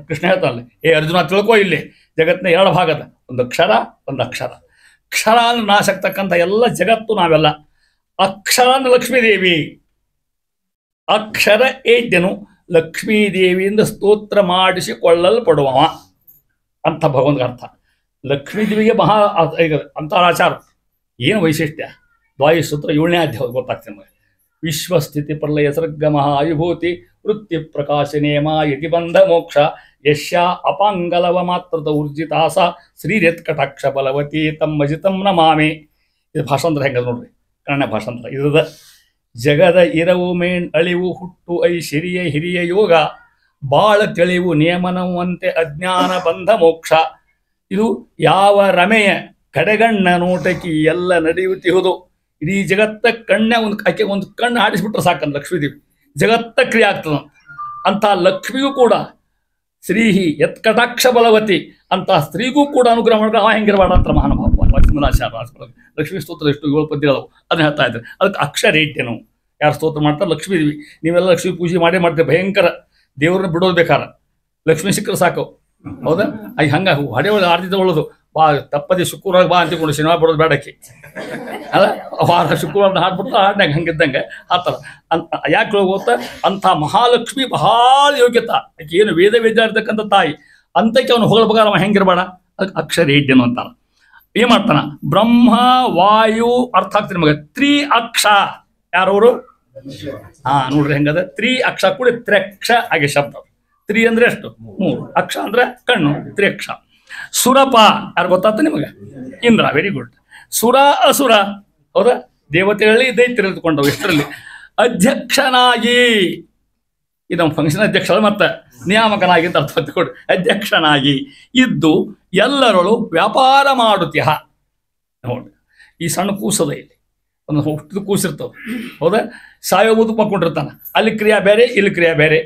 ಕೃಷ್ಣ ಹೇಳ್ತಾರಲ್ಲ, ಏ ಅರ್ಜುನ ತಿಳ್ಕೊ, ಇಲ್ಲಿ ಜಗತ್ತಿನ ಎರಡು ಭಾಗದ, ಒಂದು ಕ್ಷರ ಒಂದು ಅಕ್ಷರ. ಕ್ಷರ ಅಂದ್ರೆ ನಾಶ ಆಗ್ತಕ್ಕಂಥ ಎಲ್ಲ ಜಗತ್ತು ನಾವೆಲ್ಲ. ಅಕ್ಷರ ಅಂದ್ರೆ ಲಕ್ಷ್ಮೀದೇವಿ. ಅಕ್ಷರ ಏಡ್ಯನು ಲಕ್ಷ್ಮೀದೇವಿಯಿಂದ ಸ್ತೋತ್ರ ಮಾಡಿಸಿಕೊಳ್ಳಲ್ಪಡುವವ ಅಂತ ಭಗವಂತ ಅರ್ಥ. ಲಕ್ಷ್ಮೀದೇವಿಗೆ ಮಹಾ ಅಂತರಾಚಾರ. ಏನು ವೈಶಿಷ್ಟ್ಯ? ದ್ವಾಯಿ ಸೂತ್ರ 7ನೇ ಅಧ್ಯಾಯ ಗೊತ್ತಾಗ್ತದೆ ನಮಗೆ. ವಿಶ್ವಸ್ಥಿತಿ ಪ್ರಲಯ ಸರ್ಗ ಮಹಾಯುಭೂತಿ ವೃತ್ತಿ ಪ್ರಕಾಶನೇಮ ಯತಿ ಬಂಧ ಮೋಕ್ಷ ಯಶ್ಯಾ ಅಪಾಂಗಲವ ಮಾತ್ರದ ಊರ್ಜಿತಾಸ ಶ್ರೀರತ್ ಕಟಾಕ್ಷ ಬಲವತಿ ತಮ್ಮಜಿತಂ ನಮಾಮಿ. ಇದು ಭಾಷಾಂತರ ಹೆಂಗದ ನೋಡ್ರಿ, ಕನ್ನಡ ಭಾಷಾಂತರ ಇರದ. ಜಗದ ಇರವು ಮೇಣ್ ಅಳಿವು ಹುಟ್ಟು ಐಶ್ವರ್ಯ ಹಿರಿಯ ಯೋಗ ಬಾಳ ತಿಳಿವು ನಿಯಮನವಂತೆ ಅಜ್ಞಾನ ಬಂಧ ಮೋಕ್ಷ. ಇದು ಯಾವ ರಮೆಯ ಕಡೆಗಣ್ಣ ನೋಟಕಿ ಎಲ್ಲ ನಡೆಯುತ್ತಿಹುದು. ಇಡೀ ಜಗತ್ತ ಕಣ್ಣ ಒಂದು ಆಕೆ ಒಂದು ಕಣ್ಣು ಆಡಿಸ್ಬಿಟ್ರೆ ಸಾಕಂತ ಲಕ್ಷ್ಮೀದೇವಿ ಜಗತ್ತ ಕ್ರಿಯೆ ಆಗ್ತದ. ಅಂತ ಲಕ್ಷ್ಮಿಗೂ ಕೂಡ ಶ್ರೀಹಿ ಯತ್ಕಟಾಕ್ಷ ಬಲವತಿ ಅಂತ ಸ್ತ್ರೀಗೂ ಕೂಡ ಅನುಗ್ರಹ ಮಾಡಿದ್ರೆ ಅವ ಹೆಂಗಿರಬೇಡ ಅಂತ ಮಹಾನುಭಾವ ಲಕ್ಷ್ಮೀ ಸ್ತೋತ್ರ ಎಷ್ಟು 7 ಪದ್ಯಗಳು ಅದನ್ನ ಹೇಳ್ತಾ ಇದ್ದಾರೆ. ಅದಕ್ಕೆ ಅಕ್ಷರೇಟ್ಯನು ಯಾರು ಸ್ತೋತ್ರ ಮಾಡ್ತಾರೆ? ಲಕ್ಷ್ಮೀದೇವಿ. ನೀವೆಲ್ಲ ಲಕ್ಷ್ಮೀ ಪೂಜೆ ಮಾಡೇ ಮಾಡ್ತೀವಿ, ಭಯಂಕರ ದೇವ್ರನ್ನ ಬಿಡೋದು ಬೇಕಾರೆ ಲಕ್ಷ್ಮೀ ಸಿಕ್ಕರೆ ಸಾಕು, ಹೌದಾ? ಆಗ ಹಂಗೆ ಹಡೆ ಒಳಗೆ ಆರ್ತಿದ್ದ ಒಳ್ಳೋದು. ಬಾ ತಪ್ಪದೆ ಶುಕ್ರವಾರ ಬಾ ಅಂತಿಕೊಂಡು ಶನಿವಾರ ಬರೋದು ಬೇಡಕ್ಕೆ ಅಲ್ಲ, ವಾರ ಶುಕ್ರವಾರ ಹಾಡ್ಬಿಟ್ಟು ಹಾಡ್ನಾಗ ಹಂಗಿದ್ದಂಗೆ ಆ ಥರ ಅಂತ. ಯಾಕೆ ಗೊತ್ತಾ? ಅಂಥ ಮಹಾಲಕ್ಷ್ಮಿ ಬಹಳ ಯೋಗ್ಯತಾ, ಆಕೆ ಏನು ವೇದ ವೇದ್ಯ ಇರ್ತಕ್ಕಂಥ ತಾಯಿ, ಅಂತಕ್ಕೆ ಅವನು ಹೊಗಳಬೇಕಾದ್ರೆ ಅವ ಹೆಂಗಿರ್ಬೇಡ. ಅದಕ್ಕೆ ಅಕ್ಷರೇಡ್ಯನು ಅಂತಾನ. ಏನ್ ಮಾಡ್ತಾನ? ಬ್ರಹ್ಮ ವಾಯು ಅರ್ಥ ಆಗ್ತದೆ ನಿಮಗೆ. ತ್ರಿ ಅಕ್ಷ ಯಾರವರು? ನೋಡ್ರಿ ಹೆಂಗದ. ತ್ರಿ ಅಕ್ಷ ಕೂಡ ತ್ರಿಕ್ಷ ಆಗಿ ಶಬ್ದ. ತ್ರಿ ಅಂದ್ರೆ ಎಷ್ಟು? 3. ಅಕ್ಷ ಅಂದ್ರೆ ಕಣ್ಣು, ತ್ರಿಕ್ಷ. ಸುರಪ ಯಾರು ಗೊತ್ತಾಗ್ತ ನಿಮಗೆ? ಇಂದ್ರ. Very good. ಸುರ ಅಸುರ, ಹೌದಾ? ದೇವತೆಗಳಲ್ಲಿ ದೈತ್ಯರು ಇದ್ಕೊಂಡವು. ಎಷ್ಟರಲ್ಲಿ? ಅಧ್ಯಕ್ಷನಾಗಿ, ಇದು ನಮ್ಮ ಫಂಕ್ಷನ್ ಅಧ್ಯಕ್ಷ ಮತ್ತೆ ನಿಯಾಮಕನಾಗಿ ಅಂತ ಅರ್ಥ ಕೊಡಿ. ಅಧ್ಯಕ್ಷನಾಗಿ ಇದ್ದು ಎಲ್ಲರಳು ವ್ಯಾಪಾರ ಮಾಡುತ್ಯ. ನೋಡಿ ಈ ಸಣ್ಣ ಕೂಸದ ಇಲ್ಲಿ ಒಂದು ಹುಟ್ಟಿದ ಕೂಸಿರ್ತದೆ ಹೌದಾ, ಸಾಯೋ ಮುದುಕು ಮಕ್ಕೊಂಡಿರ್ತಾನೆ, ಅಲ್ಲಿ ಕ್ರಿಯಾ ಬೇರೆ ಇಲ್ಲಿ ಕ್ರಿಯಾ ಬೇರೆ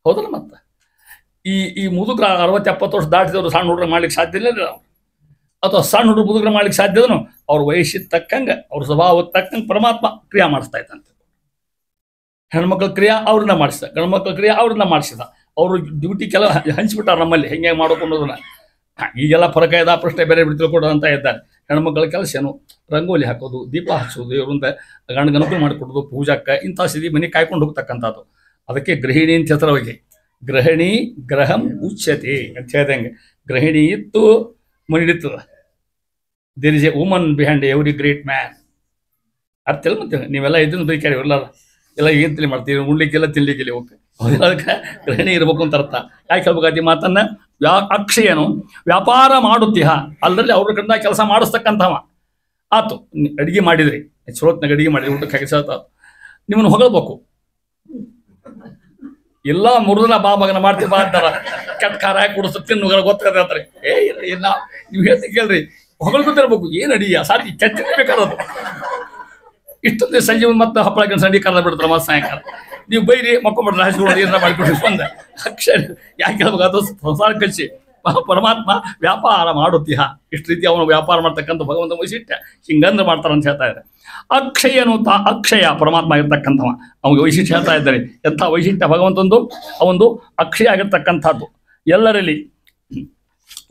ಹೌದಲ್ಲ. ಮತ್ತೆ ಈ ಮುದುಕರ 60-70 ವರ್ಷ ದಾಟಿದವರು ಸಣ್ಣ ಹುಡುಗರು ಮಾಡ್ಲಿಕ್ಕೆ ಸಾಧ್ಯ ಇಲ್ಲ ಅವ್ರು, ಅಥವಾ ಸಣ್ಣ ಹುಡುಗರು ಮುದುಕರು ಮಾಡ್ಲಿಕ್ಕೆ ಸಾಧ್ಯ ಇದನು ಅವ್ರ ವಯಸ್ಸಿಗೆ ತಕ್ಕಂಗೆ ಅವ್ರ ಸ್ವಭಾವಕ್ಕೆ ತಕ್ಕಂಗೆ ಪರಮಾತ್ಮ ಕ್ರಿಯಾ ಮಾಡಿಸ್ತಾ ಇದ್ದಂತೆ. ಹೆಣ್ಮಕ್ಳ ಕ್ರಿಯಾ ಅವ್ರನ್ನ ಮಾಡಿಸಿದ, ಗಂಡ್ಮಕ್ಳ ಕ್ರಿಯಾ ಅವ್ರನ್ನ ಮಾಡಿಸಿದ. ಅವರು ಡ್ಯೂಟಿ ಕೆಲ ಹಂಚಿಬಿಟ್ಟಾರ ನಮ್ಮಲ್ಲಿ ಹೆಂಗೆ ಮಾಡೋಕೊಂಡೋದನ್ನ. ಈಗೆಲ್ಲ ಫರಕ ಇದೆ, ಪ್ರಶ್ನೆ ಬೇರೆ ಬಿಟ್ಟು ತಿಳ್ಕೊಡೋದಂತ ಇದ್ದಾರೆ. ಹೆಣ್ಮಕ್ಳ ಕೆಲಸ ಏನು, ರಂಗೋಲಿ ಹಾಕೋದು, ದೀಪ ಹಚ್ಚೋದು, ಇವರಿಂದ ಗಂಡ ಅನುಕೂಲ ಮಾಡಿಕೊಡೋದು, ಪೂಜಾಕ್ಕೆ ಇಂಥ ಸ್ಥಿತಿ ಮನೆ ಕಾಯ್ಕೊಂಡು ಹೋಗ್ತಕ್ಕಂಥದ್ದು. ಅದಕ್ಕೆ ಗೃಹಿಣಿ ಅಂತ ಹೆಸರವಾಗಿ, ಗೃಹಿಣಿ ಗ್ರಹಂ ಉಚ್ಯತೆ ಅಂತ ಹೇಳ್ದಂಗೆ. ಗೃಹಿಣಿ ಇತ್ತು ಮನೆ ಹಿಡಿತದ. There is a woman behind every great man. ಅರ್ಥ ಇಲ್ಲ ಮತ್ತೆ ನೀವೆಲ್ಲ ಇದನ್ನು ಬೈಕ್ಯಾರಿ ಇರಲ್ಲ, ಎಲ್ಲ ಏನು ತಿಳಿ ಮಾಡ್ತೀವಿ, ಉಣ್ಲಿಕ್ಕೆಲ್ಲ ತಿನ್ಲಿಕ್ಕಿಲ್ಲ ಓಕೆ. ಅದಕ್ಕೆ ಗೃಹಿಣಿ ಇರ್ಬೇಕು ಅಂತ ಅರ್ಥ. ಯಾಕೆ ಹೇಳ್ಬೇಕಾದ ಮಾತನ್ನ, ಅಕ್ಷಯನು ವ್ಯಾಪಾರ ಮಾಡುತ್ತೀಹ, ಅಲ್ಲರಲ್ಲಿ ಅವ್ರ ಕಡೆ ಕೆಲಸ ಮಾಡಿಸ್ತಕ್ಕಂಥವ ಆತು. ಅಡುಗೆ ಮಾಡಿದ್ರಿ, ಚಲೋತ್ನಾಗ ಅಡುಗೆ ಮಾಡಿದ್ರಿ, ಊಟಕ್ಕೆ ಹಾಕಿಸ ನಿಮ್ಮನ್ನು ಹೊಗಳ್ಬೇಕು. ಎಲ್ಲ ಮುರಿದನ ಬಾ ಮಗನ ಮಾಡ್ತೀವಿ ಬಾ ಅಂತಾರ, ಕೆಟ್ಟ ಖಾರ ಹಾಕಿ ಕುಡಿಸ್ ತಿನ್ನು ಗೊತ್ತಾಗತ್ತಾರೆ. ಇಲ್ಲ ನೀವು ಹೇಳ್ತಾ ಕೇಳ್ರಿ, ಹೊಗಳು ಗೊತ್ತಿರ್ಬೇಕು. ಏನು ಅಡಿಯ ಸಾರಿ ಚರ್ಚೆ ಬೇಕಾದದು. ಇಷ್ಟೊಂದು ಸಂಜೆ ಮತ್ತೆ ಹಪ್ಪಳ ಸಂಡಿ ಕರೆದ ಬಿಡ್ತಾರೆ ಮತ್ತೆ ಸಾಯಂಕಾಲ. ನೀವು ಬೈರಿ ಮಕ್ಕೊಂಬಿಟ್ರೆ ಹಚ್ಕೊಂಡು ಏನಾರ ಮಾಡಿಕೊಡ್ರಿ ಬಂದ ಅಕ್ಷರ ಯಾಕೆ ಹೇಳ್ಬೇಕು, ಅದು ಸಂಸಾರ ಕಲಿಸಿ ಪರಮಾತ್ಮ ವ್ಯಾಪಾರ ಮಾಡುತ್ತೀಹ. ಇಷ್ಟು ರೀತಿ ಅವನು ವ್ಯಾಪಾರ ಮಾಡ್ತಕ್ಕಂಥ ಭಗವಂತ ವೈಶಿಷ್ಟ್ಯ ಹಿಂಗಂದ್ರೆ ಮಾಡ್ತಾರೆ ಅಂತ ಹೇಳ್ತಾ ಇದ್ದಾರೆ. ಅಕ್ಷಯನು ಅಕ್ಷಯ ಪರಮಾತ್ಮ ಆಗಿರ್ತಕ್ಕಂಥವ, ಅವನಿಗೆ ವೈಶಿಷ್ಟ್ಯ ಹೇಳ್ತಾ ಇದ್ದಾರೆ. ಎಂಥ ವೈಶಿಷ್ಟ್ಯ ಭಗವಂತಂದು, ಅವೊಂದು ಅಕ್ಷಯ ಆಗಿರ್ತಕ್ಕಂಥದ್ದು ಎಲ್ಲರಲ್ಲಿ.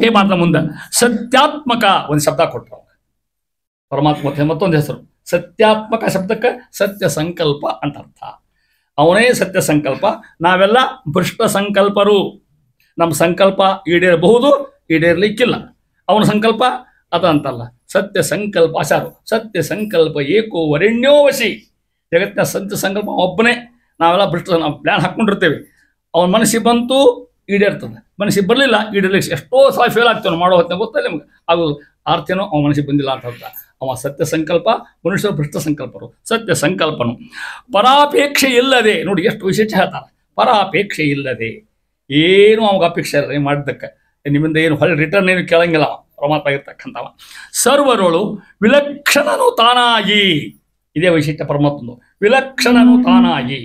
ಏ ಮಾತ್ರ ಮುಂದೆ ಸತ್ಯಾತ್ಮಕ ಒಂದು ಶಬ್ದ ಕೊಟ್ಟರು ಪರಮಾತ್ಮ. ಮತ್ತೊಂದು ಹೆಸರು ಸತ್ಯಾತ್ಮಕ ಶಬ್ದಕ್ಕೆ ಸತ್ಯ ಸಂಕಲ್ಪ ಅಂತ ಅರ್ಥ. ಅವನೇ ಸತ್ಯ ಸಂಕಲ್ಪ, ನಾವೆಲ್ಲ ಭ್ರಷ್ಟ ಸಂಕಲ್ಪರು. ನಮ್ಮ ಸಂಕಲ್ಪ ಈಡೇರಬಹುದು, ಈಡೇರಲಿಕ್ಕಿಲ್ಲ. ಅವನ ಸಂಕಲ್ಪ ಅದ ಅಂತಲ್ಲ, ಸತ್ಯ ಸಂಕಲ್ಪ ಆಚಾರು. ಸತ್ಯ ಸಂಕಲ್ಪ ಏಕೋ ವರೆಣ್ಯೋ ವಶಿ. ಜಗತ್ತಿನ ಸತ್ಯ ಸಂಕಲ್ಪ ಒಬ್ಬನೇ. ನಾವೆಲ್ಲ ಭ್ರಷ್ಟ, ನಾವು ಪ್ಲ್ಯಾನ್ ಹಾಕ್ಕೊಂಡಿರ್ತೇವೆ. ಅವನ ಮನಸ್ಸಿಗೆ ಬಂತು ಈಡೇರ್ತದೆ, ಮನಸ್ಸಿಗೆ ಬರಲಿಲ್ಲ ಈಡೇರ್ಲಿಕ್ಕೆ ಎಷ್ಟೋ ಸಲ ಫೇಲ್ ಆಗ್ತೇವೆ ಮಾಡೋ ಹೊತ್ತಿನ ಗೊತ್ತಲ್ಲ ನಿಮ್ಗೆ ಆಗೋದು. ಆರ್ತೇನೋ ಅವನ ಮನಸ್ಸಿಗೆ ಬಂದಿಲ್ಲ ಅಂತ ಅರ್ಥ. ಅವ ಸತ್ಯ ಸಂಕಲ್ಪ, ಮನುಷ್ಯರು ಭ್ರಷ್ಟ ಸಂಕಲ್ಪರು. ಸತ್ಯ ಸಂಕಲ್ಪನು ಪರಾಪೇಕ್ಷೆ ಇಲ್ಲದೆ, ನೋಡಿ ಎಷ್ಟು ವಿಶೇಷ ಹೇಳ್ತಾರೆ. ಪರಾಪೇಕ್ಷೆ ಇಲ್ಲದೆ, ಏನು ಅವಾಗ ಅಪೇಕ್ಷೆ ಇಲ್ಲ ಮಾಡಿದ್ದಕ್ಕೆ, ನಿಮ್ಮಿಂದ ಏನು ಹೊಳೆ ರಿಟರ್ನ್ ಏನು ಕೇಳಂಗಿಲ್ಲ ಪರಮಾತ್ಮ ಆಗಿರ್ತಕ್ಕಂಥವ. ಸರ್ವರೋಳು ವಿಲಕ್ಷಣನು ತಾನಾಗಿ, ಇದೇ ವೈಶಿಷ್ಟ್ಯ ಪರಮಾತ್ಮನು. ವಿಲಕ್ಷಣನು ತಾನಾಗಿ,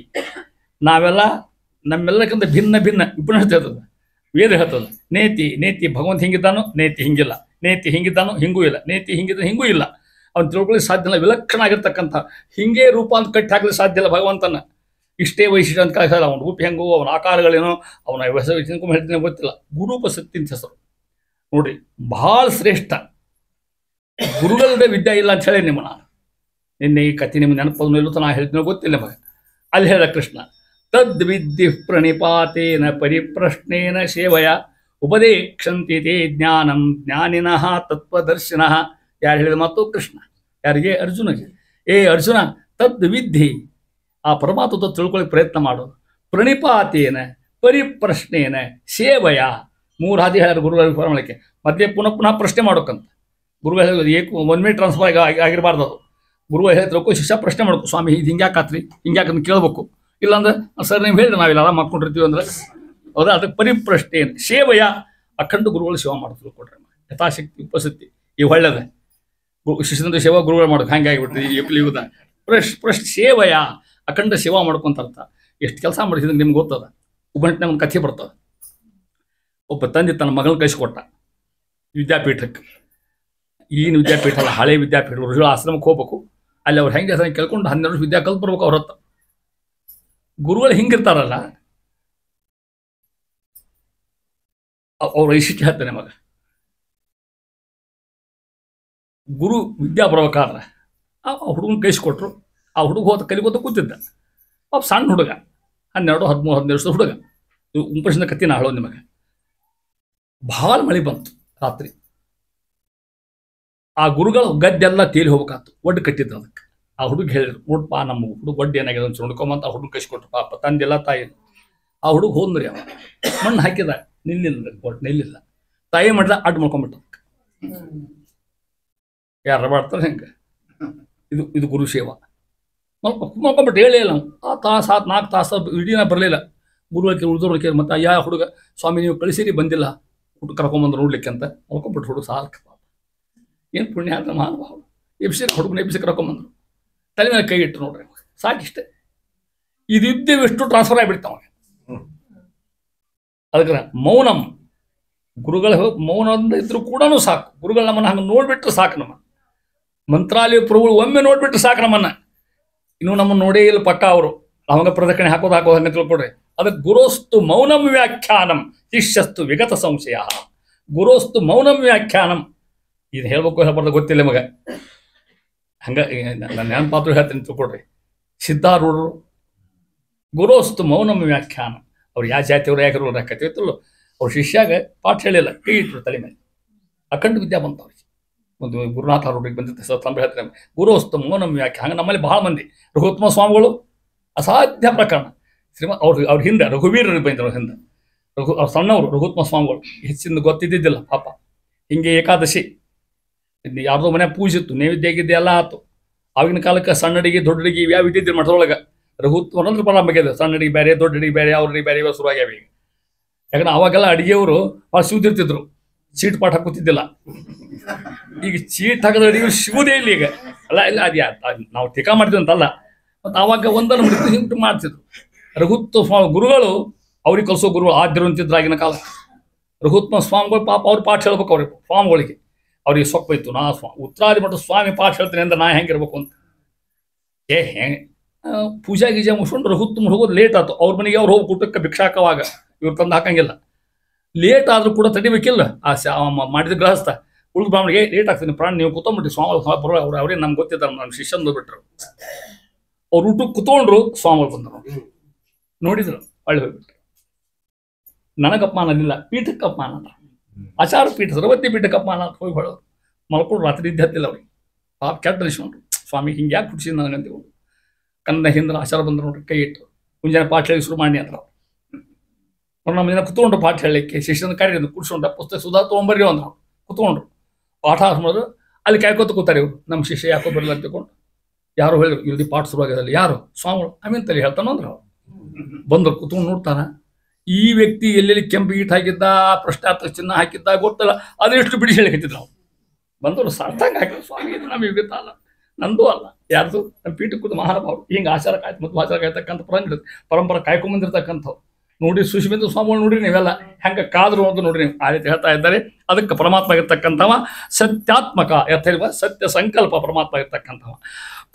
ನಾವೆಲ್ಲ ನಮ್ಮೆಲ್ಲಕ್ಕಿಂತ ಭಿನ್ನ ಭಿನ್ನ. ಉಪನಿಷತ್ತು ಹೇಳ್ತದೆ, ವೇದ ಹೇಳ್ತದೆ, ನೇತಿ ನೇತಿ ಭಗವಂತ ಹಿಂಗಿದ್ದಾನೋ, ನೇತಿ ಹಿಂಗಿಲ್ಲ. ನೇತಿ ಹಿಂಗಿದ್ದಾನೋ, ಹಿಂಗೂ ಇಲ್ಲ. ನೇತಿ ಹಿಂಗಿದ್ದಾನೋ, ಹಿಂಗೂ ಇಲ್ಲ. ಅವ್ನು ತಿಳ್ಕೊಳ್ಳಿಕ್ಕೆ ಸಾಧ್ಯ ಇಲ್ಲ. ವಿಲಕ್ಷಣ ಆಗಿರ್ತಕ್ಕಂಥ, ಹಿಂಗೆ ರೂಪ ಅಂತ ಕಟ್ಟಿ ಹಾಕಲಿಕ್ಕೆ ಸಾಧ್ಯ ಇಲ್ಲ ಭಗವಂತನ. ಇಷ್ಟೇ ವೈಶಿಷ್ಟ್ಯ ಅಂತ ಕಳಿಸಲ್ಲ. ಅವನ ರೂಪ ಹೆಂಗೋ, ಅವನ ಆಕಾರಗಳೇನೋ, ಅವನ ಹೆಸರು ಹೇಳ್ತೀನಿ ಗೊತ್ತಿಲ್ಲ. ಗುರುಪಸಕ್ತಿ ಅಂತ ಹೆಸರು ನೋಡಿ, ಬಹಳ ಶ್ರೇಷ್ಠ. ಗುರುಗಳದೇ ವಿದ್ಯೆ ಇಲ್ಲ ಅಂತ ಹೇಳಿ ನಿಮ್ಮ ನಾನು ನಿನ್ನೆ ಈ ಕಥೆ ನಿಮ್ಗೆ ನೆನಪನ್ನು ಇಲ್ಲೂ ನಾ ಹೇಳ್ತೀನೋ ಗೊತ್ತಿಲ್ಲ ಮಗ. ಅಲ್ಲಿ ಹೇಳ ಕೃಷ್ಣ, ತದ್ವಿದ್ಧಿ ಪ್ರಣಿಪಾತೇನ ಪರಿಪ್ರಶ್ನೇನ ಸೇವಯ ಉಪದೇಕ್ಷಂತಿ ತೇ ಜ್ಞಾನಂ ಜ್ಞಾನಿನಃ ತತ್ವದರ್ಶಿನಃ. ಯಾರು ಹೇಳಿದ ಮಾತು? ಕೃಷ್ಣ. ಯಾರಿಗೆ? ಅರ್ಜುನಿಗೆ. ಏ ಅರ್ಜುನ, ತದ್ವಿದ್ಧಿ, ಆ ಪರಮಾತ್ಮ ತಿಳ್ಕೊಳ್ಳಿ ಪ್ರಯತ್ನ ಮಾಡೋದು. ಪ್ರಣಿಪಾತೇನ ಪರಿಪ್ರಶ್ನೇನ ಸೇವಯ, 3 ಹಾದಿ ಹೇಳ್ಯಾರ ಗುರುಗಳ ಮಾಡಲಿಕ್ಕೆ. ಮಧ್ಯೆ ಪುನಃ ಪುನಃ ಪ್ರಶ್ನೆ ಮಾಡೋಕ್ಕಂತ ಗುರುಗಳು ಹೇಳಿದ್ರು. ಒನ್ ಮೇ ಟ್ರಾನ್ಸ್ಫರ್ ಆಗಿರಬಾರ್ದು ಅದು. ಗುರುಗಳು ಹೇಳ್ತಿರಬೇಕು, ಶಿಷ್ಯ ಪ್ರಶ್ನೆ ಮಾಡ್ಬೇಕು. ಸ್ವಾಮಿ ಇದು ಹಿಂಗ್ಯಾಕಾತ್ರಿ, ಹಿಂಗ್ಯಾಕಂತ ಕೇಳಬೇಕು. ಇಲ್ಲಾಂದ್ರೆ ಸರ್ ನೀವು ಹೇಳಿದ್ರೆ ನಾವಿಲ್ಲ ಆರಾಮ ಮಾಡ್ಕೊಂಡಿರ್ತೀವಿ ಅಂದ್ರೆ ಹೌದಾ. ಅದಕ್ಕೆ ಪರಿಪ್ರಶ್ನೆ ಸೇವೆಯ ಅಖಂಡ ಗುರುಗಳು ಸೇವಾ ಮಾಡ್ತೀವಿ ಕೊಡ್ರಿ, ಯಥಾಶಕ್ತಿ ಉಪಸ್ಥಿತಿ. ಇವು ಒಳ್ಳೆಯದೆ. ಶಿಷ್ಯಂದ್ರೆ ಸೇವಾ ಗುರುಗಳು ಮಾಡೋದು ಹಂಗೆ ಆಗಿಬಿಡ್ತೀವಿ ಇವುದ. ಪ್ರಶ್ನೆ ಸೇವೆಯ ಅಖಂಡ ಸೇವಾ ಮಾಡ್ಕೊಂತ ಅರ್ಥ. ಎಷ್ಟು ಕೆಲಸ ಮಾಡಿಸಿದ್ರೆ ನಿಮ್ಗೆ ಗೊತ್ತದ. ಉಪನಿಷತ್ನಾಗ ಒಂದು ಕಥೆ ಬರ್ತದೆ. ಒಬ್ಬ ತಂದೆ ತನ್ನ ಮಗಳನ್ನ ಕಳಿಸ್ಕೊಟ್ಟ ವಿದ್ಯಾಪೀಠಕ್ಕೆ. ಈಗಿನ ವಿದ್ಯಾಪೀಠ ಅಲ್ಲ, ಹಳೆ ವಿದ್ಯಾಪೀಠ. ಋಷಿಗಳ ಆಶ್ರಮಕ್ಕೆ ಹೋಗ್ಬೇಕು. ಅಲ್ಲಿ ಅವ್ರು ಹೆಂಗೆ ಹೆಸರು ಕೇಳ್ಕೊಂಡು 12 ವರ್ಷ ವಿದ್ಯಾ ಕಲ್ತು ಬರ್ಬೇಕು ಅವ್ರ ಹತ್ರ. ಗುರುಗಳು ಹಿಂಗಿರ್ತಾರಲ್ಲ, ಅವ್ರ ವೈಶಿಷ್ಟ್ಯ ಹೇಳ್ತಾನೆ ಮಗ. ಗುರು ವಿದ್ಯಾ ಬರ್ಬೇಕಾದ್ರೆ ಆ ಹುಡುಗನ ಕಳಿಸ್ಕೊಟ್ರು. ಆ ಹುಡುಗ ಹೋದ ಕಲಿಗೋತ ಕೂತಿದ್ದ. ಅವ್ ಸಣ್ಣ ಹುಡುಗ, 12, 13, 14 ವರ್ಷದ ಹುಡುಗ. ಉಪನಿಷತ್ನ ಕತ್ತಿ ನಾ ಹೇಳೋದು ನಿಮಗೆ. ಭಾಳ ಮಳೆ ಬಂತು ರಾತ್ರಿ. ಆ ಗುರುಗಳು ಗದ್ದೆಲ್ಲ ತೇಲಿ ಹೋಗ್ಬೇಕಾಯ್ತು. ಒಡ್ಡು ಕಟ್ಟಿದ್ದು ಅದಕ್ಕೆ. ಆ ಹುಡುಗ ಹೇಳಿದ್ರು, ನೋಡಪ್ಪ ನಮ್ಮ ಹುಡುಗ ಒಡ್ಡು ಏನಾಗಿದೆ ಅಂತ ನೋಡ್ಕೊಂಬಂತ ಆ ಹುಡುಗ ಕಳಿಸ್ಕೊಟ್ರು. ಪಾಪ ತಂದೆಲ್ಲ ತಾಯಿ. ಆ ಹುಡುಗ ಹೋದ್ರಿ, ಅವ ಮಣ್ಣು ಹಾಕಿದ, ನಿಲ್ಲಿಲ್ಲ ಒಟ್ಟು ನಿಲ್ಲಿಲ್ಲ. ತಾಯಿ ಮಾಡಿದ ಅಡ್ಡು ಮಾಡ್ಕೊಂಬಿಟ್ಟ. ಯಾರು ಮಾಡ್ತಾರೆ ಹೆಂಗೆ? ಇದು ಗುರು ಸೇವಾ. ಮಾಡ್ಕೊಂಬಿಟ್ಟು ಹೇಳೇ ಇಲ್ಲ. ಆ ತಾಸು 4 ತಾಸು ಇಡೀನ ಬರಲಿಲ್ಲ. ಗುರುವಳಿಕೆ ಉಳಿದೋಳಿಕೆ. ಮತ್ತು ಯಾವ ಹುಡುಗ, ಸ್ವಾಮಿ ನೀವು ಕಳಿಸಿರಿ ಬಂದಿಲ್ಲ, ಹುಡುಗ ಕರ್ಕೊಂಬಂದು ನೋಡ್ಲಿಕ್ಕೆ ಅಂತ ಮಾಡ್ಕೊಂಬಿಟ್ಟು ಹುಡುಗ ಸಾಕು. ಏನು ಪುಣ್ಯ ಅಂತ ಮಹಾನುಭಾವ ಎಬ್ಸಿಕ ಹುಡುಗನ ಎಬ್ಸಿಕ ರೊಕ್ಕೊಂಬಂದ್ರು. ತಲೆ ಮೇಲೆ ಕೈ ಇಟ್ಟು ನೋಡ್ರಿ, ಸಾಕಿಷ್ಟೆ. ಇದಿದ್ದೇವೆಷ್ಟು ಟ್ರಾನ್ಸ್ಫರ್ ಆಗಿಬಿಡ್ತಾವ. ಅದಕ್ಕೆ ಮೌನಂ, ಗುರುಗಳ ಮೌನದಿಂದ ಇದ್ರು ಕೂಡ ಸಾಕು. ಗುರುಗಳು ನಮ್ಮನ್ನು ಹಂಗೆ ನೋಡ್ಬಿಟ್ರೆ ಸಾಕು. ನಮ್ಮ ಮಂತ್ರಾಲಯ ಪ್ರಭುಗಳು ಒಮ್ಮೆ ನೋಡ್ಬಿಟ್ರೆ ಸಾಕು ನಮ್ಮನ್ನ. ಇನ್ನು ನಮ್ಮನ್ನು ನೋಡೇ ಇಲ್ಲ ಪಕ್ಕ ಅವರು ಅವಾಗ ಪ್ರದಕ್ಷಿಣೆ ಹಾಕೋದು ಹಂಗೆ ತಿಳ್ಕೊಡ್ರಿ. ಅದಕ್ಕೆ ಗುರೋಸ್ತು ಮೌನಂ ವ್ಯಾಖ್ಯಾನಂ ಶಿಷ್ಯಸ್ತು ವಿಗತ ಸಂಶಯ. ಗುರೋಸ್ತು ಮೌನಂ ವ್ಯಾಖ್ಯಾನಂ. ಇದು ಹೇಳ್ಬೇಕು ಹೇಳ್ಬಾರ್ದು ಗೊತ್ತಿಲ್ಲ ಮಗ. ಹಂಗ ನನ್ನ ನೆನಪಾತ್ರ ಹೇಳ್ತೀನಿ ತಿಳ್ಕೊಡ್ರಿ. ಸಿದ್ಧಾರೂಢರು ಗುರೋಸ್ತು ಮೌನಂ ವ್ಯಾಖ್ಯಾನ. ಅವ್ರು ಯಾವ ಜಾತಿಯವರು ಯಾಕರು ಕತ್ತಿತ್ತಲ್ಲ, ಅವ್ರ ಶಿಷ್ಯಾಗ ಪಾಠ ಹೇಳಿಲ್ಲ, ಕೈ ಇಟ್ಟರು ತಲೆ ಮೇಲೆ. ಅಖಂಡ ವಿದ್ಯಾ ಬಂತ ಅವ್ರಿಗೆ. ಒಂದು ಗುರುನಾಥ ಅವ್ರಿಗೆ ಬಂದಿತ್ತು ತಂಬ ಹೇಳ್ತಾರೆ ಗುರೋಸ್ತು ಮೌನಂ ವ್ಯಾಖ್ಯಾನ. ಹಂಗೆ ನಮ್ಮಲ್ಲಿ ಬಹಳ ಮಂದಿ ರಘುತ್ತಮ ಸ್ವಾಮಿಗಳು ಅಸಾಧ್ಯ ಪ್ರಕರಣ. ಅವ್ರ ಹಿಂದೆ ರಘುವೀರರು ಬಂದರು. ಹಿಂದೆ ಅವ್ರು ಸಣ್ಣವರು ರಘುತ್ತಮ ಸ್ವಾಮಿಗಳು ಹೆಚ್ಚಿನ ಗೊತ್ತಿದ್ದಿದ್ದಿಲ್ಲ ಪಾಪ. ಹಿಂಗೆ ಏಕಾದಶಿ ಯಾರ್ದೋ ಮನೆ ಪೂಜೆ ಇತ್ತು, ನೈವೇದ್ಯ ಆಗಿದ್ದೆ ಎಲ್ಲ ಆಯ್ತು. ಆಗಿನ ಕಾಲಕ್ಕೆ ಸಣ್ಣ ಅಡಿಗೆ ದೊಡ್ಡ ಅಡಿಗೆ ಇವ್ಯಾವ ಇದ್ದಿದ್ದಿಲ್ಲ ಮಠದೊಳಗೆ. ರಘುತ್ವ ಅಂದ್ರೆ ಪ್ರಾರಂಭ ಆಗಿದೆ. ಸಣ್ಣ ಅಡಿಗೆ ಬೇರೆ, ದೊಡ್ಡ ಅಡಿಗೆ ಬೇರೆ, ಅವ್ರ ಅಡಿಗೆ ಬೇರೆ ಇವಾಗ ಶುರುವಾಗ್ಯಾವ ಈಗ. ಯಾಕಂದ್ರೆ ಅವಾಗೆಲ್ಲ ಅಡಿಗೆಯವರು ಭಾಳ ಸಿಗುತ್ತಿರ್ತಿದ್ರು, ಚೀಟ್ ಪಾಠ ಹಾಕುತ್ತಿದ್ದಿಲ್ಲ. ಈಗ ಚೀಟ್ ಹಾಕಿದ ಅಡಿಗೆ ಸಿಗುವುದೇ ಇಲ್ಲ ಈಗ. ಅಲ್ಲ ಇಲ್ಲ ಅದು ನಾವು ಟೀಕಾ ಮಾಡ್ತೀವಿ ಅಂತಲ್ಲ, ಮತ್ತು ಆವಾಗ ಒಂದನ್ನು ಮೃತ್ಯು ಹಿಂಟು ಮಾಡ್ತಿದ್ರು. ರಘುತ್ವ ಸ್ವಾಮಿ ಗುರುಗಳು ಅವ್ರಿಗೆ ಕಲಿಸೋ ಗುರುಗಳು ಆದ್ಯರು ಅಂತಿದ್ರು ಆಗಿನ ಕಾಲ. ರಘುತ್ಮ ಸ್ವಾಮಿಗಳು ಪಾಪ ಅವ್ರು ಪಾಠ ಹೇಳ್ಬೇಕು ಅವ್ರಿಗೆ ಸ್ವಾಮಿಗಳಿಗೆ. ಅವ್ರಿಗೆ ಸೊಪ್ಪು ಇತ್ತು. ನಾ ಉತ್ತರಾದಿ ಮಠ ಸ್ವಾಮಿ ಪಾಠ ಹೇಳ್ತೀನಿ ಅಂದ್ರೆ ನಾ ಹೆಂಗಿರ್ಬೇಕು ಅಂತ. ಹೆಂಗೆ ಪೂಜಾ ಗೀಜಾ ಮುಗಿಸ್ಕೊಂಡು ರಘುತ್ಮ ಹೋಗೋದು ಲೇಟ್ ಆಯ್ತು. ಅವ್ರ ಮನೆಗೆ ಅವ್ರು ಹೋಗಿ ಊಟಕ್ಕೆ ಭಿಕ್ಷಾಕವಾಗ ಇವ್ರು ತಂದು ಹಾಕಂಗಿಲ್ಲ. ಲೇಟ್ ಆದರೂ ಕೂಡ ತಡಿಬೇಕಿಲ್ಲ. ಮಾಡಿದ ಗೃಹಸ್ಥ ಉಳಿದ ಬ್ರಾಹ್ಮಣಿಗೆ ಲೇಟ್ ಆಗ್ತೀನಿ ಪ್ರಾಣ ನೀವು ಕೂತ್ಕೊಂಡ್ಬಿಟ್ಟು ಸ್ವಾಮಿ ಬರೋ ಅವ್ರೇ ನಮ್ಗೆ ಗೊತ್ತಿದ್ದಾರೆ. ನಮ್ಮ ಶಿಷ್ಯಂದು ಬಿಟ್ಟರು. ಅವ್ರು ಊಟಕ್ಕೆ ಕೂತ್ಕೊಂಡ್ರು, ಸ್ವಾಮಿಗಳು ಬಂದರು, ನೋಡಿದ್ರು, ಒಳ್ಳೆ ಹೋಗ್ಬಿಟ್ರು. ನನಗಪ್ಪಮಾನ ಇಲ್ಲ, ಪೀಠಕ್ಕೆ ಅಪಮಾನ ಅಂತ. ಆಚಾರ ಪೀಠ ಸರವತಿ ಪೀಠಕ್ಕೆ ಅಪಮಾನ ಅಂತ ಹೋಗಿ ಹೇಳೋರು. ಮಲ್ಕೊಂಡು ರಾತ್ರಿ ಇದ್ದ ಹತ್ತಿಲ್ಲ ಅವ್ರಿಗೆ. ಪಾಪ ಕೆಟ್ಟ ಅನಿಸ್ಕೊಂಡ್ರು. ಸ್ವಾಮಿ ಹಿಂಗೆ ಯಾಕೆ ಕುಡಿಸಿ ನನಗಂತೀವಿ. ಕನ್ನಡ ಹಿಂದೆ ಆಚಾರ ಬಂದ್ರು ನೋಡ್ರಿ, ಕೈ ಇಟ್ಟು ಮುಂಜಾನೆ ಪಾಠ ಹೇಳಿ ಶುರು ಮಾಡಿ ಅಂದ್ರು. ಅವ್ರು ನಮ್ಮ ಜನ ಕುತ್ಕೊಂಡ್ರು ಪಾಠ ಹೇಳಲಿಕ್ಕೆ. ಶಿಷ್ಯನ ಕಾರ್ಯ ಕುಡ್ಸ್ಕೊಂಡ ಪುಸ್ತಕ ಸುಧಾ ತೊಗೊಂಬರ್ರಿ ಅಂದ್ರು. ಕುತ್ಕೊಂಡ್ರು ಪಾಠ ಮಾಡಿದ್ರು. ಅಲ್ಲಿ ಕಾಯ್ಕೋತ ಕೂತಾರೆ ಇವರು. ನಮ್ಮ ಶಿಷ್ಯ ಯಾಕೋ ಬರಲ್ಲ ಅಂತ ತಿಳ್ಕೊಂಡು ಯಾರು ಹೇಳಿದ್ರು ಇಲ್ಲಿ ಪಾಠ ಶುರುವಾಗ್ಯದಲ್ಲಿ. ಯಾರು? ಸ್ವಾಮಿಗಳು. ಆಮೇಲೆ ತಲೆ ಹೇಳ್ತಾನೋ ಅಂದ್ರು. ಬಂದರು ಕುತ್ಕೊಂಡು ನೋಡ್ತಾರ. ಈ ವ್ಯಕ್ತಿ ಎಲ್ಲೆಲ್ಲಿ ಕೆಂಪು ಈಟ್ ಹಾಕಿದ್ದ, ಪ್ರಶ್ನಾರ್ಥ ಚಿಹ್ನ ಹಾಕಿದ್ದ ಗೊತ್ತಲ್ಲ, ಅದೆಷ್ಟು ಬಿಡಿಸಿ ಹೇಳಿಕತ್ತಿದ್ರು. ನಾವು ಬಂದವರು ಸಾರ್ಥಂಗ ಹಾಕಿದ್ರು. ಸ್ವಾಮಿ ಇದು ನಮ್ಮ ಯುಗತ ಅಲ್ಲ, ನಂದು ಅಲ್ಲ, ಯಾರ್ದು ನಮ್ಮ ಪೀಠ ಕೂತು ಮಹಾನುಭಾವರು ಹಿಂಗೆ ಆಚಾರ ಕಾಯ್ತು ಮತ್ತು ಆಚಾರ ಕಾಯ್ತಕ್ಕಂಥ ಪರಂಪರೆ ಕಾಯ್ಕೊಂಬಂದಿರ್ತಕ್ಕಂಥವು ನೋಡಿ. ಸುಶ್ಮಿಂದ್ರ ಸ್ವಾಮಿಗಳು ನೋಡ್ರಿ ನೀವೆಲ್ಲ ಹೆಂಗೆ ಕಾದ್ರು ಅಂತ ನೋಡ್ರಿ ನೀವು. ಆ ರೀತಿ ಹೇಳ್ತಾ ಇದ್ದಾರೆ. ಅದಕ್ಕೆ ಪರಮಾತ್ಮ ಆಗಿರ್ತಕ್ಕಂಥವ ಸತ್ಯಾತ್ಮಕ ಅರ್ಥ ಇಲ್ವ, ಸತ್ಯ ಸಂಕಲ್ಪ ಪರಮಾತ್ಮ ಆಗಿರ್ತಕ್ಕಂಥವ.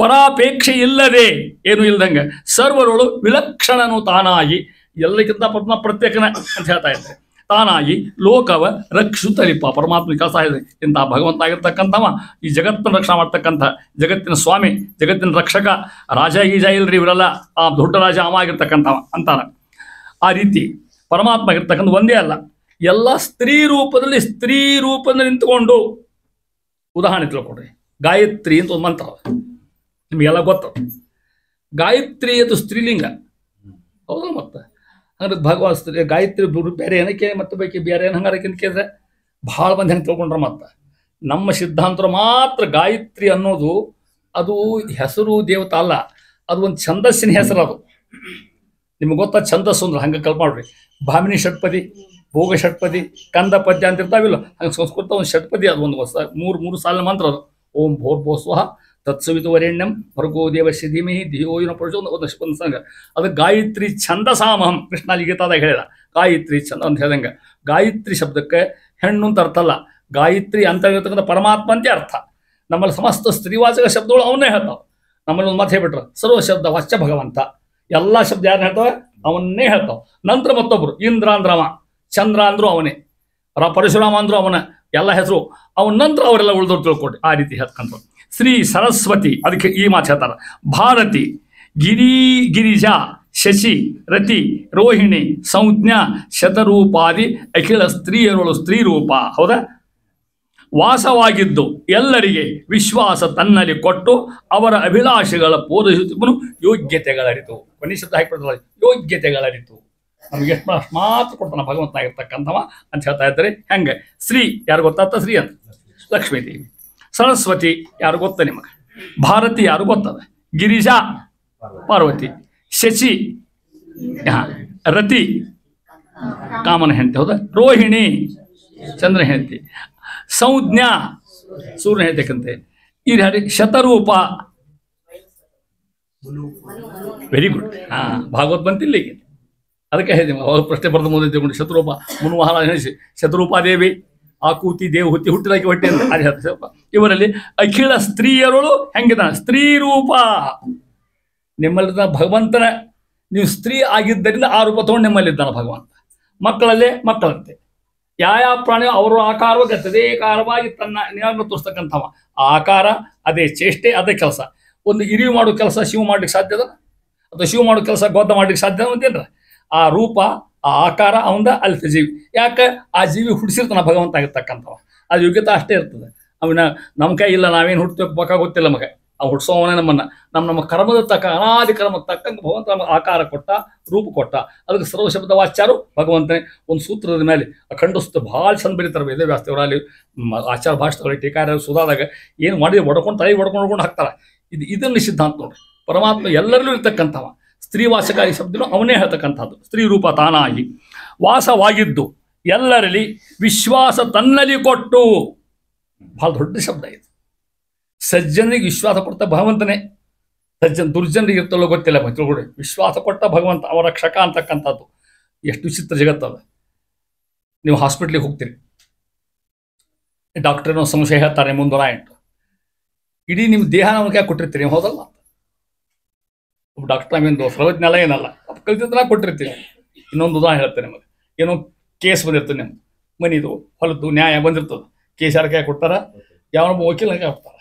ಪರಾಪೇಕ್ಷೆ ಇಲ್ಲದೆ ಏನು ಇಲ್ದಂಗೆ ಸರ್ವರುಳು ವಿಲಕ್ಷಣನು ತಾನಾಗಿ ಎಲ್ಲಕ್ಕಿಂತ ಪ್ರತ್ಯೇಕನ ಅಂತ ಹೇಳ್ತಾ ಇದ್ದಾರೆ. ತಾನಾಗಿ ಲೋಕವ ರಕ್ಷಿಸುತ್ತಲಿಪ್ಪ ಪರಮಾತ್ಮ ಕೆಲಸ ಇದೆ. ಇಂಥ ಭಗವಂತ ಆಗಿರ್ತಕ್ಕಂಥವ ಈ ಜಗತ್ತನ್ನು ರಕ್ಷಣೆ ಮಾಡ್ತಕ್ಕಂಥ ಜಗತ್ತಿನ ಸ್ವಾಮಿ, ಜಗತ್ತಿನ ರಕ್ಷಕ. ರಾಜ ಗೀಜ ಇಲ್ರಿ ಇವರೆಲ್ಲ, ಆ ದೊಡ್ಡ ರಾಜ ಅವ ಆಗಿರ್ತಕ್ಕಂಥವ ಅಂತಾರ. ಆ ರೀತಿ ಪರಮಾತ್ಮ ಆಗಿರ್ತಕ್ಕಂಥ ಒಂದೇ ಅಲ್ಲ, ಎಲ್ಲ ಸ್ತ್ರೀ ರೂಪದಲ್ಲಿ ನಿಂತುಕೊಂಡು. ಉದಾಹರಣೆ ತಿಳ್ಕೊಡ್ರಿ. ಗಾಯತ್ರಿ ಅಂತ ಒಂದು ಮಂತ್ರ ನಿಮಗೆಲ್ಲ ಗೊತ್ತ. ಗಾಯತ್ರಿ ಅದು ಸ್ತ್ರೀಲಿಂಗ ಹೌದಲ್ಲ. ಮತ್ತೆ ಹಂಗಾರೆ ಭಗವಾನ್ ಸ್ತ್ರೀ ಗಾಯತ್ರಿ ಬೇರೆ ಏನಕ್ಕೆ ಮತ್ತೆ ಬೇಕಿ ಬೇರೆ ಏನು ಹಂಗಾರಕ್ಕೆ ಕೇಳಿದ್ರೆ ಭಾಳ ಮಂದಿ ಹೆಂಗೆ ತಿಳ್ಕೊಂಡ್ರೆ. ಮತ್ತೆ ನಮ್ಮ ಸಿದ್ಧಾಂತರ ಮಾತ್ರ ಗಾಯತ್ರಿ ಅನ್ನೋದು ಅದು ಹೆಸರು ದೇವತಾ ಅಲ್ಲ, ಅದು ಒಂದು ಛಂದಸ್ಸಿನ ಹೆಸರು. ಅದು ನಿಮ್ಗೆ ಗೊತ್ತಾ ಛಂದಸ್ಸು ಅಂದ್ರೆ ಹಂಗೆ ಕಲ್ಪಡ್ರಿ. ಭಾಮಿನಿ ಷಟ್ಪದಿ, ಭೋಗ ಷಟ್ಪದಿ, ಕಂದ ಪದ್ಯ ಅಂತ ಇರ್ತಾವಿಲ್ಲ, ಹಂಗೆ ಸಂಸ್ಕೃತ ಒಂದು ಷಟ್ಪದಿ. ಅದು ಒಂದು ಹೊಸ ಮೂರು ಸಾಲಿನ ಮಂತ್ರ ಅದು. ಓಂ ಭೋರ್ಭೋಸ್ವಹ ತತ್ಸವಿತು ವರೆಣ್ಯಂ ಭರ್ಗೋ ದೇವಸ್ಯ ಧೀಮಹಿ ಧಿಯೋ ಯುನಃ ಪ್ರಚೋದಯಾತ್ ಒಂದು ಸಂಘ. ಅದು ಗಾಯತ್ರಿ ಛಂದಸಾಮಹಂ ಕೃಷ್ಣಾಲಿ ಗೀತಾದಾಗ ಹೇಳಿದ. ಗಾಯತ್ರಿ ಛಂದ ಅಂತ ಹೇಳ್ದಂಗೆ ಗಾಯತ್ರಿ ಶಬ್ದಕ್ಕೆ ಹೆಣ್ಣು ಅಂತ ಅರ್ಥ ಅಲ್ಲ, ಗಾಯತ್ರಿ ಅಂತ ಇರತಕ್ಕಂಥ ಪರಮಾತ್ಮ ಅಂತ ಅರ್ಥ. ನಮ್ಮಲ್ಲಿ ಸಮಸ್ತ ಸ್ತ್ರೀವಾಚಕ ಶಬ್ದಗಳು ಅವನ್ನೇ ಹೇಳ್ತಾವೆ. ನಮ್ಮಲ್ಲಿ ಒಂದು ಮಾತು ಹೇಳ್ಬಿಟ್ರು, ಸರ್ವ ಶಬ್ದ ವಾಚ್ಯ ಭಗವಂತ. ಎಲ್ಲ ಶಬ್ದ ಯಾರನ್ನ ಹೇಳ್ತಾವೆ? ಅವನ್ನೇ ಹೇಳ್ತಾವೆ. ನಂತರ ಮತ್ತೊಬ್ರು ಇಂದ್ರ ಅಂದ್ರವ, ಚಂದ್ರ ಅಂದ್ರು ಅವನೇ, ಪರಶುರಾಮ ಅಂದ್ರು ಅವನ, ಎಲ್ಲ ಹೆಸರು ಅವನ ನಂತರ ಅವರೆಲ್ಲ ಉಳಿದವ್ರು ತಿಳ್ಕೊಟ್ರಿ. ಆ ರೀತಿ ಹೇಳ್ತಕ್ಕಂಥ ಶ್ರೀ ಸರಸ್ವತಿ. ಅದಕ್ಕೆ ಈ ಮಾತು ಹೇಳ್ತಾರೆ. ಭಾರತಿ, ಗಿರಿಜಾ, ಶಶಿ, ರತಿ, ರೋಹಿಣಿ, ಸಂಜ್ಞಾ, ಶತರೂಪಾದಿ ಅಖಿಲ ಸ್ತ್ರೀಯರುಳು ಸ್ತ್ರೀ ರೂಪ. ಹೌದಾ? ವಾಸವಾಗಿದ್ದು ಎಲ್ಲರಿಗೆ ವಿಶ್ವಾಸ ತನ್ನಲ್ಲಿ ಕೊಟ್ಟು ಅವರ ಅಭಿಲಾಷೆಗಳ ಪೂರೈಸುತ್ತಿಬ್ಬನು ಯೋಗ್ಯತೆಗಳರಿತು. ಕೊನೆ ಶಬ್ದ ಹಾಕಿಬಿಡ್ತಾರೆ, ಯೋಗ್ಯತೆಗಳರಿತು. ನಮಗೆ ಎಷ್ಟು ಮಾತ್ರ ಕೊಡ್ತಾನೆ ಭಗವಂತ ಆಗಿರ್ತಕ್ಕಂಥವ ಅಂತ ಹೇಳ್ತಾ ಇದ್ದಾರೆ. ಹೆಂಗೆ? ಶ್ರೀ ಯಾರು ಗೊತ್ತಾಗ್ತ? ಶ್ರೀ ಅಂತ ಲಕ್ಷ್ಮೀ ದೇವಿ. ಸರಸ್ವತಿ ಯಾರು ಗೊತ್ತ ನಿಮಗೆ? ಭಾರತಿ ಯಾರು ಗೊತ್ತದ? ಗಿರಿಜಾ ಪಾರ್ವತಿ, ಶಶಿ ರತಿ ಕಾಮನ ಹೆಂಡತಿ. ಹೌದಾ? ರೋಹಿಣಿ ಚಂದ್ರ ಹೆಂಡತಿ, ಸಂಜ್ಞಾ ಸೂರ್ಯನ ಹೇಳ್ತಕ್ಕಂತೆ. ಈ ಹಾಡಿ ಶತರೂಪ. Very good. ಭಾಗವತ್ ಬಂತಿಲ್ಲ ಈಗ, ಅದಕ್ಕೆ ಹೇಳಿದೆ ಅವ್ರ ಪ್ರಶ್ನೆ ಬರೆದ ಮುಂದೆ ತಿಳ್ಕೊಂಡು ಶತರೂಪ ಮುನ್ವಾಹನ ಹೇಳಿಸಿ ಶತರೂಪಾದೇವಿ ಆಕೂತಿ ದೇವಹೂತಿ ಹುಟ್ಟಿದಾಕಿ ಹೊಟ್ಟೆ ಅಂತ ಅದು ಹೇಳ್ತಾರೆ. ಇವರಲ್ಲಿ ಅಖಿಲ ಸ್ತ್ರೀಯರು ಹೆಂಗಿದ್ದಾನೆ? ಸ್ತ್ರೀ ರೂಪ. ನಿಮ್ಮಲ್ಲಿದ್ದ ಭಗವಂತನ ನೀವು ಸ್ತ್ರೀ ಆಗಿದ್ದರಿಂದ ಆ ರೂಪ ತಗೊಂಡು ನಿಮ್ಮಲ್ಲಿದ್ದಾನೆ ಭಗವಂತ. ಮಕ್ಕಳಲ್ಲೇ ಮಕ್ಕಳಂತೆ ಯಾವ ಪ್ರಾಣಿ ಅವರ ಆಕಾರವಾಗಿ ತದೇಕಾರವಾಗಿ ತನ್ನ ನೇರನ್ನು ತೋರಿಸ್ತಕ್ಕಂಥವ. ಆ ಆಕಾರ, ಅದೇ ಚೇಷ್ಟೆ, ಅದೇ ಕೆಲಸ. ಒಂದು ಇರಿವು ಮಾಡೋ ಕೆಲಸ ಶಿವ ಮಾಡ್ಲಿಕ್ಕೆ ಸಾಧ್ಯದ, ಅಥವಾ ಶಿವ ಮಾಡೋ ಕೆಲಸ ಗೌತ ಮಾಡ್ಲಿಕ್ಕೆ ಸಾಧ್ಯ ಅಂತೇನ್ರ? ಆ ರೂಪ, ಆ ಆಕಾರ ಅವಂದ ಅಲ್ಲಿ ಜೀವಿ. ಯಾಕೆ ಆ ಜೀವಿ ಹುಡ್ಸಿರ್ತಾನ ಭಗವಂತ ಆಗಿರ್ತಕ್ಕಂಥವ. ಅದು ಯೋಗ್ಯತೆ ಅಷ್ಟೇ ಇರ್ತದೆ. ಅವನ ನಮ್ಮ ಕೈ ಇಲ್ಲ, ನಾವೇನು ಹುಡ್ತೇವೆ ಪಕ್ಕ ಗೊತ್ತಿಲ್ಲ ನಮಗೆ. ಆ ಹುಡ್ಸೋವನೇ ನಮ್ಮನ್ನ ನಮ್ಮ ಕರ್ಮದ ತಕ್ಕ ಅನಾದಿ ಕರ್ಮದ ತಕ್ಕಂಗೆ ಭಗವಂತ ನಮಗೆ ಆಕಾರ ಕೊಟ್ಟ, ರೂಪ ಕೊಟ್ಟ. ಅದಕ್ಕೆ ಸರ್ವಶಬ್ದ ವಾಚ್ಯಾರು ಭಗವಂತನೇ. ಒಂದು ಸೂತ್ರದ ಮೇಲೆ ಖಂಡಿಸ್ತು ಭಾಳ ಚಂದ ಬರೀತಾರೆ ವೇದವ್ಯಾಸದೇವರಲ್ಲಿ, ಆಚಾರ ಭಾಷೆಗಳು, ಟೀಕಾರ ಸುಧಾದಾಗ ಏನು ಮಾಡಿ ಹೊಡ್ಕೊಂಡು ತಲೆ ಹೊಡ್ಕೊಂಡು ಹಾಕ್ತಾರೆ. ಇದನ್ನು ಸಿದ್ಧಾಂತ ನೋಡ್ರಿ. ಪರಮಾತ್ಮ ಎಲ್ಲರಲ್ಲೂ ಇರ್ತಕ್ಕಂಥವ. ಸ್ತ್ರೀ ವಾಸಕಾರಿ ಶಬ್ದನು ಅವನೇ ಹೇಳ್ತಕ್ಕಂಥದ್ದು. ಸ್ತ್ರೀ ರೂಪ ತಾನಾಗಿ ವಾಸವಾಗಿದ್ದು ಎಲ್ಲರಲ್ಲಿ ವಿಶ್ವಾಸ ತನ್ನಲ್ಲಿ ಕೊಟ್ಟು. ಬಹಳ ದೊಡ್ಡ ಶಬ್ದ ಇದು. ಸಜ್ಜನರಿಗೆ ವಿಶ್ವಾಸ ಕೊಡ್ತಾ ಭಗವಂತನೇ. ದುರ್ಜನರಿಗೆ ಇರ್ತಲ್ಲೋ ಗೊತ್ತಿಲ್ಲ, ತಿಳ್ಕೊಡಿ. ವಿಶ್ವಾಸ ಕೊಟ್ಟ ಭಗವಂತ ಅವರ ರಕ್ಷಕ ಅಂತಕ್ಕಂಥದ್ದು. ಎಷ್ಟು ವಿಚಿತ್ರ ಜಗತ್ತದ. ನೀವು ಹಾಸ್ಪಿಟ್ಲಿಗೆ ಹೋಗ್ತೀರಿ, ಡಾಕ್ಟರ್ನೋ ಸಂಶಯ ಹೇಳ್ತಾರೆ ಮುಂದೂರ ಎಂಟು, ಇಡೀ ನಿಮ್ಮ ದೇಹನ ಅವ್ನಿಗೆ ಕೊಟ್ಟಿರ್ತೀರಿ, ಹೌದಲ್ಲ? ಒಬ್ಬ ಡಾಕ್ಟರ್ ನಮ್ಮಿಂದು ಸರ್ವಜ್ಞಾಲ ಏನಲ್ಲ, ಕಲಿತಿದ್ದನ್ನ ಕೊಟ್ಟಿರ್ತೀವಿ. ಇನ್ನೊಂದು ಉದಾಹರಣೆ ಹೇಳ್ತೇನೆ ನಿಮಗೆ. ಏನೋ ಕೇಸ್ ಬಂದಿರ್ತದೆ, ನಿಮ್ಮ ಮನಿದು ಹೊಲದ್ದು ನ್ಯಾಯ ಬಂದಿರ್ತದೆ. ಕೇಸ್ ಯಾರ ಕೈ ಕೊಡ್ತಾರ? ಯಾವನೊಬ್ಬ ವಕೀಲನ ಕೈ ಕೊಡ್ತಾರ.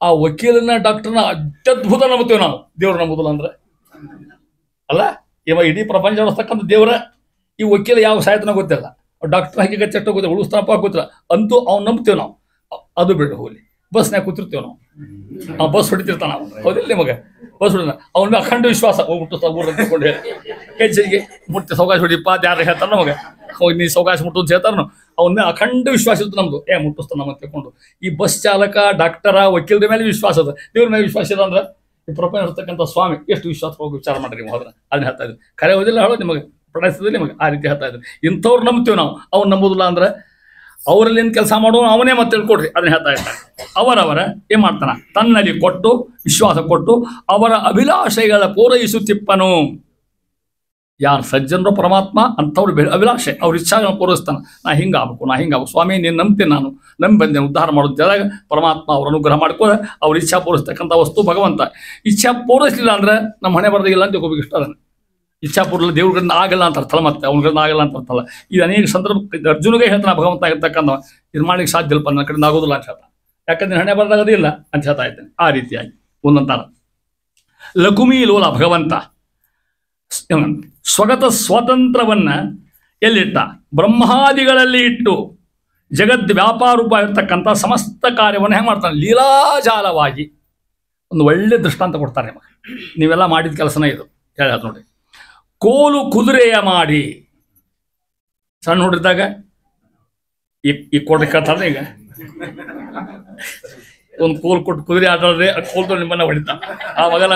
ಆ ವಕೀಲನ ಡಾಕ್ಟರ್ನ ಅತ್ಯದ್ಭುತ ನಂಬುತ್ತೇವೆ ನಾವು. ದೇವ್ರು ನಂಬುದಿಲ್ಲ ಅಂದ್ರೆ ಅಲ್ಲ. ಇವಾಗ ಇಡೀ ಪ್ರಪಂಚ ನಡೆಸ್ತಕ್ಕಂಥ ದೇವರ. ಈ ವಕೀಲ ಯಾವ ಸಾಹಿತ್ಯನ ಗೊತ್ತಿಲ್ಲ, ಡಾಕ್ಟರ್ ಹಾಕಿ ಚಟ್ಟ ಗೊತ್ತಿಲ್ಲ, ಉಳಿಸ್ತಾನಪ್ಪ ಗೊತ್ತಿಲ್ಲ, ಅಂತೂ ಅವ್ನು ನಂಬ್ತೇವೆ ನಾವು. ಅದು ಬಿಡು ಹೋಗ್ಲಿ. ಬಸ್ನಾಗ ಕೂತಿರ್ತೇವೆ ನಾವು, ಆ ಬಸ್ ಹೊಡಿತಿರ್ತಾನ ನಾವು, ಹೌದಿಲ್ಲ ನಿಮಗೆ? ಬಸ್ ಹೊಡಿದ ಅವನ ಅಖಂಡ ವಿಶ್ವಾಸ ಹೋಗ್ಬಿಟ್ಟು ಊರ ತಿಳ್ಕೊಂಡು ಹೇಳಿ ಹೆಜ್ಜೆಗೆ ಮುಟ್ಟಿ ಸೌಕಾಶ ಹೊಡಿಪ್ಪ ಅದು ಯಾರು ಹೇಳ್ತಾರೆ ನಮಗೆ. ಹೋಗಿ ನೀ ಸೌಕಾಶ ಮುಟ್ಟು ಅಂತ ಹೇಳ್ತಾರ. ಅವನ ಅಖಂಡ ವಿಶ್ವಾಸ ಇತ್ತು ನಮ್ದು. ಮುಟ್ಟಿಸ್ತಾನ ನಮ್ಮ ತಿಳ್ಕೊಂಡು. ಈ ಬಸ್ ಚಾಲಕ, ಡಾಕ್ಟರ, ವಕೀಲರ ಮೇಲೆ ವಿಶ್ವಾಸ ಅದ, ದೇವ್ರ ಮೇಲೆ ವಿಶ್ವಾಸ ಇಲ್ಲ ಅಂದ್ರೆ ಈ ಪ್ರಪಂಚ ಇರ್ತಕ್ಕಂಥ ಸ್ವಾಮಿ ಎಷ್ಟು ವಿಶ್ವಾಸ ಹೋಗಿ ವಿಚಾರ ಮಾಡ್ರಿ ನೀವು. ಹೋದ್ರೆ ಅದನ್ನ ಹೇಳ್ತಾ ಇದ್ವಿ. ಕರೆ ಹೋದಿಲ್ಲ ಹೇಳೋದು ನಿಮಗೆ, ಪಡಿಸ್ತದೆ ನಿಮಗೆ. ಆ ರೀತಿ ಹೇಳ್ತಾ ಇದ್ವಿ. ಇಂಥವ್ರು ನಂಬ್ತೀವಿ ನಾವು. ಅವ್ನು ನಂಬೋದಿಲ್ಲ ಅಂದ್ರೆ ಅವರಲ್ಲಿ ಏನು ಕೆಲಸ ಮಾಡೋನು ಅವನೇ ಮತ್ತೆ ತಿಳ್ಕೊಡ್ರಿ. ಅದನ್ನ ಹೇಳ್ತಾ ಇರ್ತಾರೆ. ಅವರವರ ಏನ್ ಮಾಡ್ತಾನ? ತನ್ನಲ್ಲಿ ಕೊಟ್ಟು, ವಿಶ್ವಾಸ ಕೊಟ್ಟು ಅವರ ಅಭಿಲಾಷೆಗಳ ಪೂರೈಸುತ್ತಿಪ್ಪನು. ಯಾರು ಸಜ್ಜನರು ಪರಮಾತ್ಮ ಅಂಥವ್ರು ಅಭಿಲಾಷೆ, ಅವ್ರ ಇಚ್ಛಾಗಳನ್ನು ಪೂರೈಸ್ತಾನೆ. ನಾ ಹಿಂಗಾಗಬೇಕು ಸ್ವಾಮಿ, ನೀನು ನಂಬ್ತೀನಿ, ನಾನು ನಂಬಿ ಬಂದೆ ಉದ್ಧಾರ ಮಾಡೋದಾಗ ಪರಮಾತ್ಮ ಅವ್ರ ಅನುಗ್ರಹ ಮಾಡ್ಕೋದ ಅವ್ರ ಇಚ್ಛಾ ಪೂರೈಸ್ತಕ್ಕಂಥ ವಸ್ತು ಭಗವಂತ. ಇಚ್ಛಾ ಪೂರೈಸಲಿಲ್ಲ ಅಂದ್ರೆ ನಮ್ಮ ಹಣೆ ಬರೋದಿಲ್ಲ ಅಂತ ತಿಳ್ಕೊಬೇಕು. ಇಷ್ಟ ಅದನ್ನು ಇಚ್ಛಾ ಪೂರ್ಲ ದೇವ್ರಿಂದ ಆಗಲ್ಲ ಅಂತ ಅರ್ಥಲ್ಲ, ಮತ್ತೆ ಅವ್ನಿಗಿಂದ ಆಗಲ್ಲ ಅಂತ ಅರ್ಥಲ್ಲ. ಇದು ಅನೇಕ ಸಂದರ್ಭ ಅರ್ಜುನಿಗೆ ಹೇಳ್ತಾನೆ ಭಗವಂತ ಆಗಿರ್ತಕ್ಕಂಥ, ಇದು ಮಾಡ್ಲಿಕ್ಕೆ ಸಾಧ್ಯ ಇಲ್ಪ, ನನ್ನ ಕಡೆಯಿಂದ ಆಗೋದಿಲ್ಲ ಅಂತ ಹೇಳ್ತಾನೆ. ಯಾಕಂದ್ರೆ ಹಣೆ ಬರದಾಗದೇ ಇಲ್ಲ ಅಂತ ಹೇಳ್ತಾ ಇದ್ದೇನೆ. ಆ ರೀತಿಯಾಗಿ ಒಂದಂತಾರ ಲಕುಮಿ ಲೋಲ ಭಗವಂತ ಸ್ವಗತ ಸ್ವಾತಂತ್ರ್ಯವನ್ನ ಎಲ್ಲಿಟ್ಟ? ಬ್ರಹ್ಮಾದಿಗಳಲ್ಲಿ ಇಟ್ಟು ಜಗದ್ ವ್ಯಾಪಾರೂಪ ಇರ್ತಕ್ಕಂಥ ಸಮಸ್ತ ಕಾರ್ಯವನ್ನು ಹೆಂಗೆ ಮಾಡ್ತಾನೆ? ಲೀಲಾಜಾಲವಾಗಿ. ಒಂದು ಒಳ್ಳೆ ದೃಷ್ಟಾಂತ ಕೊಡ್ತಾರೆ ನಿಮಗೆ. ನೀವೆಲ್ಲ ಮಾಡಿದ ಕೆಲಸನೇ ಇದು. ಹೇಳ ನೋಡಿ, ಕೋಲು ಕುದುರೆಯ ಮಾಡಿ. ಸಣ್ಣ ಹುಡುಗಿದ್ದಾಗ ಈ ಕೊಡ್ರಿ ಕೇಳ್ತಾರೆ. ಈಗ ಒಂದು ಕೋಲ್ ಕೊಟ್ಟು ಕುದುರೆ ಆಟ ಆಡ್ರೆ ಕೋಲ್ತು ನಿಮ್ಮನ್ನ ಹೊಡಿತಾ. ಆವಾಗೆಲ್ಲ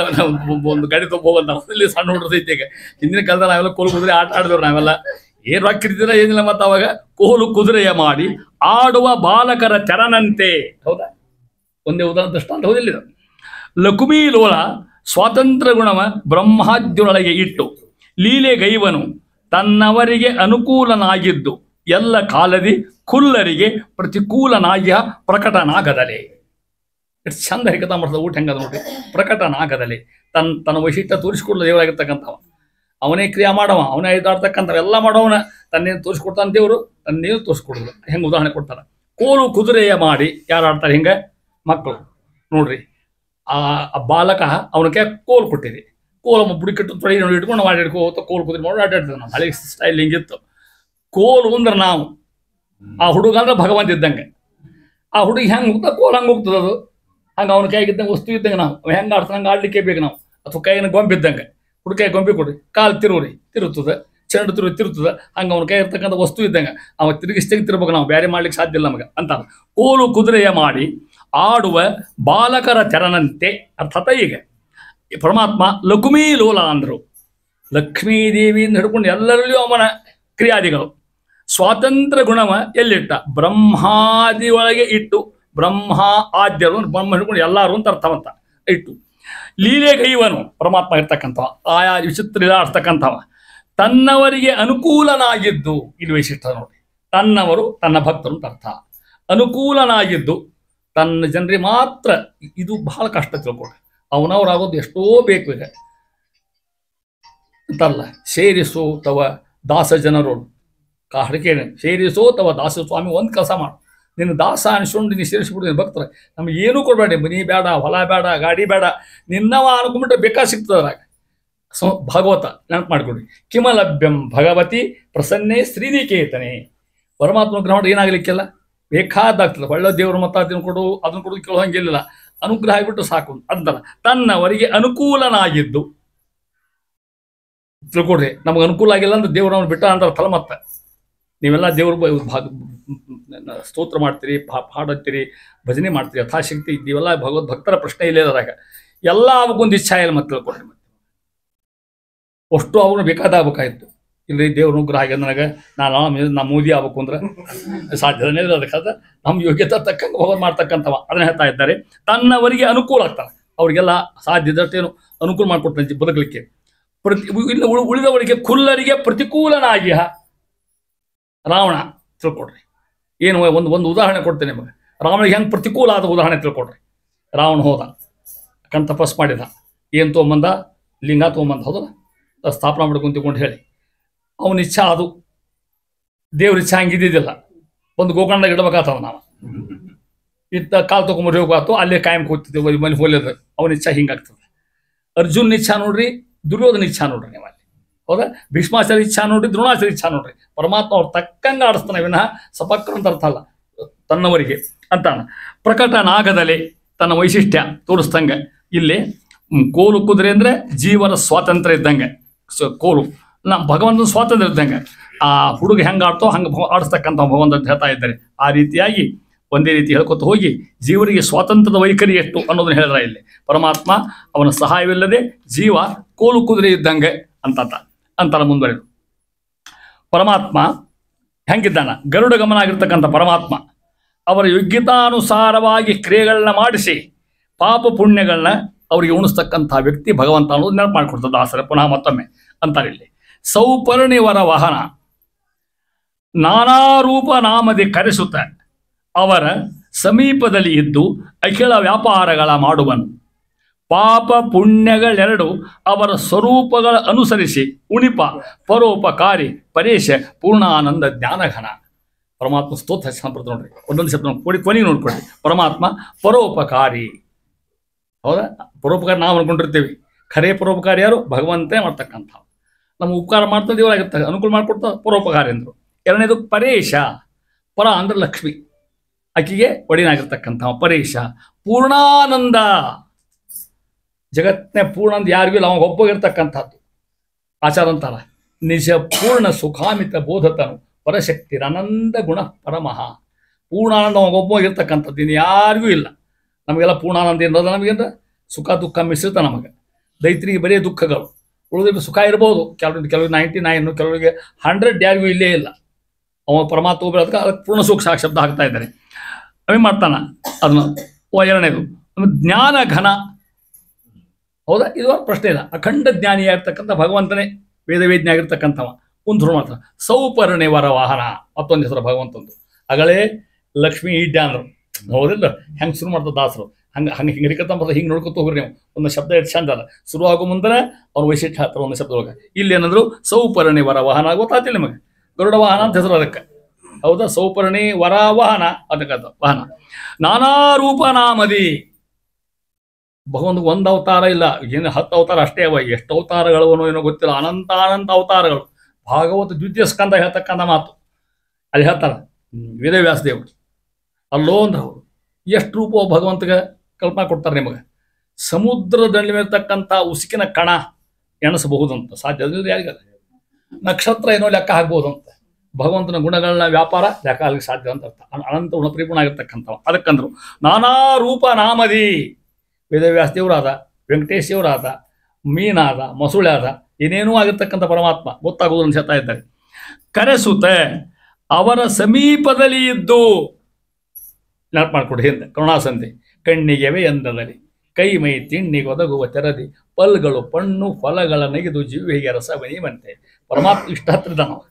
ಒಂದು ಗಾಡಿ ಹೋಗಂತ ಇಲ್ಲಿ ಸಣ್ಣ ಹುಡುಗರು ಐತಿ. ಈಗ ಹಿಂದಿನ ಕಾಲದಲ್ಲಿ ನಾವೆಲ್ಲ ಕೋಲು ಕುದುರೆ ಆಟ ಆಡಿದವ್ರು ನಾವೆಲ್ಲ. ಏನು ಹಾಕಿರ್ತೀರ ಏನಿಲ್ಲ. ಮತ್ತು ಅವಾಗ ಕೋಲು ಕುದುರೆಯ ಮಾಡಿ ಆಡುವ ಬಾಲಕರ ತೆರನಂತೆ. ಹೌದಾ? ಒಂದೇ ಉದಾಹರಣೆ ದೃಷ್ಟಾಂತ ಹೌದಿಲ್ಲ ಇದು. ಲಕುಮಿ ಲೋಲ ಸ್ವಾತಂತ್ರ್ಯ ಗುಣವ ಬ್ರಹ್ಮಾದ್ಯೊಳಗೆ ಇಟ್ಟು ಲೀಲೆಗೈವನು ತನ್ನವರಿಗೆ ಅನುಕೂಲನಾಗಿದ್ದು ಎಲ್ಲ ಕಾಲದಿ ಕುಲ್ಲರಿಗೆ ಪ್ರತಿಕೂಲನಾಗಿಯ ಪ್ರಕಟನಾಗದಲೆ. ಎಷ್ಟು ಚಂದ ಹಿಕತ ಮಾಡ್ತದೆ. ಊಟ ಹೆಂಗದ ನೋಡಿ. ಪ್ರಕಟನಾಗದಲೆ. ತನ್ನ ವೈಶಿಷ್ಟ್ಯ ತೋರಿಸ್ಕೊಡ್ಲು ದೇವರಾಗಿರ್ತಕ್ಕಂಥವ. ಅವನೇ ಕ್ರಿಯಾ ಮಾಡವ, ಅವನೇ ಇದಾಡ್ತಕ್ಕಂಥವ, ಎಲ್ಲ ಮಾಡವನ. ತನ್ನೇನು ತೋರಿಸ್ಕೊಡ್ತಾನೆ ದೇವರು, ತನ್ನೇನು ತೋರಿಸ್ಕೊಡುದು. ಹೆಂಗೆ ಉದಾಹರಣೆ ಕೊಡ್ತಾರ. ಕೋಲು ಕುದುರೆಯ ಮಾಡಿ ಯಾರು ಆಡ್ತಾರೆ? ಹಿಂಗೆ ಮಕ್ಕಳು ನೋಡ್ರಿ. ಆ ಬಾಲಕ ಅವನಿಗೆ ಕೋಲು ಕೊಟ್ಟಿದೆ. ಕೋಲಮ್ಮ ಬುಡಿ ಕಟ್ಟು ತೊಳಿ ಇಟ್ಕೊಂಡು ಮಾಡಿ ಹಿಡ್ಕೋತ ಕೋಲು ಕುದುರೆ ಮಾಡಿ ಆಟಾಡ್ತೇವೆ ನಾವು. ಹಳೆ ಸ್ಟೈಲ್ ಹಿಂಗಿತ್ತು. ಕೋಲು ಅಂದ್ರೆ ನಾವು, ಆ ಹುಡುಗ ಅಂದ್ರೆ ಭಗವಂತ ಇದ್ದಂಗೆ. ಆ ಹುಡುಗಿ ಹೆಂಗೆ ಹೋಗ್ತಾ ಕೋಲ್ ಹಂಗೆ ಹೋಗ್ತದೆ. ಅದು ಹಂಗೆ ಅವನ ಕೈಗಿದ್ದಂಗೆ ವಸ್ತು ಇದ್ದಂಗೆ ನಾವು. ಅವ ಹೆಂಗೆ ಆಡ್ತಾನೆ ಹಂಗೆ ಆಡ್ಲಿಕ್ಕೆ ಬೇಕು ನಾವು. ಅಥವಾ ಕೈನ ಗೊಂಬೆ ಇದ್ದಂಗೆ. ಹುಡುಕಾಯಿ ಗೊಂಬೆ ಕೊಡ್ರಿ, ಕಾಲು ತಿರುತ್ತದೆ, ಚೆಂಡು ತಿರುತ್ತದೆ. ಹಂಗೆ ಅವನ ಕೈ ಇರ್ತಕ್ಕಂಥ ವಸ್ತು ಇದ್ದಂಗೆ. ಅವ ತಿರುಗಿಸ್ದಂಗೆ ತಿರ್ಬೇಕು ನಾವು. ಬೇರೆ ಮಾಡ್ಲಿಕ್ಕೆ ಸಾಧ್ಯ ಇಲ್ಲ ನಮಗೆ ಅಂತ. ಕೋಲು ಕುದುರೆಯ ಮಾಡಿ ಆಡುವ ಬಾಲಕರ ತೆರನಂತೆ. ಅರ್ಥಾತ್ ಈಗ ಪರಮಾತ್ಮ ಲಕುಮೀ ಲೋಲ ಅಂದರು. ಲಕ್ಷ್ಮೀದೇವಿಯಿಂದ ಹಿಡ್ಕೊಂಡು ಎಲ್ಲರಲ್ಲಿಯೂ ಅವನ ಕ್ರಿಯಾದಿಗಳು. ಸ್ವಾತಂತ್ರ್ಯ ಗುಣವ ಎಲ್ಲಿಟ್ಟ? ಬ್ರಹ್ಮಾದಿ ಒಳಗೆ ಇಟ್ಟು ಬ್ರಹ್ಮ ಆದ್ಯರು ಬ್ರಹ್ಮ ಹಿಡ್ಕೊಂಡು ಎಲ್ಲರೂ ಅಂತ ಅರ್ಥವಂತ ಇಟ್ಟು ಲೀಲೆಗೈವನು ಪರಮಾತ್ಮ ಇರ್ತಕ್ಕಂಥವ ಆಯಾ ವಿಚಿತ್ರ ಲೀಲಾ ಆಡ್ತಕ್ಕಂಥವ ತನ್ನವರಿಗೆ ಅನುಕೂಲನಾಗಿದ್ದು ಇಲ್ಲಿ ವೈಶಿಷ್ಟ್ಯ ನೋಡಿ ತನ್ನವರು ತನ್ನ ಭಕ್ತರು ಅಂತ ಅರ್ಥ ಅನುಕೂಲನಾಗಿದ್ದು ತನ್ನ ಜನರಿಗೆ ಮಾತ್ರ ಇದು ಬಹಳ ಕಷ್ಟ ತಿಳ್ಕೊಳ್ರಿ ಅವನವರಾಗೋದು ಎಷ್ಟೋ ಬೇಕು ಈಗ ಅಂತಲ್ಲ ಸೇರಿಸೋ ತವ ದಾಸ ಜನರು ಕಾಡಿಕೆ ಸೇರಿಸೋ ತವ ದಾಸ ಸ್ವಾಮಿ ಒಂದು ಕೆಲಸ ಮಾಡು ನಿನ್ನ ದಾಸ ಅನ್ಸ್ಕೊಂಡು ನೀನು ಸೇರಿಸ್ಬಿಡು ನಿನ್ನ ಭಕ್ತರು ನಮ್ಗೆ ಏನೂ ಕೊಡಬೇಡಿ ಮನಿ ಬೇಡ ಹೊಲ ಬೇಡ ಗಾಡಿ ಬೇಡ ನಿನ್ನವ ಅನ್ಕೊಂಬಿಟ್ರೆ ಬೇಕಾ ಸಿಗ್ತದ್ರಾಗ ಭಾಗವತ ನೆನಪು ಮಾಡ್ಕೊಡ್ರಿ ಕಿಮಲಭ್ಯಂ ಭಗವತಿ ಪ್ರಸನ್ನೇ ಶ್ರೀನಿಕೇತನೆ ಪರಮಾತ್ಮ ಗ್ರಹ ಮಾಡಿ ಏನಾಗಲಿಕ್ಕೆಲ್ಲ ಬೇಕಾದಾಗ್ತದೆ ಒಳ್ಳೆ ದೇವ್ರ ಮತ ಅದನ್ನು ಕೊಡು ಕೇಳೋ ಹಂಗಿಲ್ಲ ಅನುಗ್ರಹ ಆಗಿಬಿಟ್ಟು ಸಾಕು ಅಂತಾರ ತನ್ನವರಿಗೆ ಅನುಕೂಲನಾಗಿದ್ದು ತಿಳ್ಕೊಡ್ರಿ ನಮಗೆ ಅನುಕೂಲ ಆಗಿಲ್ಲ ಅಂದ್ರೆ ದೇವ್ರವ್ನು ಬಿಟ್ಟ ಅಂತಾರಲ್ಲ ಮತ್ತೆ ನೀವೆಲ್ಲ ದೇವ್ರ ಸ್ತೋತ್ರ ಮಾಡ್ತೀರಿ ಹಾಡತ್ತೀರಿ ಭಜನೆ ಮಾಡ್ತೀರಿ ಯಥಾಶಕ್ತಿ ನೀವೆಲ್ಲ ಭಗವದ್ ಭಕ್ತರ ಪ್ರಶ್ನೆ ಇಲ್ಲೇ ಅದ್ರಾಗ ಎಲ್ಲ ಅವಕ್ಕೊಂದು ಇಚ್ಛಾ ಇಲ್ಲ ಮತ್ತೆ ತಿಳ್ಕೊಡ್ರಿ ಮತ್ತೆ ಅಷ್ಟು ಅವ್ರನ್ನ ಬೇಕಾದಾಗಬೇಕಾಯ್ತು ಇಲ್ಲರಿ ದೇವ್ರ ಅನುಗ್ರಹ ಆಗ್ಯದ ನನಗೆ ನಾನು ಮೋದಿ ಆಗ್ಬೇಕು ಅಂದ್ರೆ ಸಾಧ್ಯನೇ ಇಲ್ಲ ಅದಕ್ಕಾದ ನಮ್ಮ ಯೋಗ್ಯತೆ ತಕ್ಕಂಗೆ ಹೋಗೋದು ಮಾಡ್ತಕ್ಕಂಥವ ಅದನ್ನ ಹೇಳ್ತಾ ಇದ್ದಾರೆ ತನ್ನವರಿಗೆ ಅನುಕೂಲ ಆಗ್ತಾರೆ ಅವರಿಗೆಲ್ಲ ಸಾಧ್ಯ ಇದ್ದಷ್ಟೇನು ಅನುಕೂಲ ಮಾಡಿಕೊಡ್ತಾನೆ ಬದುಕಲಿಕ್ಕೆ ಇನ್ನು ಉಳಿದವರಿಗೆ ಕುಲ್ಲರಿಗೆ ಪ್ರತಿಕೂಲನಾಗಿ ರಾವಣ ತಿಳ್ಕೊಡ್ರಿ ಏನು ಒಂದು ಉದಾಹರಣೆ ಕೊಡ್ತೇನೆ ನಿಮಗೆ ರಾವಣಿಗೆ ಹೆಂಗೆ ಪ್ರತಿಕೂಲ ಆದ ಉದಾಹರಣೆ ತಿಳ್ಕೊಡ್ರಿ ರಾವಣ ಹೋದ ಕಣ್ ತಪಸ್ ಮಾಡಿದ ಏನು ತೊಗೊಂಬಂದ ಲಿಂಗ ತೊಗೊಂಬಂದ ಹೌದಲ್ಲ ಸ್ಥಾಪನಾ ಮಾಡ್ಕೊಂಡು ತಿಳ್ಕೊಂಡು ಹೇಳಿ ಅವನ ಇಚ್ಛಾ ಅದು ದೇವ್ರ ಇಚ್ಛಾ ಹಂಗಿದ್ದಿದ್ದಿಲ್ಲ ಒಂದು ಗೋಕರ್ಣದಾಗ ಇಡಬೇಕಾಗ್ತವ ನಾವು ಇತ್ತ ಕಾಲು ತೊಗೊಂಬರಿ ಹೋಗಾತು ಅಲ್ಲೇ ಕಾಯಂ ಕೂತಿದ್ದೇವೆ ಮನೆ ಹೋಲಿದ ಅವನ ಇಚ್ಛಾ ಹಿಂಗಾಗ್ತದೆ ಅರ್ಜುನ್ ಇಚ್ಛಾ ನೋಡ್ರಿ ದುರ್ಯೋಧನ ಇಚ್ಛಾ ನೋಡ್ರಿ ನೀವು ಅಲ್ಲಿ ಹೌದಾ ಭೀಷ್ಮಾಚಾರ್ಯ ಇಚ್ಛಾ ನೋಡ್ರಿ ದ್ರೋಣಾಚಾರ್ಯ ಇಚ್ಛಾ ನೋಡ್ರಿ ಪರಮಾತ್ಮ ಅವ್ರು ತಕ್ಕಂಗೆ ಆಡಿಸ್ತಾನೆ ವಿನಃ ಸಪಕ್ರ ಅಂತ ಅರ್ಥ ಅಲ್ಲ ತನ್ನವರಿಗೆ ಅಂತಾನ ಪ್ರಕಟನಾಗದಲೆ ತನ್ನ ವೈಶಿಷ್ಟ್ಯ ತೋರಿಸ್ದಂಗೆ ಇಲ್ಲಿ ಕೋಲು ಕುದುರೆ ಅಂದರೆ ಜೀವನ ಸ್ವಾತಂತ್ರ್ಯ ಇದ್ದಂಗೆ ಕೋಲು ನಮ್ಮ ಭಗವಂತನ ಸ್ವಾತಂತ್ರ್ಯ ಇದ್ದಂಗೆ ಆ ಹುಡುಗ ಹೆಂಗೆ ಆಡ್ತೋ ಹಂಗೆ ಆಡಿಸ್ತಕ್ಕಂಥ ಭಗವಂತ ಅಂತ ಹೇಳ್ತಾ ಇದ್ದಾರೆ ಆ ರೀತಿಯಾಗಿ ಒಂದೇ ರೀತಿ ಹೇಳ್ಕೊತ ಹೋಗಿ ಜೀವರಿಗೆ ಸ್ವಾತಂತ್ರ್ಯದ ವೈಖರಿ ಎಷ್ಟು ಅನ್ನೋದನ್ನ ಹೇಳಿದ್ರ ಇಲ್ಲಿ ಪರಮಾತ್ಮ ಅವನ ಸಹಾಯವಿಲ್ಲದೆ ಜೀವ ಕೋಲು ಕುದುರೆ ಇದ್ದಂಗೆ ಅಂತಾರ ಮುಂದುವರೆದು ಪರಮಾತ್ಮ ಹೆಂಗಿದ್ದಾನ ಗರುಡ ಗಮನ ಆಗಿರ್ತಕ್ಕಂಥ ಪರಮಾತ್ಮ ಅವರ ಯೋಗ್ಯತಾನುಸಾರವಾಗಿ ಕ್ರಿಯೆಗಳನ್ನ ಮಾಡಿಸಿ ಪಾಪ ಪುಣ್ಯಗಳನ್ನ ಅವರಿಗೆ ಉಣಿಸ್ತಕ್ಕಂಥ ವ್ಯಕ್ತಿ ಭಗವಂತ ಅನ್ನೋದು ನೆನಪು ಮಾಡಿಕೊಡ್ತದೆ ದಾಸರ ಪುನಃ ಮತ್ತೊಮ್ಮೆ ಅಂತಾರೆ ಇಲ್ಲಿ ಸೌಪರ್ಣಿವರ ವಾಹನ ನಾನಾ ರೂಪ ನಾಮದಿ ಕರೆಸುತ್ತ ಅವರ ಸಮೀಪದಲ್ಲಿ ಇದ್ದು ಅಖಿಲ ವ್ಯಾಪಾರಗಳ ಮಾಡುವನು ಪಾಪ ಪುಣ್ಯಗಳೆರಡು ಅವರ ಸ್ವರೂಪಗಳ ಅನುಸರಿಸಿ ಉಣಿಪ ಪರೋಪಕಾರಿ ಪರೇಶ ಪೂರ್ಣಾನಂದ ಜ್ಞಾನಘನ ಪರಮಾತ್ಮ ಸ್ತೋತ್ರ ಸಂಪ್ರತ ನೋಡ್ರಿ ಒಂದೊಂದು ಶಬ್ದ ಕೊನೆಗೆ ನೋಡ್ಕೊಳ್ರಿ ಪರಮಾತ್ಮ ಪರೋಪಕಾರಿ ಹೌದಾ ಪರೋಪಕಾರ ನಾವು ಅನ್ಕೊಂಡಿರ್ತೀವಿ ಖರೇ ಪರೋಪಕಾರಿ ಯಾರು ಭಗವಂತನೇ ಮಾಡ್ತಕ್ಕಂಥ ನಮ್ಮ ಉಪಕಾರ ಮಾಡ್ತಾ ದೇವರಾಗಿರ್ತ ಅನುಕೂಲ ಮಾಡಿಕೊಡ್ತಾ ಪರೋಪಕಾರಿ ಅಂದರು ಎರಡನೇದು ಪರೇಶ ಪರ ಅಂದ್ರೆ ಲಕ್ಷ್ಮಿ ಆಕೆಗೆ ಒಡಿನಾಗಿರ್ತಕ್ಕಂಥ ಪರೇಶ ಪೂರ್ಣಾನಂದ ಜಗತ್ತನೇ ಪೂರ್ಣಂದ ಯಾರಿಗೂ ಇಲ್ಲ ಅವಾಗ ಒಬ್ಬಗಿರ್ತಕ್ಕಂಥದ್ದು ಆಚಾರ ಅಂತಾರ ನಿಜ ಪೂರ್ಣ ಸುಖಾಮಿತ ಬೋಧತನು ಪರಶಕ್ತಿ ಅನಂದ ಗುಣ ಪರಮಃ ಪೂರ್ಣಾನಂದ ಅವಾಗ ಒಬ್ಬಗಿರ್ತಕ್ಕಂಥದ್ದು ಇನ್ನು ಯಾರಿಗೂ ಇಲ್ಲ ನಮಗೆಲ್ಲ ಪೂರ್ಣಾನಂದ ಏನದ ನಮಗೇನು ಸುಖ ದುಃಖ ಮಿಶ್ರಿತ ನಮಗೆ ದೈತ್ರಿಗೆ ಬರೀ ದುಃಖಗಳು ಉಳಿದ ಸುಖ ಇರ್ಬೋದು ಕೆಲವರಿಗೆ 99 ಕೆಲವರಿಗೆ 100 ಯಾರಿಗೂ ಇಲ್ಲೇ ಇಲ್ಲ ಅವ ಪರಮಾತ್ಮ ಅದಕ್ಕೆ ಅದಕ್ಕೆ ಪೂರ್ಣ ಸೂಕ್ಷ್ಮ ಶಬ್ದ ಹಾಕ್ತಾ ಇದ್ದಾರೆ ಅವೇ ಮಾಡ್ತಾನ ಅದನ್ನು ಎರಡನೇದು ಜ್ಞಾನ ಘನ ಹೌದಾ ಇದು ಪ್ರಶ್ನೆ ಇಲ್ಲ ಅಖಂಡ ಜ್ಞಾನಿಯಾಗಿರ್ತಕ್ಕಂಥ ಭಗವಂತನೇ ವೇದವೇದ್ಞ ಆಗಿರ್ತಕ್ಕಂಥವ ಕುಂತರು ಮಾತ್ರ ಸೌಪರ್ಣಿವರ ವಾಹನ ಮತ್ತೊಂದು ಹೆಸರು ಭಗವಂತಂದು ಅಗಳೇ ಲಕ್ಷ್ಮೀ ಈಡ್ಯ ಅಂದರು ಹೌದಿಲ್ಲ ಹೆಂಗೆ ಶುರು ಮಾಡ್ತದೆ ದಾಸರು ಹಂಗೆ ಹಿಂಗೆ ಹಿರಿಕತ್ತ ಹಿಂಗೆ ನೋಡ್ಕೊತ ಹೋಗ್ರಿ ನೀವು ಒಂದು ಶಬ್ದ ಎಷ್ಟು ಚಂದ ಅದ ಶುರು ಆಗೋ ಮುಂದೆ ಅವ್ರು ವೈಶಿಷ್ಟ್ಯ ಹೇಳ್ತಾರೆ ಒಂದು ಶಬ್ದ ಒಳಗೆ ಇಲ್ಲಿ ಏನಂದ್ರು ಸೌಪರ್ಣಿವರ ವಾಹನ ಗೊತ್ತಾತಿಲ್ಲ ನಿಮಗೆ ಗರುಡ ವಾಹನ ಅಂತ ಹೆಸರು ಅದಕ್ಕೆ ಹೌದಾ ಸೌಪರ್ಣಿ ವರ ವಾಹನ ಅದಕ್ಕೆ ವಾಹನ ನಾನಾ ರೂಪ ನಾಮದಿ ಭಗವಂತ ಒಂದು ಅವತಾರ ಇಲ್ಲ ಏನು 10 ಅವತಾರ ಅಷ್ಟೇ ಅವ ಎಷ್ಟು ಅವತಾರಗಳು ಏನೋ ಗೊತ್ತಿಲ್ಲ ಅನಂತ ಅವತಾರಗಳು ಭಾಗವತ ದ್ವಿತೀಯ ಸ್ಕಂದ ಹೇಳ್ತಕ್ಕಂಥ ಮಾತು ಅಲ್ಲಿ ಹೇಳ್ತಾರ ವೇದವ್ಯಾಸ ದೇವರು ಅಲ್ಲೋ ಅಂದ್ರೆ ಅವರು ಎಷ್ಟು ರೂಪ ಭಗವಂತಗೆ ಕಲ್ಪನಾ ಕೊಡ್ತಾರೆ ನಿಮಗೆ ಸಮುದ್ರದಲ್ಲಿರ್ತಕ್ಕಂಥ ಉಸುಕಿನ ಕಣ ಎಣಿಸಬಹುದಂತ ಸಾಧ್ಯ ಯಾರಿಗಲ್ಲ ನಕ್ಷತ್ರ ಏನೋ ಲೆಕ್ಕ ಹಾಕ್ಬೋದು ಅಂತ ಭಗವಂತನ ಗುಣಗಳನ್ನ ವ್ಯಾಪಾರ ಲೆಕ್ಕ ಆಗಲಿಕ್ಕೆ ಸಾಧ್ಯ ಅಂತ ಅರ್ಥ ಅನಂತ ಗುಣಪರಿಪೂರ್ಣ ಆಗಿರ್ತಕ್ಕಂಥವು ಅದಕ್ಕಂದ್ರು ನಾನಾ ರೂಪ ನಾಮದಿ ವೇದವ್ಯಾಸ ದೇವರಾದ ವೆಂಕಟೇಶ್ ದೇವರಾದ ಮೀನಾದ ಮಸುಳೆ ಆದ ಏನೇನೂ ಆಗಿರ್ತಕ್ಕಂಥ ಪರಮಾತ್ಮ ಗೊತ್ತಾಗೋದು ಅಂತ ಹೇಳ್ತಾ ಇದ್ದಾರೆ ಕರೆಸುತ್ತೆ ಅವರ ಸಮೀಪದಲ್ಲಿ ಇದ್ದು ನೆನಪು ಮಾಡಿಕೊಡಿ ಹಿಂದೆ ಕರುಣಾಸಂಧಿ. ಕಣ್ಣಿಗೆವೆ ಎಂದದಲ್ಲಿ ಕೈ ಮೈ ತಿಣ್ಣಿಗೊದಗುವ ತೆರದಿ ಪಲ್ಗಳು ಪಣ್ಣು ಫಲಗಳ ನೆಗೆದು ಜಿವ್ವೆಗೆ ರಸವನೀವಂತೆ. ಪರಮಾತ್ಮ ಇಷ್ಟ ಹತ್ತಿರದನವ,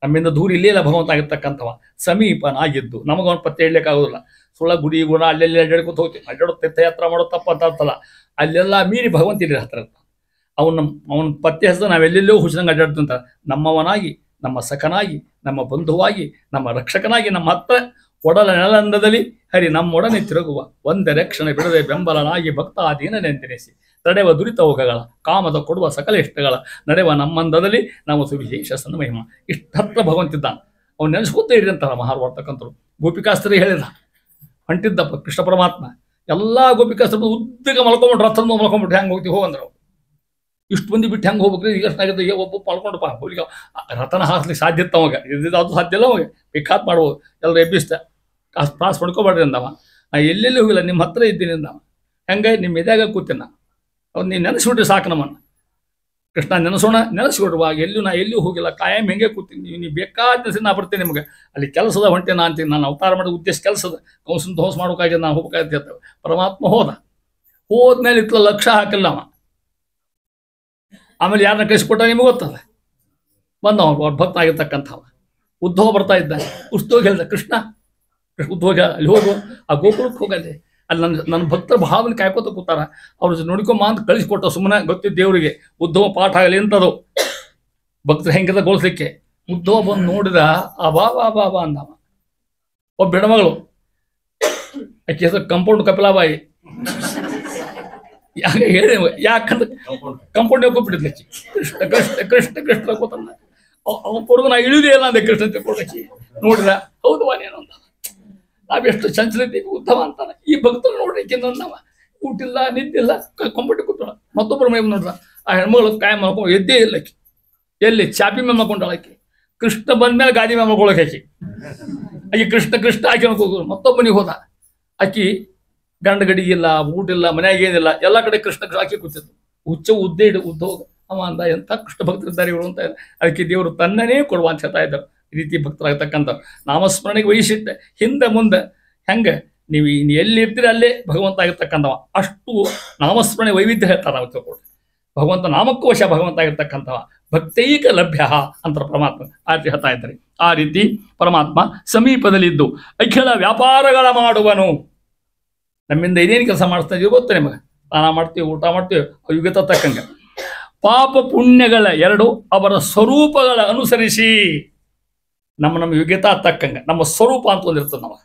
ನಮ್ಮಿಂದ ದೂರ ಇಲ್ಲೇ ಇಲ್ಲ ಭಗವಂತ ಆಗಿರ್ತಕ್ಕಂಥವ, ಸಮೀಪನಾಗಿದ್ದು ನಮಗವನು ಪತ್ತೆ ಹೇಳಲಿಕ್ಕಾಗೋದಿಲ್ಲ. ಸುಳ್ಳ ಗುಡಿ ಗುಣ ಅಲ್ಲೆಲ್ಲಿ ಅಡ್ಡಾಡ್ಕೊತ ಹೋಗ್ತೀವಿ, ಅಡ್ಡಾಡೋ ತೀರ್ಥಯಾತ್ರ ಮಾಡೋ ತಪ್ಪ ಅಂತ ಅಂತಲ್ಲ, ಅಲ್ಲೆಲ್ಲ ಮೀರಿ ಭಗವಂತ ಇಲ್ಲಿ ಹತ್ತಿರ ಅವನ ಪತ್ತೆ ಹೆಸರು ನಾವೆಲ್ಲೆಲ್ಲೋ ಹುಚ್ಚಂಗೆ ಅಡ್ಡಾಡ್ತಂತ. ನಮ್ಮವನಾಗಿ, ನಮ್ಮ ಸಖನಾಗಿ, ನಮ್ಮ ಬಂಧುವಾಗಿ, ನಮ್ಮ ರಕ್ಷಕನಾಗಿ ನಮ್ಮ ಹತ್ರ ಒಡಲ ನೆಲಂದದಲ್ಲಿ ಹರಿ ನಮ್ಮೊಡನೆ ತಿರುಗುವ ಒಂದೇ ಕ್ಷಣ ಬಿಡದೆ ಬೆಂಬಲನಾಗಿ ಭಕ್ತಾಧೀನನೆಂದೆನಿಸಿ ತಡೆವ ದುರಿತೋಗಗಳ ಕಾಮದ ಕೊಡುವ ಸಕಲ ಇಷ್ಟಗಳ ನಡೆವ ನಮ್ಮಂದದಲ್ಲಿ ನಾವು ಸುವಿಶೇಷ ಸನ್ಮಹಿಮ. ಇಷ್ಟ ಹತ್ರ ಭಗವಂತಿದ್ದಾನೆ. ಅವ್ನು ನೆನೆಸ್ಕೊತೇ ಇದ್ದಂತಾರ ಮಹಾರ್ವಾರ್ತಕ್ಕಂಥರು. ಗೋಪಿಕಾಸ್ತ್ರೀ ಹೇಳಿದ ಹೊಂಟಿದ್ದಪ್ಪ ಕೃಷ್ಣ ಪರಮಾತ್ಮ, ಎಲ್ಲ ಗೋಪಿಕಾಸ್ತ್ರ ಉದ್ದಗ ಮಲ್ಕೊಂಡ್ಬಿಟ್ರು, ರಥದ ಮಲ್ಕೊಂಡ್ಬಿಟ್ಟು ಹೆಂಗೆ ಹೋಗ್ತೀವಿ ಹೋಗಂದ್ರು. ಇಷ್ಟು ಮಂದಿ ಬಿಟ್ಟು ಹೆಂಗೆ ಹೋಗ್ಬೇಕ್ರಿ, ಈಗ ಎಷ್ಟಾಗುತ್ತೆ, ಒಬ್ಬ ಮಲ್ಕೊಂಡಪ್ಪ ಹೋಲಿಗೆ ರಥನ ಹಾಸ್ಲಿಕ್ಕೆ ಸಾಧ್ಯ ಇತ್ತು ಅವಾಗ, ಅದು ಸಾಧ್ಯ ಇಲ್ಲ ಅವಾಗ, ಬೇಕಾತ್ ಮಾಡ್ಬೋದು. ಎಲ್ಲರೂ ಎಬ್ಬಿಸ್ತ ಪಾಸ್ ಪಡ್ಕೊಬೇಡ್ರಿ ಅಂದವ. ನಾ ಎಲ್ಲೆಲ್ಲಿ ಹೋಗಿಲ್ಲ, ನಿಮ್ಮ ಹತ್ರ ಇದ್ದೀನಿ ಅಂದವ. ಹೆಂಗೆ ನಿಮ್ಮ ಎದ್ಯಾಗ ಕೂತೀನಿ ಅವ್ನು ನೀನು ನೆನೆಸ್ಬಿಟ್ರಿ ಸಾಕು ನಮ್ಮನ್ನು. ಕೃಷ್ಣ ನೆನೆಸ್ಕೊಡ್ರುವಾಗ ಎಲ್ಲೂ ನಾ ಎಲ್ಲಿಯೂ ಹೋಗಿಲ್ಲ, ಕಾಯಂ ಹೆಂಗೆ ಕೂತೀನಿ, ನೀವು ಬೇಕಾದ ನಾ ಬರ್ತೀನಿ ನಿಮಗೆ. ಅಲ್ಲಿ ಕೆಲಸದ ಹೊಂಟೆ ನಾ ಅಂತೀನಿ, ನಾನು ಅವತಾರ ಮಾಡೋ ಉದ್ದೇಶ ಕೆಲಸದ ಕೌಸನ್ ಧ್ವಂಸ ಮಾಡೋಕ್ಕಾಗಿ ನಾನು ಹೋಗ್ಬೇಕಾಗಿರ್ತೇವೆ. ಪರಮಾತ್ಮ ಹೋದ್ಮೇಲೆ ಇತ್ತಲ ಲಕ್ಷ ಹಾಕಿಲ್ಲ ಅವ. ಆಮೇಲೆ ಯಾರನ್ನ ಕಳಿಸ್ಕೊಟ್ಟ ನಿಮಗೆ ಗೊತ್ತದ. ಬಂದವ ಅವ್ರ ಭಕ್ತ ಆಗಿರ್ತಕ್ಕಂಥವ ಉದ್ಧವ ಬರ್ತಾ ಇದ್ದಾನೆ. ಉಸ್ತೋಗ ಹೇಳ್ದ ಕೃಷ್ಣ ಉದ್ಧೋಗ ಅಲ್ಲಿ ಹೋಗು, ಆ ಗೋಕುಲಕ್ಕೆ ಹೋಗಲ್ಲಿ, ಅಲ್ಲಿ ನನ್ನ ಭಕ್ತರ ಭಾವನೆ ಕಾಯ್ಕೋತ ಕೂತಾರ, ಅವ್ರು ನೋಡ್ಕೊಂಬ ಅಂತ ಕಳಿಸ್ಕೊಟ್ಟ. ಸುಮ್ಮನೆ ಗೊತ್ತಿದ್ದ ದೇವರಿಗೆ ಉದ್ಧವ ಪಾಠ ಆಗಲಿ ಅಂತದು ಭಕ್ತರು ಹೆಂಗಿದಗೊಳಿಸ್ಲಿಕ್ಕೆ. ಉದ್ಧವ ಬಂದು ನೋಡಿದ, ಆ ಬಾ ಬಾ ಬಾ ಬಾ ಅಂದವ. ಒಬ್ಬ ಹೆಣ್ಮಗಳು, ಆಕೆ ಹೆಸರು ಕಂಪೌಂಡ್ ಕಪಿಲಾಬಾಯಿ. ಯಾಕೆ ಹೇಳಿ, ಯಾಕಂದ್ರೆ ಕಂಪೌಂಡ್ ಹೋಗ್ಬಿಟ್ಟಿದ್ಲ ಆಕಿ. ಕೃಷ್ಣ ಕೃಷ್ಣ ಕೃಷ್ಣ ಕೃಷ್ಣ ಕೂತಂದ. ಅವನ ಪುರುಗ ನಾ ಇಳಿದೇ ಇಲ್ಲ ಅಂದೆ ಕೃಷ್ಣ ತಿಳ್ಕೊಳಕಿ. ನೋಡಿದ, ಹೌದು ವಾನೇನು ಅಂತ, ನಾವೆಷ್ಟು ಚಂಚಲಿದ್ದೀವಿ ಉತ್ತಮ ಅಂತಾನೆ. ಈ ಭಕ್ತರು ನೋಡ್ಲಿಕ್ಕೆ ನಾವು ಊಟಿಲ್ಲ ನಿದ್ದಿಲ್ಲ ಕಂಪೌಂಡ್ ಕೂತ. ಮತ್ತೊಬ್ಬರ ಮೈ ನೋಡ್ರ, ಆ ಹೆಣ್ಮಗಳು ಕಾಯ ಮಾಡ್ಕೊಂಡು ಎದ್ದೇ ಇಲ್ಲ ಆಕಿ. ಎಲ್ಲಿ ಚಾಪಿ ಮೇಲೆ ಮಾಡ್ಕೊಂಡಾಳಕಿ. ಕೃಷ್ಣ ಬಂದ್ಮೇಲೆ ಗಾದಿ ಮೇಲೆ ಮಾಡ್ಕೊಳಕ್ಕೆ ಆಕಿ ಕೃಷ್ಣ ಕೃಷ್ಣ ಆಕಿ ಹೋಗೋದು. ಮತ್ತೊಬ್ಬನಿಗೆ ಹೋದ, ಆಕಿ ಗಂಡ ಗಡಿಗಿಲ್ಲ, ಊಟಿಲ್ಲ, ಮನ್ಯಾಗ ಏನಿಲ್ಲ, ಎಲ್ಲ ಕಡೆ ಕೃಷ್ಣ ಆಕಿ ಕೂತಿದ್ದು. ಹುಚ್ಚ ಉದ್ದೇ ಉದ್ದೋಗ ಅವ ಅಂದ, ಎಂಥ ಕೃಷ್ಣ ಭಕ್ತರಿದ್ದಾರೆ ಇವರು ಅಂತ. ಅದಕ್ಕೆ ದೇವರು ತನ್ನನೇ ಕೊಡುವ ಅಂತ ಹೇಳ್ತಾ ಇದ್ದಾರೆ. ಈ ರೀತಿ ಭಕ್ತರಾಗತಕ್ಕಂಥ ನಾಮಸ್ಮರಣೆಗೆ ವೈಶಿಷ್ಟ್ಯ ಹಿಂದೆ ಮುಂದೆ ಹೆಂಗೆ ನೀವು ಎಲ್ಲಿ ಇರ್ತೀರಿ ಅಲ್ಲೇ ಭಗವಂತ ಆಗಿರ್ತಕ್ಕಂಥವ. ಅಷ್ಟು ನಾಮಸ್ಮರಣೆ ವೈವಿಧ್ಯ ಹೇಳ್ತಾರೆ ನಾವು ತಿಳ್ಕೊಳ್ರಿ. ಭಗವಂತ ನಾಮಕ್ಕೂ ವಶ ಭಗವಂತ ಆಗಿರ್ತಕ್ಕಂಥವ, ಭಕ್ತೈಕ ಲಭ್ಯ ಅಂತ ಪರಮಾತ್ಮ ಆ ರೀತಿ ಹೇಳ್ತಾ ಇದ್ದಾರೆ. ಆ ರೀತಿ ಪರಮಾತ್ಮ ಸಮೀಪದಲ್ಲಿದ್ದು ಅಖಿಲ ವ್ಯಾಪಾರಗಳ ಮಾಡುವನು. ನಮ್ಮಿಂದ ಇದೇನು ಕೆಲಸ ಮಾಡಿಸ್ತಾ ಇದೀವಿ ಗೊತ್ತ ನಿಮಗೆ? ಸ್ನಾನ ಮಾಡ್ತೀವಿ, ಊಟ ಮಾಡ್ತೀವಿ, ಯುಗತ ತಕ್ಕಂಗೆ. ಪಾಪ ಪುಣ್ಯಗಳ ಎರಡು ಅವರ ಸ್ವರೂಪಗಳ ಅನುಸರಿಸಿ ನಮ್ಮ ಯೋಗ್ಯತಾ ತಕ್ಕಂಗೆ ನಮ್ಮ ಸ್ವರೂಪ ಅಂತ ಒಂದಿರ್ತದೆ. ನಾವು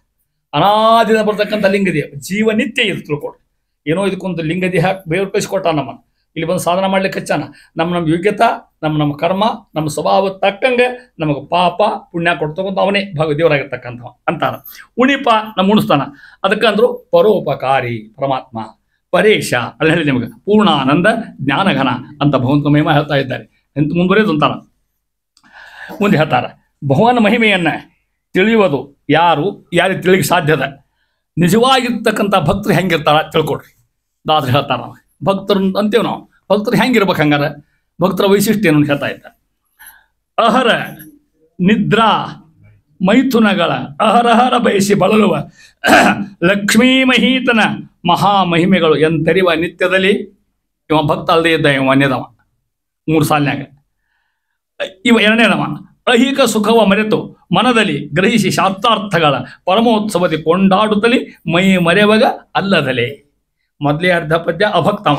ಅನಾದಿನ ಬರ್ತಕ್ಕಂಥ ಲಿಂಗದೇಹ ಜೀವನಿತ್ಯ ಇದು ತಿಳ್ಕೊಡ್ರಿ. ಏನೋ ಇದಕ್ಕೊಂದು ಲಿಂಗದೇಹ ಬೇರೆ ಕಳಿಸ್ಕೊಟ್ಟ ನಮ್ಮನ್ನು, ಇಲ್ಲಿ ಬಂದು ಸಾಧನ ಮಾಡ್ಲಿಕ್ಕೆ ಹಚ್ಚಾನ. ನಮ್ಮ ಯೋಗ್ಯತಾ, ನಮ್ಮ ಕರ್ಮ, ನಮ್ಮ ಸ್ವಭಾವ ತಕ್ಕಂಗೆ ನಮಗೆ ಪಾಪ ಪುಣ್ಯ ಕೊಡ್ತಕ್ಕಂಥ ಅವನೇ ದೇವರಾಗಿರ್ತಕ್ಕಂಥವ ಅಂತಾನ. ಉಣಿಪ ನಮ್ಮ ಉಣಿಸ್ತಾನ. ಅದಕ್ಕಂದ್ರು ಪರೋಪಕಾರಿ ಪರಮಾತ್ಮ ಪರೇಶ. ಅಲ್ಲಿ ಹೇಳಿ ನಿಮಗೆ ಪೂರ್ಣಾನಂದ ಜ್ಞಾನಘನ ಅಂತ ಭಗವಂತ ಮಹಿಮಾ ಹೇಳ್ತಾ ಇದ್ದಾರೆ. ಎಂತ ಮುಂದುವರೆದು ಅಂತಾರ. ಮುಂದೆ ಹೇಳ್ತಾರ, ಭಗವನ್ ಮಹಿಮೆಯನ್ನ ತಿಳಿಯುವುದು ಯಾರಿಗೆ ತಿಳಿಗೆ ಸಾಧ್ಯದ? ನಿಜವಾಗಿರ್ತಕ್ಕಂಥ ಭಕ್ತರು ಹೆಂಗಿರ್ತಾರ ತಿಳ್ಕೊಡ್ರಿ. ದಾಸರು ಹೇಳ್ತಾರ, ನಾವು ಭಕ್ತರು ಅಂತೇವ್, ನಾವು ಭಕ್ತರು ಹೆಂಗಿರ್ಬೇಕು ಹಂಗಾರ? ಭಕ್ತರ ವೈಶಿಷ್ಟ್ಯ ಏನು ಹೇಳ್ತಾ ಇದ್ದಾರೆ. ಅಹರ ನಿದ್ರಾ ಮೈಥುನಗಳ ಅಹರಹರ ಬಯಸಿ ಬಳಲುವ ಲಕ್ಷ್ಮೀ ಮಹೀತನ ಮಹಾಮಹಿಮೆಗಳು ಎಂತರಿವ ನಿತ್ಯದಲ್ಲಿ. ಇವ ಭಕ್ತ ಅಲ್ಲದೆ ಇದ್ದ ಇವ ಅನ್ಯದವ 3 ಸಾಲಿನಾಗ. ಇವ 2ನೇದವ ಐಹಿಕ ಸುಖವ ಮರೆತು ಮನದಲ್ಲಿ ಗ್ರಹಿಸಿ ಶಾಸ್ತ್ರಾರ್ಥಗಳ ಪರಮೋತ್ಸವದಿ ಕೊಂಡಾಡುತ್ತಲೇ ಮೈ ಮರೆವಾಗ ಅಲ್ಲದಲೇ. ಮೊದಲೇ ಅರ್ಧ ಪದ್ಯ ಅಭಕ್ತವ,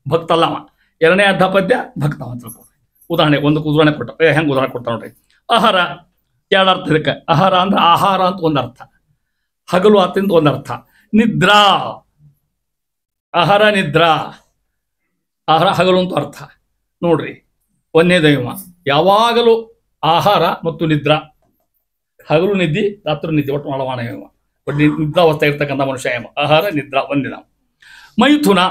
ಭಕ್ತಲ್ಲವ. 2ನೇ ಅರ್ಧ ಪದ್ಯ ಭಕ್ತವ ಅಂತ ತಿಳ್ಕೊಡ್ರಿ. ಉದಾಹರಣೆ ಉದಾಹರಣೆ ಕೊಟ್ಟ, ಹೆಂಗೆ ಉದಾಹರಣೆ ಕೊಡ್ತಾ ನೋಡ್ರಿ. ಅಹರ 2 ಅರ್ಥ ಇದಕ್ಕೆ. ಅಹರ ಅಂದ್ರೆ ಆಹಾರ ಅಂತ ಒಂದು ಅರ್ಥ, ಹಗಲು ಆತಿಂದ ಒಂದು ಅರ್ಥ. ನಿದ್ರಾ, ಅಹರ ನಿದ್ರಾ, ಆಹಾರ ಹಗಲು ಅಂತ ಅರ್ಥ ನೋಡ್ರಿ. 1ನೇ ದೈವ ಯಾವಾಗಲೂ ಆಹಾರ ಮತ್ತು ನಿದ್ರಾ, ಹಗಲು ನಿದ್ದಿ ರಾತ್ರಿ ನಿದ್ದೆ, ಒಟ್ಟು ಮಾಡವಾಣ ಇವ, ಒಟ್ಟು ನಿದ್ರಾವಸ್ಥೆ ಇರ್ತಕ್ಕಂಥ ಮನುಷ್ಯ ಎಮ. ಆಹಾರ ನಿದ್ರಾ ಒಂದಿನ. ಮೈಥುನ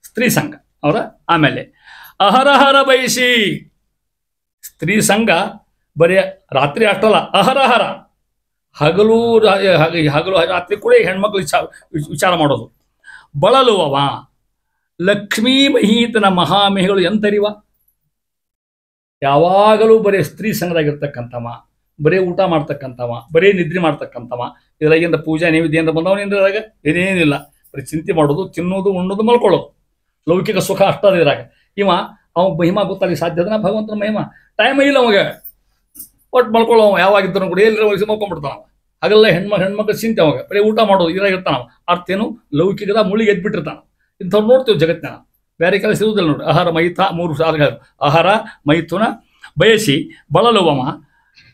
ಸ್ತ್ರೀ ಸಂಘ ಅವರ. ಆಮೇಲೆ ಅಹರಹರ ಬಯಸಿ ಸ್ತ್ರೀ ಸಂಘ ಬರೀ ರಾತ್ರಿ ಅಷ್ಟಲ್ಲ, ಅಹರಹರ ಹಗಲು ರಾತ್ರಿ ಕೂಡ ಹೆಣ್ಮಕ್ಳು ವಿಚಾರ ಮಾಡೋದು. ಬಳಲುವವ ಲಕ್ಷ್ಮೀ ಮಹೀತನ ಮಹಾಮಹಿಗಳು ಎಂತರಿವ. ಯಾವಾಗಲೂ ಬರೀ ಸ್ತ್ರೀ ಸಂಘದಾಗಿರ್ತಕ್ಕಂಥವ, ಬರೀ ಊಟ ಮಾಡ್ತಕ್ಕಂಥವ, ಬರೀ ನಿದ್ರೆ ಮಾಡ್ತಕ್ಕಂಥವ, ಇದ್ರಾಗಿಂದ ಪೂಜಾ ನೈವೇದ್ಯ ಅಂತ ಬಂದವನಿಂದ ಇದ್ರಾಗ ಏನೇನಿಲ್ಲ. ಬರೀ ಚಿಂತೆ ಮಾಡೋದು, ತಿನ್ನೋದು, ಉಣ್ಣೋದು, ಮಲ್ಕೊಳ್ಳೋದು, ಲೌಕಿಕ ಸುಖ ಅಷ್ಟದ ಇದ್ರಾಗ. ಅವ ಮಹಿಮಾ ಗೊತ್ತಾಗಿ ಸಾಧ್ಯದನ ಭಗವಂತನ ಮಹಿಮಾ. ಟೈಮ್ ಇಲ್ಲ ಅವಾಗ, ಒಟ್ಟು ಮಲ್ಕೊಳ್ಳೋ ಯಾವಾಗಿದ್ದರೂ ಕೂಡ ಎಲ್ಲಿ ವಯಸ್ಸು ಮಲ್ಕೊಂಡ್ಬಿಡ್ತಾನ. ಹಾಗೆಲ್ಲ ಹೆಣ್ಮಕ್ಳು ಚಿಂತೆ ಅವಾಗ, ಬರೀ ಊಟ ಮಾಡೋದು ಇರಾಗಿರ್ತಾನ. ಅರ್ಥ ಏನು, ಲೌಕಿಕದ ಮುಳಿಗೆ ಎದ್ಬಿಟ್ಟಿರ್ತಾನ. ಇಂಥವ್ರು ನೋಡ್ತೀವಿ ಜಗತ್ತಿನ. ಬೇರೆ ಕೆಲಸ ಇರುವುದಿಲ್ಲ ನೋಡಿ. ಆಹಾರ ಮೈಥ 3 ಸಾಧನಗಳು. ಆಹಾರ ಮೈಥುನ ಬಯಸಿ ಬಳಲುವಮ.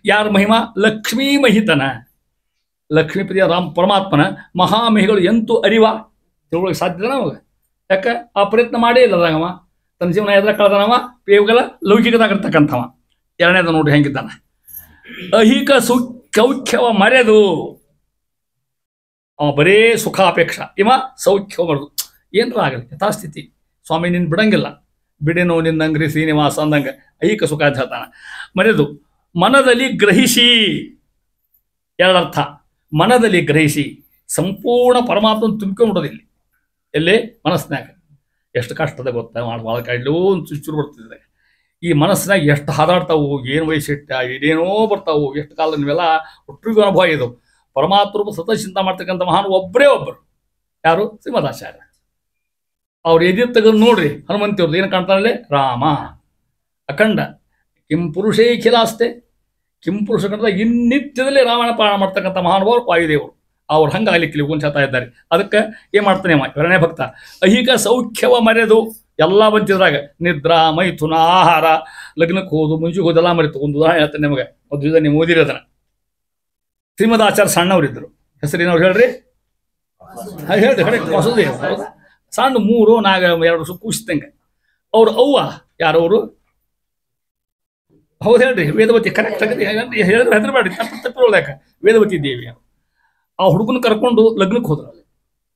ಯಾರ ಮಹಿಮಾ? ಲಕ್ಷ್ಮೀ ಮಹಿತನ, ಲಕ್ಷ್ಮೀಪತಿಯ ಪರಮಾತ್ಮನ ಮಹಾಮಹಿಗಳು ಎಂತೂ ಅರಿವ ತಿಳ್ಕೊಳ್ಳೋಕೆ ಸಾಧ್ಯನ ಅವಾಗ. ಯಾಕೆ ಆ ಪ್ರಯತ್ನ ಮಾಡೇ ಇಲ್ಲ ಅದಾಗವ. ತನ್ನ ಜೀವನ ಎದ್ರ ಕಳೆದನವ ಇವಾಗೆಲ್ಲ ಲೌಕಿಕದಾಗಿರ್ತಕ್ಕಂಥವ. ಎರಡನೇದು ನೋಡಿ ಹೆಂಗಿದ್ದಾನ. ಅಹಿಕ ಸೌಖ್ಯವ ಮರೆದು ಅವ ಬರೇ ಸುಖಾಪೇಕ್ಷ. ಸೌಖ್ಯವ ಮರೆದು ಏನರ ಆಗಲಿ ಯಥಾಸ್ಥಿತಿ ಸ್ವಾಮಿ ನಿನ್ನ ಬಿಡಂಗಿಲ್ಲ, ಬಿಡೆನೋ ನಿನ್ನಂಗ್ರಿ ಶ್ರೀನಿವಾಸ ಅಂದಂಗೆ ಐಹಿಕ ಸುಖ ಹೇಳ್ತಾನ. ಮರೆದು ಮನದಲ್ಲಿ ಗ್ರಹಿಸಿ. ಎರಡರ್ಥ. ಮನದಲ್ಲಿ ಗ್ರಹಿಸಿ ಸಂಪೂರ್ಣ ಪರಮಾತ್ಮನ ತುಂಬಿಕೊಂಡ್ಬಿಡೋದು. ಎಲ್ಲಿ? ಮನಸ್ಸಿನಾಗ. ಎಷ್ಟು ಕಷ್ಟದ ಗೊತ್ತಾ, ಮಾಡ್ಬಾಳ ಎಲ್ಲೋ ಒಂದು ಚುಚ್ಚುರು ಬರ್ತಿದೆ. ಈ ಮನಸ್ಸಿನಾಗ ಎಷ್ಟು ಹಾದಾಡ್ತಾವು, ಏನು ವಯಸ್ಸಿಟ್ಟ ಏನೇನೋ ಬರ್ತಾವು. ಎಷ್ಟು ಕಾಲ ನೀವೆಲ್ಲ ಒಟ್ಟಿಗೂ ಅನುಭವ ಇದು. ಪರಮಾತ್ಮ ಸತ ಚಿಂತ ಮಾಡ್ತಕ್ಕಂಥ ಮಹಾನ್ ಒಬ್ಬರೇ ಒಬ್ಬರು. ಯಾರು? ಶ್ರೀಮದಾಚಾರ್ಯ. ಅವ್ರು ಎದಿರ್ ತೆಗೆದು ನೋಡ್ರಿ, ಹನುಮಂತಿಯವ್ರದ್ದು ಏನು ಕಾಣ್ತಾನಲ್ಲೇ? ರಾಮ ಅಖಂಡ ಕಿಂ ಪುರುಷೇಖಿಲಾಸ್ತೆ. ಕಿಂ ಪುರುಷ ಕಂಡ ಇನ್ನಿತ್ಯದಲ್ಲಿ ರಾವಣ ಪಾಣ ಮಾಡ್ತಕ್ಕಂಥ ಮಹಾನುಭಾವರು ವಾಯುದೇವರು. ಅವ್ರು ಹಂಗಾಗಲಿಕ್ಕೆ ಉಂಚಾತಾ ಇದ್ದಾರೆ. ಅದಕ್ಕೆ ಏನು ಮಾಡ್ತಾನೆ ಎರಡನೇ ಭಕ್ತ. ಐಹಿಕ ಸೌಖ್ಯವ ಮರೆದು ಎಲ್ಲ ಬಂತಿದ್ರಾಗ ನಿದ್ರಾ ಮೈಥುನ ಆಹಾರ ಲಗ್ನಕ್ಕೆ ಹೋದು ಮುಂಜು ಹೋದೆಲ್ಲ ಮರಿತು. ಒಂದು ಉದಾಹರಣೆ ಹೇಳ್ತಾನೆ ನಿಮಗೆ, ಒಂದು ನೀವು ಓದಿರೋದನ್ನ. ಶ್ರೀಮದಾಚಾರ್ಯ ಸಣ್ಣವರಿದ್ದರು. ಹೆಸರೇನವ್ರು ಹೇಳ್ರಿ? ಹೇಳ್ರಿ ಕರೆಕ್ಟ್. ಹೊಸದೇ ಸಣ್ಣ 3-4 2 ವರ್ಷ ಕೂಸಿದಂಗೆ. ಅವ್ರು ಅವ್ವ ಯಾರವರು? ಹೌದು ಹೇಳ್ರಿ, ವೇದವತಿ. ಕರೆಕ್ಟ್ ಆಗಿದೆ ಹೇಳಿದ್ರೆ ಹೆದರಬೇಡಿ, ತಪ್ಪಿರೋಳ್ಯಾಕ. ವೇದವತಿ ದೇವಿ. ಆ ಹುಡುಗನ ಕರ್ಕೊಂಡು ಲಗ್ನಕ್ಕೆ ಹೋದ್ರು.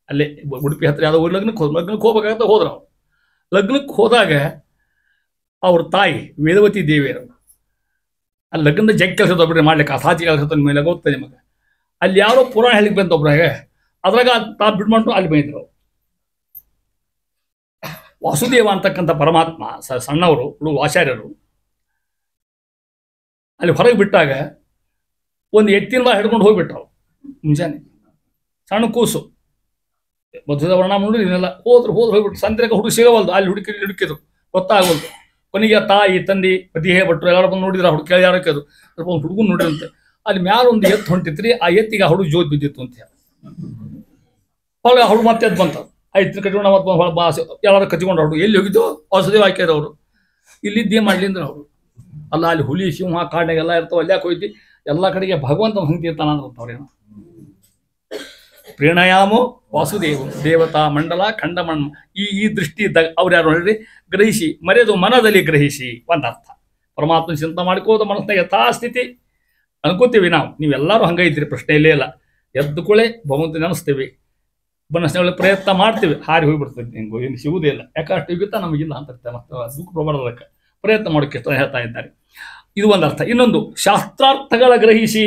ಅಲ್ಲೇ ಉಡುಪಿ ಹತ್ರ ಯಾವುದೋ ಲಗ್ನಕ್ಕೆ ಹೋದ್ರು. ಲಗ್ನಕ್ಕೆ ಹೋಗ್ಬೇಕಾಗತ್ತ ಹೋದ್ರು. ಅವ್ರು ಲಗ್ನಕ್ಕೆ ಹೋದಾಗ ಅವ್ರ ತಾಯಿ ವೇದವತಿ ದೇವಿಯರು ಅಲ್ಲಿ ಲಗ್ನದ ಜಗ್ ಕೆಲಸ ಬಿಡ್ರಿ ಮಾಡ್ಲಿಕ್ಕೆ. ಅಸಾಧ್ಯ ಕೆಲಸ ಮೇಲೆ ಗೊತ್ತ ನಿಮಗೆ. ಅಲ್ಲಿ ಯಾರೋ ಪುರಾಣ ಹೇಳಿಕ್ ಬಂತ ಒಬ್ರಾಗ, ಅದ್ರಾಗ ತಾ ಬಿಡ್ಮಂಟು ಅಲ್ಲಿ ಬಂದಿದ್ರು. ವಾಸುದೇವ ಅಂತಕ್ಕಂಥ ಪರಮಾತ್ಮ ಸಣ್ಣವರು ಹುಡುಗ ಆಚಾರ್ಯರು ಅಲ್ಲಿ ಹೊರಗೆ ಬಿಟ್ಟಾಗ ಒಂದು ಎತ್ತಿನ ಬಾ ಹಿಡ್ಕೊಂಡು ಹೋಗ್ಬಿಟ್ರು. ಮುಂಜಾನೆ ಸಣ್ಣ ಕೂಸು ಮಧುದ ವರ್ಣ ನೋಡಿ ಇದನ್ನೆಲ್ಲ ಹೋಗ್ಬಿಟ್ಟು ಸಂತ್ರೆಗೆ ಹುಡುಗಿ ಸಿಗವಲ್ದು. ಅಲ್ಲಿ ಹುಡುಕಿದ್ರು ಗೊತ್ತಾಗವಲ್ದು. ಕೊನೆಗೆ ತಾಯಿ ತಂದಿ ಪತಿಹೇ ಭಟ್ರು ಎಲ್ಲರೂ ಬಂದು ನೋಡಿದ್ರು. ಆ ಹುಡುಗಿ ಯಾರಕ್ಕೆದು ಒಂದು ಹುಡುಗನ್ ನೋಡಿರಂತೆ. ಅಲ್ಲಿ ಮ್ಯಾಲ ಒಂದು ಎತ್ತು ಹೊಂಟಿತ್ರಿ. ಆ ಎತ್ತಿಗೆ ಆ ಹುಡುಗ ಜೋತ್ ಬಿದ್ದಿತ್ತು ಅಂತ ಹೇಳಿ ಹೊಳಗೆ ಹುಡುಗ ಮತ್ತೆ ಎದ್ದು ಬಂತ. ಆ ಎತ್ತಿನ ಕಟ್ಕೊಂಡು ಮತ್ತೆ ಹೊಳ ಬಾಸೆ ಎಲ್ಲರೂ ಕಚ್ಕೊಂಡು ಹುಡುಗ ಎಲ್ಲಿ ಹೋಗಿದ್ದು ವಾಸುದೇವ ಹಾಕ್ಯಾರ ಅವರು. ಇಲ್ಲಿದ್ದೇನು ಮಾಡಲಿ ಅಂದ್ರೆ ಅವರು ಅಲ್ಲ, ಅಲ್ಲಿ ಹುಲಿ ಸಿಂಹ ಕಾಡಿನಾಗೆಲ್ಲ ಇರ್ತಾವೆ. ಅಲ್ಲಿ ಯಾಕೆ ಹೋಯ್ತಿ? ಎಲ್ಲ ಕಡೆಗೆ ಭಗವಂತನ ಹಂಗೆ ಇರ್ತಾನ ಅಂದ್ರಂತವ್ರೇನು. ಪ್ರೇಣಯಾಮೋ ವಾಸುದೇವ ದೇವತಾ ಮಂಡಲ ಖಂಡಮಣ್ಣ. ಈ ದೃಷ್ಟಿ ಇದ್ದಾಗ ಅವ್ರು ಯಾರು ಹೇಳ್ರಿ? ಗ್ರಹಿಸಿ ಮರೆದು ಮನದಲ್ಲಿ ಗ್ರಹಿಸಿ ಒಂದರ್ಥ. ಪರಮಾತ್ಮನ ಚಿಂತೆ ಮಾಡ್ಕೋದು ಮನಸ್ಸಿನಾಗ ಯಥಾಸ್ಥಿತಿ ಅನ್ಕೋತೀವಿ ನಾವು. ನೀವೆಲ್ಲರೂ ಹಂಗೈತ್ರಿ, ಪ್ರಶ್ನೆ ಇಲ್ಲೇ ಇಲ್ಲ. ಎದ್ದು ಕೂಳೆ ಭಗವಂತ ನೆನೆಸ್ತೀವಿ, ಮನಸ್ಸಿನೊಳಗೆ ಪ್ರಯತ್ನ ಮಾಡ್ತೀವಿ, ಹಾರಿ ಹೋಗಿಬಿಡ್ತೈತಿ. ನಿಂಗೆ ಏನು ಸಿಗುವುದೇ ಇಲ್ಲ. ಯಾಕಷ್ಟು ಯುಗತ ನಮಗಿಲ್ಲ ಅಂತ ಮತ್ತೆ ದುಃಖ ಪ್ರಮಾಣದಕ್ಕೆ ಪ್ರಯತ್ನ ಮಾಡೋಕ್ಕೆ ಇಷ್ಟ ಹೇಳ್ತಾ ಇದ್ದಾರೆ. ಇದು ಒಂದು ಅರ್ಥ. ಇನ್ನೊಂದು ಶಾಸ್ತ್ರಾರ್ಥಗಳ ಗ್ರಹಿಸಿ.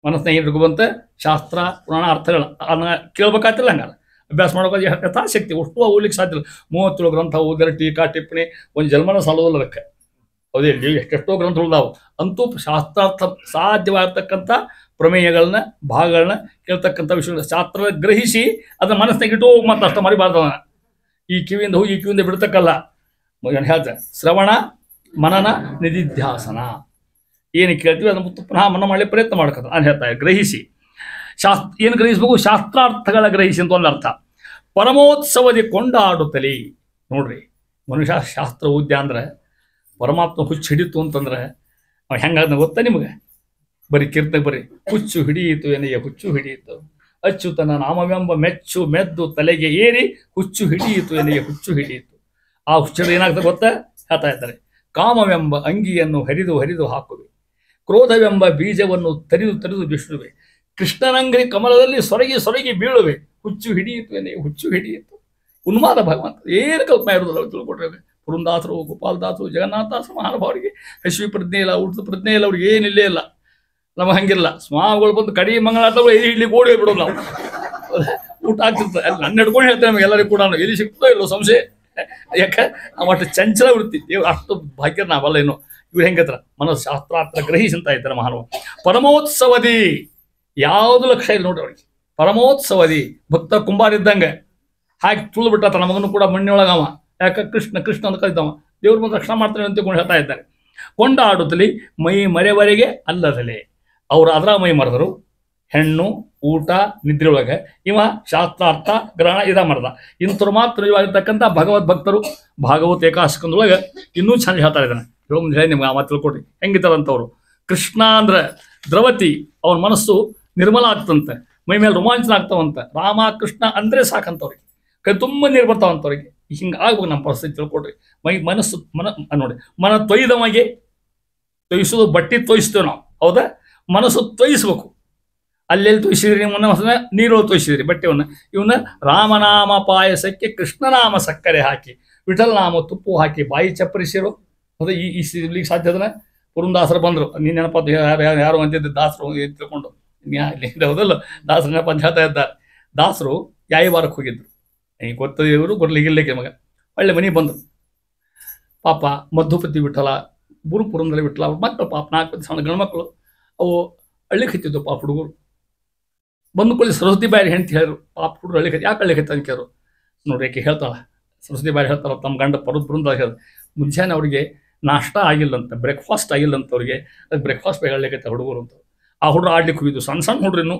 ಮನಸ್ಸಿನಾಗ ಏನು ಬಂತ? ಶಾಸ್ತ್ರ ಪುರಾಣ ಅರ್ಥಗಳು ಅದನ್ನ ಕೇಳ್ಬೇಕಾಗ್ತಿಲ್ಲ. ಹಂಗಾರೆ ಅಭ್ಯಾಸ ಮಾಡೋಕೆ ಯಥಾಶಕ್ತಿ ಅಷ್ಟು ಓದ್ಲಿಕ್ಕೆ ಸಾಧ್ಯ ಇಲ್ಲ. 37 ಗ್ರಂಥ ಓದಿದ್ರೆ ಟೀಕಾ ಟಿಪ್ಪಣಿ ಒಂದು ಜನ್ಮನ ಸಾಲೋದಿಲ್ಲ ಅದಕ್ಕೆ. ಹೌದೇ? ಎಷ್ಟೆಷ್ಟೋ ಗ್ರಂಥಗಳದಾವು. ಅಂತೂ ಶಾಸ್ತ್ರಾರ್ಥ ಸಾಧ್ಯವಾಗಿರ್ತಕ್ಕಂಥ ಪ್ರಮೇಯಗಳನ್ನ ಭಾಗಗಳನ್ನ ಕೇಳ್ತಕ್ಕಂಥ ವಿಷಯಗಳು ಶಾಸ್ತ್ರ ಗ್ರಹಿಸಿ ಅದನ್ನ ಮನಸ್ಸಿನಾಗ ಇಟ್ಟು ಹೋಗಿ ಮತ್ತೆ ಅಷ್ಟ ಮರಿಬಾರ್ದವ. ಈ ಕಿವಿಯಿಂದ ಹೋಗಿ ಈ ಕಿವಿಯಿಂದ ಬಿಡ್ತಕ್ಕಲ್ಲ. ಹೇಳ್ತಾರೆ ಶ್ರವಣ ಮನನ ನಿಧಿಧ್ಯಾಸನ. ಏನು ಕೇಳ್ತೀವಿ ಅದನ್ನು ಪುನಃ ಮನ ಮಾಡಲಿ ಪ್ರಯತ್ನ ಮಾಡ್ಕೋದು ನಾನು ಹೇಳ್ತಾರೆ. ಗ್ರಹಿಸಿ ಏನು ಗ್ರಹಿಸ್ಬೇಕು? ಶಾಸ್ತ್ರಾರ್ಥಗಳ ಗ್ರಹಿಸಿ ಅಂತ ಒಂದು ಅರ್ಥ. ಪರಮೋತ್ಸವದಿ ಕೊಂಡಾಡುತ್ತಲೇ. ನೋಡ್ರಿ, ಮನುಷ್ಯ ಶಾಸ್ತ್ರ ಓದ್ಯ ಅಂದ್ರೆ ಪರಮಾತ್ಮ ಹುಚ್ಚು ಹಿಡಿತು ಅಂತಂದ್ರೆ ಅವ ಹೆಂಗಾದ ಗೊತ್ತಾ ನಿಮಗೆ? ಬರೀ ಕೀರ್ತನೆ ಬರೀ ಹುಚ್ಚು ಹಿಡಿಯಿತು ಎನೆಯ ಹುಚ್ಚು ಹಿಡಿಯಿತು, ಅಚ್ಚುತನ ನಾಮವೆಂಬ ಮೆಚ್ಚು ಮೆದ್ದು ತಲೆಗೆ ಏರಿ ಹುಚ್ಚು ಹಿಡಿಯಿತು ಎನೆಯ ಹುಚ್ಚು ಹಿಡಿಯಿತು. ಆ ಹುಚ್ಚು ಏನಾಗ್ತದೆ ಗೊತ್ತಾ? ಹೇಳ್ತಾ ಇದ್ದಾರೆ. ಕಾಮವೆಂಬ ಅಂಗಿಯನ್ನು ಹರಿದು ಹರಿದು ಹಾಕುವೆ, ಕ್ರೋಧವೆಂಬ ಬೀಜವನ್ನು ತರಿದು ತರಿದು ಬಿಸುವೆ, ಕೃಷ್ಣನಂಗರಿ ಕಮಲದಲ್ಲಿ ಸೊರಗಿ ಸೊರಗಿ ಬೀಳುವೆ, ಹುಚ್ಚು ಹಿಡಿಯಿತು ಎನೆಯ ಹುಚ್ಚು ಹಿಡಿಯಿತು. ಉನ್ಮಾದ ಭಗವಂತ ಏನು ಕಲ್ಪನೆ ಇರೋದಿಲ್ಲ ತಿಳ್ಕೊಟ್ರೆ. ಪುರಂದಾಸರು, ಗೋಪಾಲದಾಸರು, ಜಗನ್ನಾಥದಾಸರು ಮಹಾನುಭಾವರಿಗೆ ಹಸಿವಿ ಪ್ರಜ್ಞೆ ಇಲ್ಲ, ಊಟದ ಪ್ರಜ್ಞೆ ಇಲ್ಲ, ಅವ್ರಿಗೆ ಏನಿಲ್ಲೇ ಇಲ್ಲ. ನಮಗೆ ಹಂಗಿಲ್ಲ. ಸ್ವಾಮಿಗಳು ಬಂದು ಕಡಿ ಮಂಗಳಾಡ್ತಾವೆ, ಇಲ್ಲಿ ಓಡಿ ಬಿಡೋದು ನಾವು. ಊಟ ಆಗ್ತಿರ್ತದೆ ಅಲ್ಲಿ ನನ್ನ ಹಿಡ್ಕೊಂಡು ಹೇಳ್ತೇವೆ ನಮಗೆ ಎಲ್ಲರಿಗೂ ಕೂಡ. ಎಲ್ಲಿ ಸಿಗ್ತೋ ಇಲ್ಲೋ ಸಂಶಯ. ಯಾಕೆ ನಾವು ಅಷ್ಟು ಚಂಚಲ ಬಿಡ್ತೀವಿ. ಅಷ್ಟು ಭಾಗ್ಯ ನಾವಲ್ಲ. ಏನು ಇವ್ರು ಹೆಂಗತ್ರ ಮನಸ್ಸು ಶಾಸ್ತ್ರಾರ್ಥ ಗ್ರಹಿಸಿ ಅಂತ ಇದ್ದಾರೆ ಮಹಾನುಭಾವ. ಪರಮೋತ್ಸವದಿ ಯಾವುದು ಲಕ್ಷ್ಯ ಇಲ್ಲ ನೋಡ್ರಿ ಅವ್ರಿಗೆ. ಪರಮೋತ್ಸವದಿ ಭಕ್ತ ಕುಂಬಾರಿದ್ದಂಗೆ ಹಾಕಿ ತುಳು ಬಿಟ್ಟ ತನ್ನ ಮಗನು ಕೂಡ ಮಣ್ಣಿನೊಳಗವ. ಯಾಕೆ ಕೃಷ್ಣ ಕೃಷ್ಣ ಅಂತ ಕಲಿತವ, ದೇವ್ರ ಬಂದು ರಕ್ಷಣೆ ಮಾಡ್ತಾನೆ ಅಂತ ಹೇಳ್ತಾ ಇದ್ದಾರೆ. ಕೊಂಡಾಡುತ್ತಲಿ ಮೈ ಮರೆವರೆಗೆ ಅಲ್ಲದಲೆ. ಅವರು ಅದರ ಮೈ ಮರೆದರು, ಹೆಣ್ಣು ಊಟ ನಿದ್ರೆ ಒಳಗೆ ಇವ ಶಾಸ್ತ್ರಾರ್ಥ ಗ್ರಹಣ ಇದ ಮರದ. ಇಂಥವ್ರು ಮಾತ್ರ ನಿಜವಾಗಿರ್ತಕ್ಕಂಥ ಭಗವದ್ ಭಕ್ತರು. ಭಾಗವತ್ ಏಕಾಸ್ಕಂದೊಳಗೆ ಇನ್ನೂ ಚಂದ ಹೇಳ್ತಾರೆ ಇದನ್ನ. ಹೇಳಿ ನಿಮ್ಗೆ ಆ ಮಾತು ತಿಳ್ಕೊಡ್ರಿ ಹೆಂಗಿತಾರಂತವ್ರು. ಕೃಷ್ಣ ಅಂದ್ರೆ ದ್ರವತಿ, ಅವನ ಮನಸ್ಸು ನಿರ್ಮಲ ಆಗ್ತಂತೆ, ಮೈ ಮೇಲೆ ರೋಮಾಂಚನ ಆಗ್ತಾವಂತ. ರಾಮ ಕೃಷ್ಣ ಅಂದ್ರೆ ಸಾಕಂತವ್ರಿಗೆ, ಕೈ ತುಂಬ ನೀರು ಬರ್ತಾವಂತವ್ರಿಗೆ. ಹಿಂಗೆ ಆಗ್ಬೇಕು ನಮ್ಮ ಪರಿಸ್ಥಿತಿ ತಿಳ್ಕೊಡ್ರಿ. ಮನಸ್ಸು ನೋಡಿ, ಮನ ತೊಯ್ದಮಗೆ ತೊಯ್ಸೋದು ಬಟ್ಟೆ ತೊಯ್ಸ್ತೇವೆ ನಾವು, ಹೌದಾ? ಮನಸ್ಸು ತೊಯ್ಸ್ಬೇಕು. ಅಲ್ಲೆಲ್ಲಿ ತೊಯ್ಸಿದ್ರಿ ನಿಮ್ಮನ್ನ, ನೀರೊಳಗೆ ತೊಯ್ಸಿದ್ರಿ ಬಟ್ಟೆವನ್ನ. ಇವನ್ನ ರಾಮನಾಮ ಪಾಯಸಕ್ಕೆ ಕೃಷ್ಣನಾಮ ಸಕ್ಕರೆ ಹಾಕಿ, ವಿಠಲನಾಮ ತುಪ್ಪು ಹಾಕಿ ಬಾಯಿ ಚಪ್ಪರಿಸಿರೋ. ಹೌದಾ? ಈ ಇಲ್ಲಿಗೆ ಸಾಧ್ಯ ಅದನ್ನ ಪುರಂದಾಸರು ಬಂದರು. ನೀನು ನೆನಪದ್ದು ಯಾರು ಅಂತಿದ್ದ ದಾಸರು ತಿಳ್ಕೊಂಡು ಹೌದಲ್ಲ, ದಾಸರು ನೆನಪಂತ ಹೇಳ್ತಾ ಇದ್ದಾರೆ. ದಾಸರು ಯಾಯವಾರಕ್ಕೆ ಹೋಗಿದ್ರು. ಈಗ ಗೊತ್ತದ ಇವರು ಗೊರ್ಲಿಗಿಲ್ಲಕ್ಕೆ ಮಗ ಒಳ್ಳೆ ಮನೆಗೆ ಬಂದರು. ಪಾಪ ಮಧುಪತಿ ವಿಠಲ, ಗುರುಪುರಂದಲ್ಲಿ ವಿಠಲ, ಮಕ್ಕಳು ಪಾಪ 4 ಸಣ್ಣ ಗಂಡ್ಮಕ್ಳು ಅವು ಹಳ್ಳಿಗೆ ಹತ್ತಿದ್ದು. ಪಾಪ ಹುಡುಗರು ಬಂದು ಕೊಲ್ಲಿ ಸರಸ್ವತಿ ಬಾಯಿ ಹೆಂಡ್ತಿ ಹೇಳಿದ್ರು. ಪಾಪ ಹುಡುಗರು ಹಳ್ಳಿಗೆ ಯಾಕೆ ಹಳ್ಳಿಗೆ ಹತ್ತಿ ಅಂತ ಕೇಳಿದ್ರು. ನೋಡ್ರಿ ಯಾಕೆ ಹೇಳ್ತಾಳ ಸರಸ್ವತಿ ಬಾಯಿ ಹೇಳ್ತಾರ, ತಮ್ಮ ಗಂಡ ಪುರಂದಾಗ ಹೇಳಿದ್ರು ಮುಂಜಾನೆ ಅವರಿಗೆ ನಾಷ್ಟ ಆಗಿಲ್ಲಂತ, ಬ್ರೇಕ್ಫಾಸ್ಟ್ ಆಗಿಲ್ಲಂತ ಅವ್ರಿಗೆ. ಅದು ಬ್ರೇಕ್ಫಾಸ್ಟ್ ಬೇಗ ಹಳ್ಳಿಕೈತೆ ಹುಡುಗರು ಅಂತ. ಆ ಹುಡುಗರು ಆಡ್ಲಿಕ್ಕೆ ಹೋಗಿದ್ದು, ಸಣ್ಣ ಸಣ್ಣ ಹುಡ್ರಿನ್ನು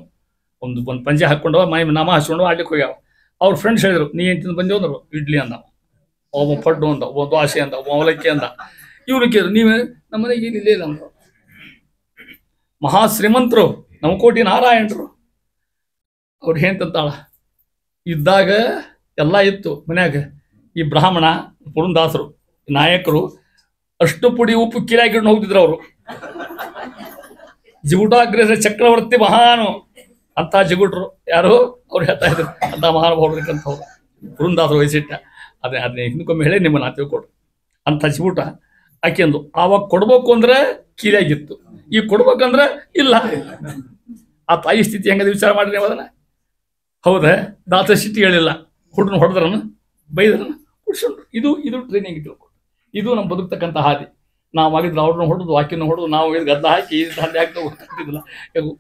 ಒಂದು ಪಂಜೆ ಹಾಕ್ಕೊಂಡು ಮೈ ನಾಮ ಹಚ್ಕೊಂಡು ಆಡ್ಲಿಕ್ಕೆ ಹೋಗ್ಯಾವ. ಅವ್ರ ಫ್ರೆಂಡ್ಸ್ ಹೇಳಿದ್ರು, ನೀ ಏನು ತಿಂದು ಬಂದೇವು ಅಂದರು. ಇಡ್ಲಿ ಅಂದ, ಒಬ್ಬ ಪಡ್ಡು ಅಂದ, ಒಬ್ಬ ದೋಸೆ ಅಂದ, ಒಬ್ಬ ಅವಲಕ್ಕಿ ಅಂದ. ಇವ್ರು ಕೇಳಿದ್ರು, ನೀವು ನಮ್ಮ ಮನೆಗೆ ಏನಿಲ್ಲ ಇಲ್ಲ ಅಂದರು. ಮಹಾ ಶ್ರೀಮಂತರು, ನವಕೋಟಿ ನಾರಾಯಣರು. ಅವ್ರು ಏನಂತಾಳ, ಇದ್ದಾಗ ಎಲ್ಲ ಇತ್ತು ಮನ್ಯಾಗ. ಈ ಬ್ರಾಹ್ಮಣ ಪುರಂದಾಸರು ನಾಯಕರು ಅಷ್ಟು ಪುಡಿ ಉಪ್ಪು ಕಿರಾಗಿಟ್ಟು ಹೋಗ್ತಿದ್ರು ಅವರು. ಜಿಗುಟಾಗ್ರಹ ಚಕ್ರವರ್ತಿ ಮಹಾನು ಅಂತ ಜಿಗುಟ್ರು ಯಾರು ಅವ್ರು ಹೇಳ್ತಾ ಇದ್ರು. ಅಂತ ಮಹಾನುಭಾವ್ರು ಪುರಂದಾಸರು ವಯಸ್ಸಿಟ್ಟ. ಅದನ್ನೇ ಹಿಂದಕ್ಕೊಮ್ಮೆ ಹೇಳಿ ನಿಮ್ಮನ್ನ ತಿಳ್ಕೊಡ್ರು. ಅಂಥ ಜಿಗುಟ ಆಕೆಂದು ಆವಾಗ ಕೊಡ್ಬೇಕು ಅಂದ್ರೆ ಕಿರಿಯಾಗಿತ್ತು, ಈಗ ಕೊಡ್ಬೇಕಂದ್ರೆ ಇಲ್ಲ. ಆ ತಾಯಿ ಸ್ಥಿತಿ ಹೆಂಗದ ವಿಚಾರ ಮಾಡ್ರಿ ನೀವು ಅದನ್ನ. ಹೌದಾ? ದಾಸ ಸ್ಥಿತಿ ಹೇಳಿಲ್ಲ, ಹುಡ್ರನ್ನ ಹೊಡೆದ್ರನು ಬೈದ್ರನು ಕುಡ್ಸೊಂಡ್ರು. ಇದು ಟ್ರೈನಿಂಗ್ ತಿಳ್ಕೊಂಡು, ಇದು ನಮ್ಮ ಬದುಕ್ತಕ್ಕಂಥ ಹಾದಿ. ನಾವು ಆಗಿದ್ರೆ ಅವ್ರನ್ನ ಹೊಡೆದು ಆಕಿನ ಹೊಡೆದು ನಾವು ಗದ್ದ ಹಾಕಿ ಹಂದೆ ಹಾಕಿ ಹೋಗ್ತಿದ್ದಿಲ್ಲ.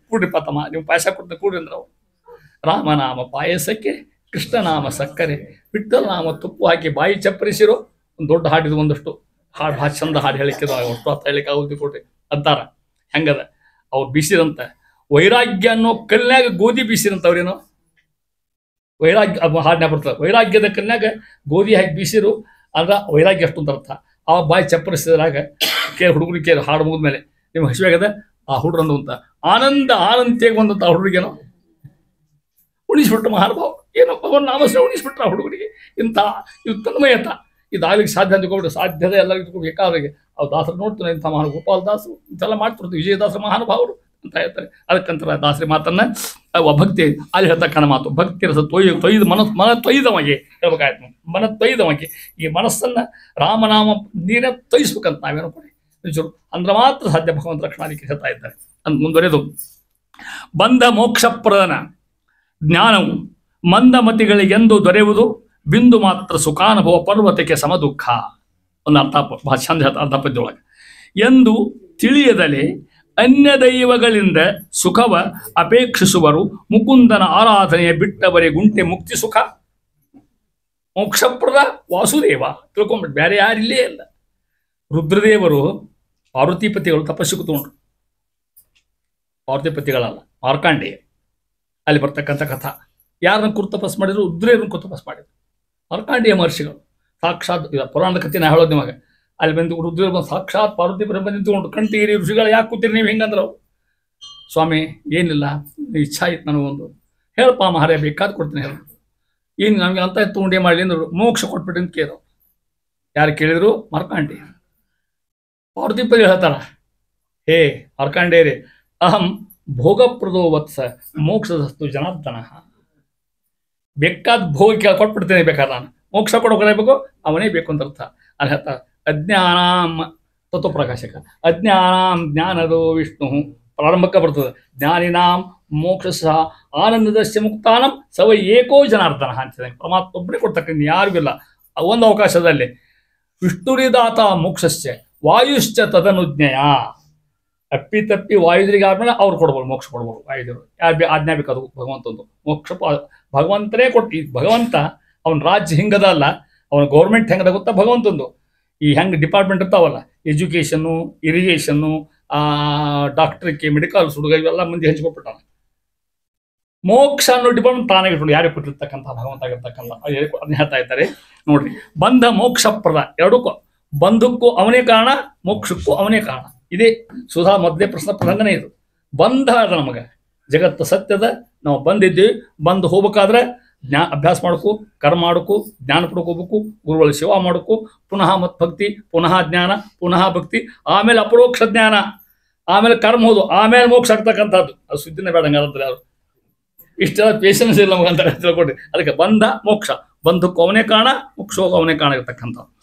ಕೂಡ್ರಿಪ್ಪ ತಮ್ಮ, ನೀವು ಪಾಯಸ ಕೊಡ್ತಾರೆ ಕೂಡ್ರಿ ಅಂದ್ರೆ ಅವ್ರು. ರಾಮನಾಮ ಪಾಯಸಕ್ಕೆ ಕೃಷ್ಣನಾಮ ಸಕ್ಕರೆ, ವಿಠಲನಾಮ ತುಪ್ಪು ಹಾಕಿ ಬಾಯಿ ಚಪ್ಪರಿಸಿರೋ. ಒಂದು ದೊಡ್ಡ ಹಾಡಿದು, ಒಂದಷ್ಟು ಹಾಡು ಭಾಳ ಚಂದ ಹಾಡು ಹೇಳಿಕ್ಕೆ ಅಷ್ಟು ಅರ್ಥ ಹೇಳಿಕ್ಕೆ ಆಗೋದು ಕೊಡ್ರಿ ಅಂತಾರ. ಹೆಂಗದ ಅವ್ರು ಬೀಸಿರಂತ ವೈರಾಗ್ಯ ಅನ್ನೋ ಕಲ್ಯಾಗ ಗೋಧಿ ಬೀಸಿರಂತ. ಅವ್ರೇನೋ ವೈರಾಗ್ಯ ಹಾಡನ್ನ ಬರ್ತದೆ. ವೈರಾಗ್ಯದ ಕಲ್ಯಾಗ ಗೋಧಿ ಹಾಕಿ ಬೀಸಿರು ಅಂದ್ರೆ ವೈರಾಗ್ಯ ಅಷ್ಟು ಅಂತ ಅರ್ಥ. ಆ ಬಾಯಿ ಚಪ್ಪರಿಸಿದ್ರಾಗ ಹುಡುಗರಿಗೆ ಕೇಳಿ ಹಾಡು ಮುಗಿದ್ಮೇಲೆ ನಿಮ್ಗೆ ಹಸಿವಾಗದ ಆ ಹುಡ್ರಂದು ಅಂತ ಆನಂದಿಯಾಗಿ ಬಂದಂತ ಆ ಹುಡುಗೇನೋ ಉಣಿಸ್ಬಿಟ್ರು ಮಹಾನುಭಾವ. ಏನೋ ಭಗವನ್ ನಾಮಸ್ರ ಉಣಿಸ್ಬಿಟ್ರು ಆ ಹುಡುಗರಿಗೆ. ಇಂಥ ಇದು ತನ್ಮಯತ ಇದಾಗಲಿಕ್ಕೆ ಸಾಧ್ಯ ಅಂದ್ಕೊಂಡು ಸಾಧ್ಯತೆ ಎಲ್ಲರಿಗೂ ಬೇಕಾದ್ರಿಗೆ ಅವ್ರು ದಾಸರು ನೋಡ್ತಾರೆ. ಇಂಥ ಮಹಾನು ಗೋಪಾಲ ದಾಸರು ಇಂಥೆಲ್ಲ ಮಾಡ್ತಿರ್ತೀವಿ. ವಿಜಯದಾಸರ ಮಹಾನುಭಾವರು ಅಂತ ಹೇಳ್ತಾರೆ. ಅದಕ್ಕಂತಾರೆ ದಾಸರಿ ಮಾತನ್ನ ಭಕ್ತಿ ಅಲ್ಲಿ ಹೇಳ್ತಕ್ಕಂಥ ಮಾತು. ಭಕ್ತಿ ರಸ ತೊಯ್ದು ಮನ ತೊಯ್ದವಾಗಿ ಹೇಳ್ಬೇಕಾಯ್ತು. ಮನ ತೊಯ್ದವಾಗಿ ಈ ಮನಸ್ಸನ್ನ ರಾಮನಾಮ ನೀರೇ ತೊಯ್ಸ್ಬೇಕಂತ ನಾವೇನೋ ಕೊಡಿ ನಿಜರು ಅಂದ್ರೆ ಮಾತ್ರ ಸಾಧ್ಯ ಭಗವಂತ ರಕ್ಷಣಾಲಿಕ್ಕೆ ಹೇಳ್ತಾ ಇದ್ದಾರೆ ಅಂತ ಮುಂದುವರೆದು. ಬಂಧ ಮೋಕ್ಷಪ್ರದನ ಜ್ಞಾನವು ಮಂದಮತಿಗಳಿಗೆಂದು ದೊರೆಯುವುದು, ಬಿಂದು ಮಾತ್ರ ಸುಖಾನುಭವ ಪರ್ವತಕ್ಕೆ ಸಮ ದುಃಖ. ಒಂದು ಅರ್ಥ ಭಾಳ ಚಂದ ಅರ್ಥ ಪದ್ಯೊಳಗೆ. ಎಂದು ತಿಳಿಯದಲೆ ಅನ್ಯ ದೈವಗಳಿಂದ ಸುಖವ ಅಪೇಕ್ಷಿಸುವರು, ಮುಕುಂದನ ಆರಾಧನೆಯ ಬಿಟ್ಟವರೇ ಗುಂಟೆ ಮುಕ್ತಿ ಸುಖ. ಮೋಕ್ಷಪ್ರದ ವಾಸುದೇವ ತಿಳ್ಕೊಂಬಿಟ್ಟು ಬೇರೆ ಯಾರಿಲ್ಲೇ ಇಲ್ಲ. ರುದ್ರದೇವರು ಪಾರ್ವತಿಪತಿಗಳು ತಪಸ್ಸು ಕೂತ್ಕೊಂಡ್ರು. ಪಾರ್ವತಿಪತಿಗಳಲ್ಲ, ಮಾರ್ಕಾಂಡೇಯ. ಅಲ್ಲಿ ಬರ್ತಕ್ಕಂಥ ಕಥಾ ಯಾರನ್ನ ಕುರಿತು ತಪಸ್ ಮಾಡಿದ್ರು? ರುದ್ರೇರನ್ನ ಕುರಿತು ತಪಸ್ ಮಾಡಿದ್ರು. ಮಾರ್ಕಾಂಡೇಯ ಮಹರ್ಷಿಗಳು ಸಾಕ್ಷಾತ್ ಪುರಾಣದ ಕಥೆ ನಾ ಹೇಳೋದು ನಿಮಗೆ. ಅಲ್ಲಿ ಬಂದು ರುದ್ರ ಬಂದು ಸಾಕ್ಷಾತ್ ಪಾರ್ವತಿ ಬಂದು ನಿಂತ್ಕೊಂಡು ಕಂಠೀರಿ ಋಷಿಗಳು ಯಾಕೆ ಕೂತೀರಿ ನೀವು ಹಿಂಗಂದ್ರೆ ಅವ್ರು, ಸ್ವಾಮಿ ಏನಿಲ್ಲ ಇಚ್ಛಾ ಇತ್ತು ನನಗೊಂದು, ಹೇಳಪ್ಪ ಮಹಾರಾಯ ಬೇಕಾದ ಕೊಡ್ತೀನಿ ಹೇಳ. ಏನು ನಮಗೆ ಅಂತ ತೊಗೊಂಡೇ ಮಾಡಲಿ ಅಂದರು. ಮೋಕ್ಷ ಕೊಟ್ಬಿಟ್ಟು ಅಂತ ಕೇಳೋ. ಯಾರು ಕೇಳಿದ್ರು? ಮಾರ್ಕಾಂಡೇಯ. ಪಾರ್ವತಿಪತಿ ಹೇಳ್ತಾರ, ಹೇ ಮಾರ್ಕಾಂಡೇಯರೇ, ಅಹಂ ಭೋಗಪ್ರದೋ ವತ್ಸ ಮೋಕ್ಷದಸ್ತು ಜನಾರ್ದನ. ಬೇಕಾದ ಭೋಗ ಕೊಟ್ಬಿಡ್ತೇನೆ, ಬೇಕಾದ ನಾನು ಮೋಕ್ಷ ಕೊಡೋಬೇಕು ಅವನೇ ಬೇಕು ಅಂತ ಅರ್ಥ. ಅಲ್ಲಿ ಹೇಳ್ತಾರೆ ಅಜ್ಞಾನಾಂ ತತ್ವಪ್ರಕಾಶಕ, ಅಜ್ಞಾನಾಂ ಜ್ಞಾನದೋ ವಿಷ್ಣು ಪ್ರಾರಂಭಕ್ಕೆ ಬರ್ತದೆ. ಜ್ಞಾನಿನಾಂ ಮೋಕ್ಷ ಸಹ ಆನಂದದಸ್ಯ ಮುಕ್ತಾನಂ ಸವ ಏಕೋ ಜನಾರ್ದನ ಅಂತಿದೆ. ಪರಮಾತ್ಮ ಒಬ್ಬನೇ ಕೊಡ್ತಕ್ಕಂಥ ಯಾರಿಗೂ ಇಲ್ಲ. ಒಂದು ಅವಕಾಶದಲ್ಲಿ ವಿಷ್ಣುರಿದಾತ ಮೋಕ್ಷಸ್ಯ ವಾಯುಶ್ಚ ತದನುಜ್ಞೆಯ. ಅಪ್ಪಿತಪ್ಪಿ ವಾಯುದೇವರಿಗೆ ಆದ್ಮೇಲೆ ಅವ್ರು ಕೊಡ್ಬೋದು, ಮೋಕ್ಷ ಕೊಡ್ಬೋದು ವಾಯುದೇವರು. ಯಾರು ಆಜ್ಞಾ ಬೇಕು ಅದು ಭಗವಂತಂದು ಮೋಕ್ಷ ಭಗವಂತನೇ ಕೊಟ್ಟು. ಈ ಭಗವಂತ ಅವನ ರಾಜ್ಯ ಹಿಂಗದ ಅಲ್ಲ, ಅವನ ಗೌರ್ಮೆಂಟ್ ಹೆಂಗದ ಗೊತ್ತಾ ಭಗವಂತಂದು. ಈ ಹೆಂಗೆ ಡಿಪಾರ್ಟ್ಮೆಂಟ್ ಇರ್ತಾವಲ್ಲ, ಎಜುಕೇಷನ್ನು, ಇರಿಗೇಷನ್ನು, ಡಾಕ್ಟ್ರಿಗೆ, ಮೆಡಿಕಲ್ಸ್, ಹುಡುಗ ಇವೆಲ್ಲ ಮಂದಿ ಹಂಚ್ಕೊಟ್ಬಿಟ್ಟಾನ. ಮೋಕ್ಷ ಅನ್ನೋ ಡಿಪಾರ್ಟ್ಮೆಂಟ್ ತಾನೇ ಇಟ್ಕೊಂಡು ಯಾರಿಗೆ ಕೊಟ್ಟಿರ್ತಕ್ಕಂಥ ಭಗವಂತ ಆಗಿರ್ತಕ್ಕಂಥ ಅದನ್ನ ಹೇಳ್ತಾ ಇದ್ದಾರೆ ನೋಡ್ರಿ. ಬಂಧ ಮೋಕ್ಷಪ್ರದ ಎರಡಕ್ಕೂ, ಬಂಧಕ್ಕೂ ಅವನೇ ಕಾರಣ, ಮೋಕ್ಷಕ್ಕೂ ಅವನೇ ಕಾರಣ. ಇದೇ ಸುಧಾ ಮೊದಲೇ ಪ್ರಶ್ನೆ ಪ್ರಸಂಗನೇ ಇದು. ಬಂಧ ಅದ ನಮಗೆ, ಜಗತ್ತು ಸತ್ಯದ, ನಾವು ಬಂದಿದ್ದೀವಿ. ಬಂದು ಹೋಗ್ಬೇಕಾದ್ರೆ ಅಭ್ಯಾಸ ಮಾಡಬೇಕು, ಕರ್ಮ ಮಾಡಬೇಕು, ಜ್ಞಾನ ಪಡ್ಕೋಬೇಕು, ಗುರುಗಳ ಸೇವಾ ಮಾಡಬೇಕು, ಪುನಃ ಮತ್ ಭಕ್ತಿ, ಪುನಃ ಜ್ಞಾನ, ಪುನಃ ಭಕ್ತಿ, ಆಮೇಲೆ ಅಪರೋಕ್ಷ ಜ್ಞಾನ, ಆಮೇಲೆ ಕರ್ಮ ಹೋದು, ಆಮೇಲೆ ಮೋಕ್ಷ ಆಗ್ತಕ್ಕಂಥದ್ದು. ಅದು ಸುದ್ದಿನೇ ಬೇಡ ಹಂಗಂದ್ರೆ ಯಾರು ಇಷ್ಟೆಲ್ಲ ಪೇಷನ್ಸ್ ಇಲ್ಲ ನಮಗಂತ ತಿಳ್ಕೊಡ್ರಿ. ಅದಕ್ಕೆ ಬಂಧ ಮೋಕ್ಷ, ಬಂಧಕ್ಕೂ ಅವನೇ ಕಾರಣ, ಮೋಕ್ಷಕ್ಕೂ ಅವನೇ ಕಾರಣ ಇರ್ತಕ್ಕಂಥ.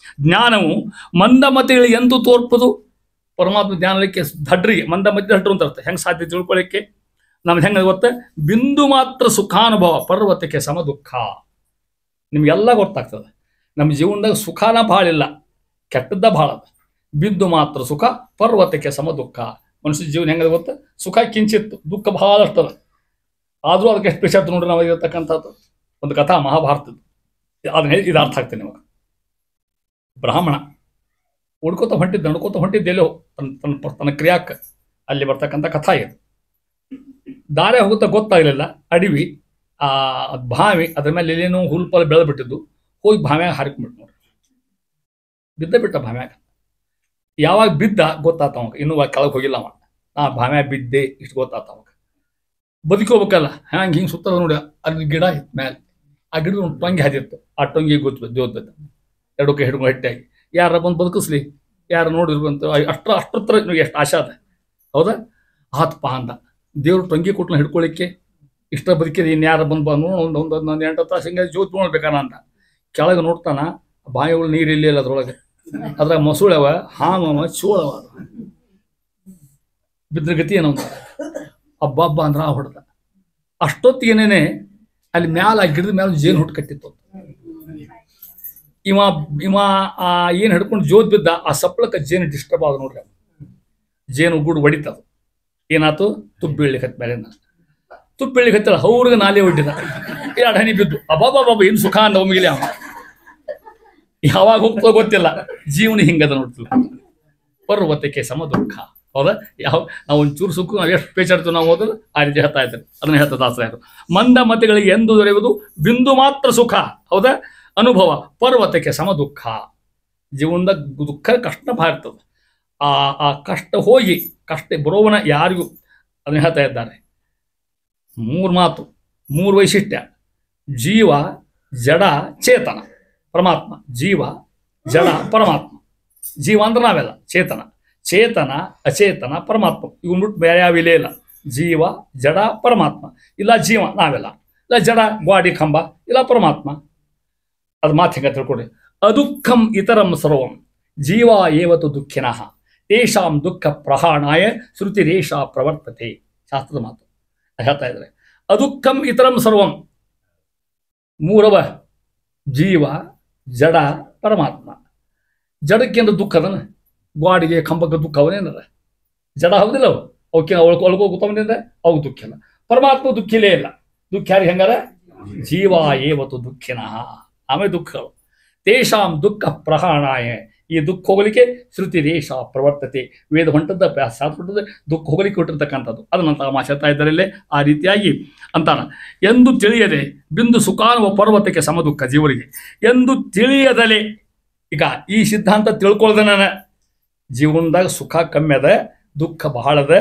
ಜ್ಞಾನವು ಮಂದಮತಿಗಳಿಗೆ ಎಂದು ತೋರ್ಪದು. ಪರಮಾತ್ಮ ಜ್ಞಾನಕ್ಕೆ ದಡ್ರಿಗೆ ಮಂದಮತಿ ದಡ್ರು ಅಂತ ಅರ್ಥ. ಹೆಂಗೆ ಸಾಧ್ಯ ತಿಳ್ಕೊಳ್ಳಿಕ್ಕೆ ನಮ್ಗೆ ಹೆಂಗೆ ಗೊತ್ತ? ಬಿಂದು ಮಾತ್ರ ಸುಖಾನುಭವ ಪರ್ವತಕ್ಕೆ ಸಮ ದುಃಖ. ನಿಮ್ಗೆಲ್ಲ ಗೊತ್ತಾಗ್ತದೆ. ನಮ್ಮ ಜೀವನದಾಗ ಸುಖಾನ ಭಾಳ ಇಲ್ಲ, ಕೆಟ್ಟದ್ದ ಭಾಳ ಅದ. ಬಿಂದು ಮಾತ್ರ ಸುಖ ಪರ್ವತಕ್ಕೆ ಸಮ ದುಃಖ. ಮನುಷ್ಯ ಜೀವನ ಹೆಂಗದ ಗೊತ್ತ? ಸುಖ ಕಿಂಚಿತ್ತು, ದುಃಖ ಭಾಳ ಅಷ್ಟದ. ಆದರೂ ಅದಕ್ಕೆ ಎಷ್ಟು ಪೇಷ ನೋಡ್ರಿ ನಾವು ಇರತಕ್ಕಂಥದ್ದು. ಒಂದು ಕಥಾ ಮಹಾಭಾರತದ್ದು, ಅದನ್ನ ಇದು ಅರ್ಥ ಆಗ್ತದೆ ನಿಮಗೆ. ಬ್ರಾಹ್ಮಣ ಹುಡ್ಕೋತ ಹೊಂಟಿದ್ದ, ನಡ್ಕೋತ ಹೊಂಟಿದ್ದೆಲ್ಲೋ ತನ್ನ ಕ್ರಿಯಾಕ್ಕೆ. ಅಲ್ಲಿ ಬರ್ತಕ್ಕಂಥ ಕಥಾ ಇದು. ದಾರೆ ಹೋಗುತ್ತಾ ಗೊತ್ತಾಗಲಿಲ್ಲ, ಅಡವಿ, ಬಾವಿ, ಅದ್ರ ಮೇಲೆ ಎಲ್ಲೇನೋ ಹುಲ್ಪಲ್ ಬೆಳೆದ್ಬಿಟ್ಟಿದ್ದು. ಹೋಗಿ ಬಾವ್ಯಾಗ ಹಾರಿಕೊಂಡ್ಬಿಟ್ಟು ನೋಡ್ರಿ, ಬಿದ್ದ ಬಿಟ್ಟ ಬಾವ್ಯಾಗ. ಯಾವಾಗ ಬಿದ್ದ ಗೊತ್ತಾತ ಅವಾಗ, ಇನ್ನೂ ಕೆಳಗೆ ಹೋಗಿಲ್ಲ ಅವ. ನಾ ಬಾವ್ಯಾಗ ಬಿದ್ದೆ ಇಷ್ಟು ಗೊತ್ತಾತ ಅವಾಗ. ಬದುಕೋಬೇಕಲ್ಲ, ಹ್ಯಾಂಗೆ ಹಿಂಗೆ ಸುತ್ತದ ನೋಡಿ, ಅಲ್ಲಿ ಗಿಡ ಇತ್ತು ಮೇಲೆ, ಆ ಗಿಡದ ಒಂದು ಟೊಂಗಿ ಹದಿತ್ತು, ಆ ಟೊಂಗಿ ಜೋತ್ ಬಿದ್ದ. ಎರಡು ಕೈ ಹಿಡ್ಕೊಂಡು ಗಟ್ಟಿಯಾಗಿ. ಯಾರ ಬಂದು ಬದುಕಿಸ್ಲಿ, ಯಾರು ನೋಡಿರ್ಬಂತ ಅಷ್ಟತ್ರ ಎಷ್ಟು ಆಶೆ ಅದ. ಹೌದಾ? ಆತ್ಪ ಅಂದ ದೇವ್ರು ಟೊಂಗಿ ಕೊಟ್ಟನ ಹಿಡ್ಕೊಳ್ಳಿಕ್ಕೆ. ಇಷ್ಟ ಬದುಕಿದೆ, ಇನ್ಯಾರು ಬಂದು ಒಂದು 8 ತಾಸು ಹಿಂಗೆ ಜೋತ್ ನೋಡ್ಬೇಕನ ಅಂತ. ಕೆಳಗೆ ನೋಡ್ತಾನ, ಬಾಯಿಗಳು ನೀರು ಇಲ್ಲಿ ಇಲ್ಲ ಅದ್ರೊಳಗೆ. ಅದ್ರಾಗ ಮೊಸುಳವ, ಹಾಮವ, ಚೋಳವ. ಬಿದ್ರ ಗತಿ ಏನೋ ಹಬ್ಬ ಅಂದ್ರೆ ಆ ಹೊಡೆದ. ಅಷ್ಟೊತ್ತಿಗೇನೇನೆ ಅಲ್ಲಿ ಮ್ಯಾಲ ಗಿಡದ ಮ್ಯಾಲ ಜೇನು ಹುಟ್ಟು ಕಟ್ಟಿತ್ತು. ಇವ ಏನು ಹಿಡ್ಕೊಂಡು ಜೋತ್ ಬಿದ್ದ, ಆ ಸಪ್ಪಳಕ್ಕೆ ಜೇನು ಡಿಸ್ಟರ್ಬ್ ಆದ ನೋಡ್ರಿ. ಜೇನು ಗೂಡು ಹೊಡಿತದ. ಏನಾಯ್ತು? ತುಪ್ಪು ಬೀಳ್ಲಿಕ್ಕೆ ಮೇಲಿಂದ. ತುಪ್ಪು ಬೀಳ್ಲಿಕ್ಕೆ ಹತ್ತಲ್ಲ, ಅವ್ರಿಗೆ ನಾಲೆ ಹೊಡ್ಡಿದ. 2 ಹನಿ ಬಿದ್ದು. ಅಬ್ಬಾಬಾಬಾ ಇನ್ನು ಸುಖ ಅಂದ ಒಮ್ಮಿಗಿಲಿ ಅವ. ಯಾವಾಗ ಹೋಗ್ತೋ ಗೊತ್ತಿಲ್ಲ. ಜೀವನ ಹಿಂಗದ ನೋಡ್ತೀವಿ. ಪರ್ವತಕ್ಕೆ ಸಮ ದುಃಖ. ಹೌದಾ? ನಾವು ಒಂಚೂರು ಸುಖ ನಾವು ಎಷ್ಟು ಪೇಚಾಡ್ತೀವಿ ನಾವು ಓದೋದು ಆ ರೀತಿ ಹೇಳ್ತಾ ಇದ್ದಾರೆ. ಅದನ್ನ ಹೇಳ್ತಾ ದಾಸರಾಯರು. ಮಂದ ಮತಿಗಳಿಗೆ ಎಂದು ದೊರೆಯುವುದು ಬಿಂದು ಮಾತ್ರ ಸುಖ. ಹೌದಾ? ಅನುಭವ ಪರ್ವತಕ್ಕೆ ಸಮ ದುಃಖ. ಜೀವನದ ದುಃಖ ಕಷ್ಟ ಭಾಳ ಇರ್ತದೆ. ಆ ಕಷ್ಟ ಹೋಗಿ ಕಷ್ಟ ಬರೋವನ ಯಾರಿಗೂ ಅದನ್ನ ಹೇಳ್ತಾ ಇದ್ದಾರೆ. 3 ಮಾತು, 3 ವೈಶಿಷ್ಟ್ಯ: ಜೀವ, ಜಡ, ಚೇತನ, ಪರಮಾತ್ಮ. ಜೀವ, ಜಡ, ಪರಮಾತ್ಮ. ಜೀವ ಅಂದ್ರೆ ನಾವೆಲ್ಲ, ಚೇತನ, ಚೇತನ, ಅಚೇತನ, ಪರಮಾತ್ಮ. ಇವನ್ ಬಿಟ್ಟು ಬೇರೆ ಯಾವ ಇಲ್ಲೇ ಇಲ್ಲ. ಜೀವ, ಜಡ, ಪರಮಾತ್ಮ. ಇಲ್ಲ ಜೀವ ನಾವೆಲ್ಲ, ಇಲ್ಲ ಜಡ ಗಾಡಿ ಕಂಬ, ಇಲ್ಲ ಪರಮಾತ್ಮ. ಅದು ಮಾತು ಹೆಂಗ ತಿಳ್ಕೊಡ್ರಿ. ಅದುಃಖಂ ಇತರಂ ಸರ್ವಂ ಜೀವ ಏವತು ದುಃಖಿನಃ ತೇಷಾಂ ದುಃಖ ಪ್ರಹಾಣಾಯ ಶ್ರುತಿರೇಷ ಪ್ರವರ್ತತೆ. ಶಾಸ್ತ್ರದ ಮಾತು ಹೇಳ್ತಾ ಇದ್ದಾರೆ. ಅದುಃಖಂ ಇತರಂ ಸರ್ವಂ, 3 ಜೀವ, ಜಡ, ಪರಮಾತ್ಮ. ಜಡಕ್ಕೇಂದ್ರ ದುಃಖ ಅದನ, ಗಾಡಿಗೆ ಕಂಬಕ್ಕೆ ದುಃಖ ಅವನೇನದ. ಜಡ ಹೌದಿಲ್ಲ ಅವು, ಅವಕ್ಕೆ ಒಳಗೋ ಗೊತ್ತವನಿಂದ ಅವು ದುಃಖ ಇಲ್ಲ. ಪರಮಾತ್ಮ ದುಃಖಿಲೇ ಇಲ್ಲ. ದುಃಖ ಯಾರಿಗೆ ಹೆಂಗಾರ? ಜೀವ ಏವತು ದುಃಖಿನಃ. ಆಮೇಲೆ ದುಃಖಗಳು. ತೇಷಾಂ ದುಃಖ ಪ್ರಹಾಣಾಯ, ಈ ದುಃಖ ಹೋಗಲಿಕ್ಕೆ ಶ್ರುತಿ ರೇಷ ಪ್ರವರ್ತತೆ. ವೇದ ಹೊಂಟದ ಶಾಸ್ತ್ರ ದುಃಖ ಹೋಗಲಿಕ್ಕೆ ಹೊಟ್ಟಿರ್ತಕ್ಕಂಥದ್ದು. ಅದನ್ನಂತ ಮಾತಾಡ್ತಾ ಇದ್ದಾರೆ ಇಲ್ಲೇ. ಆ ರೀತಿಯಾಗಿ ಅಂತಾನ. ಎಂದು ತಿಳಿಯದೆ ಬಿಂದು ಸುಖಾನುವ ಪರ್ವತಕ್ಕೆ ಸಮ ದುಃಖ ಜೀವರಿಗೆ. ಎಂದು ತಿಳಿಯದಲೆ, ಈಗ ಈ ಸಿದ್ಧಾಂತ ತಿಳ್ಕೊಳ್ದೆ ನಾನು ಜೀವನದಾಗ ಸುಖ ಕಮ್ಮಿ ಅದ, ದುಃಖ ಬಹಳ ಅದ,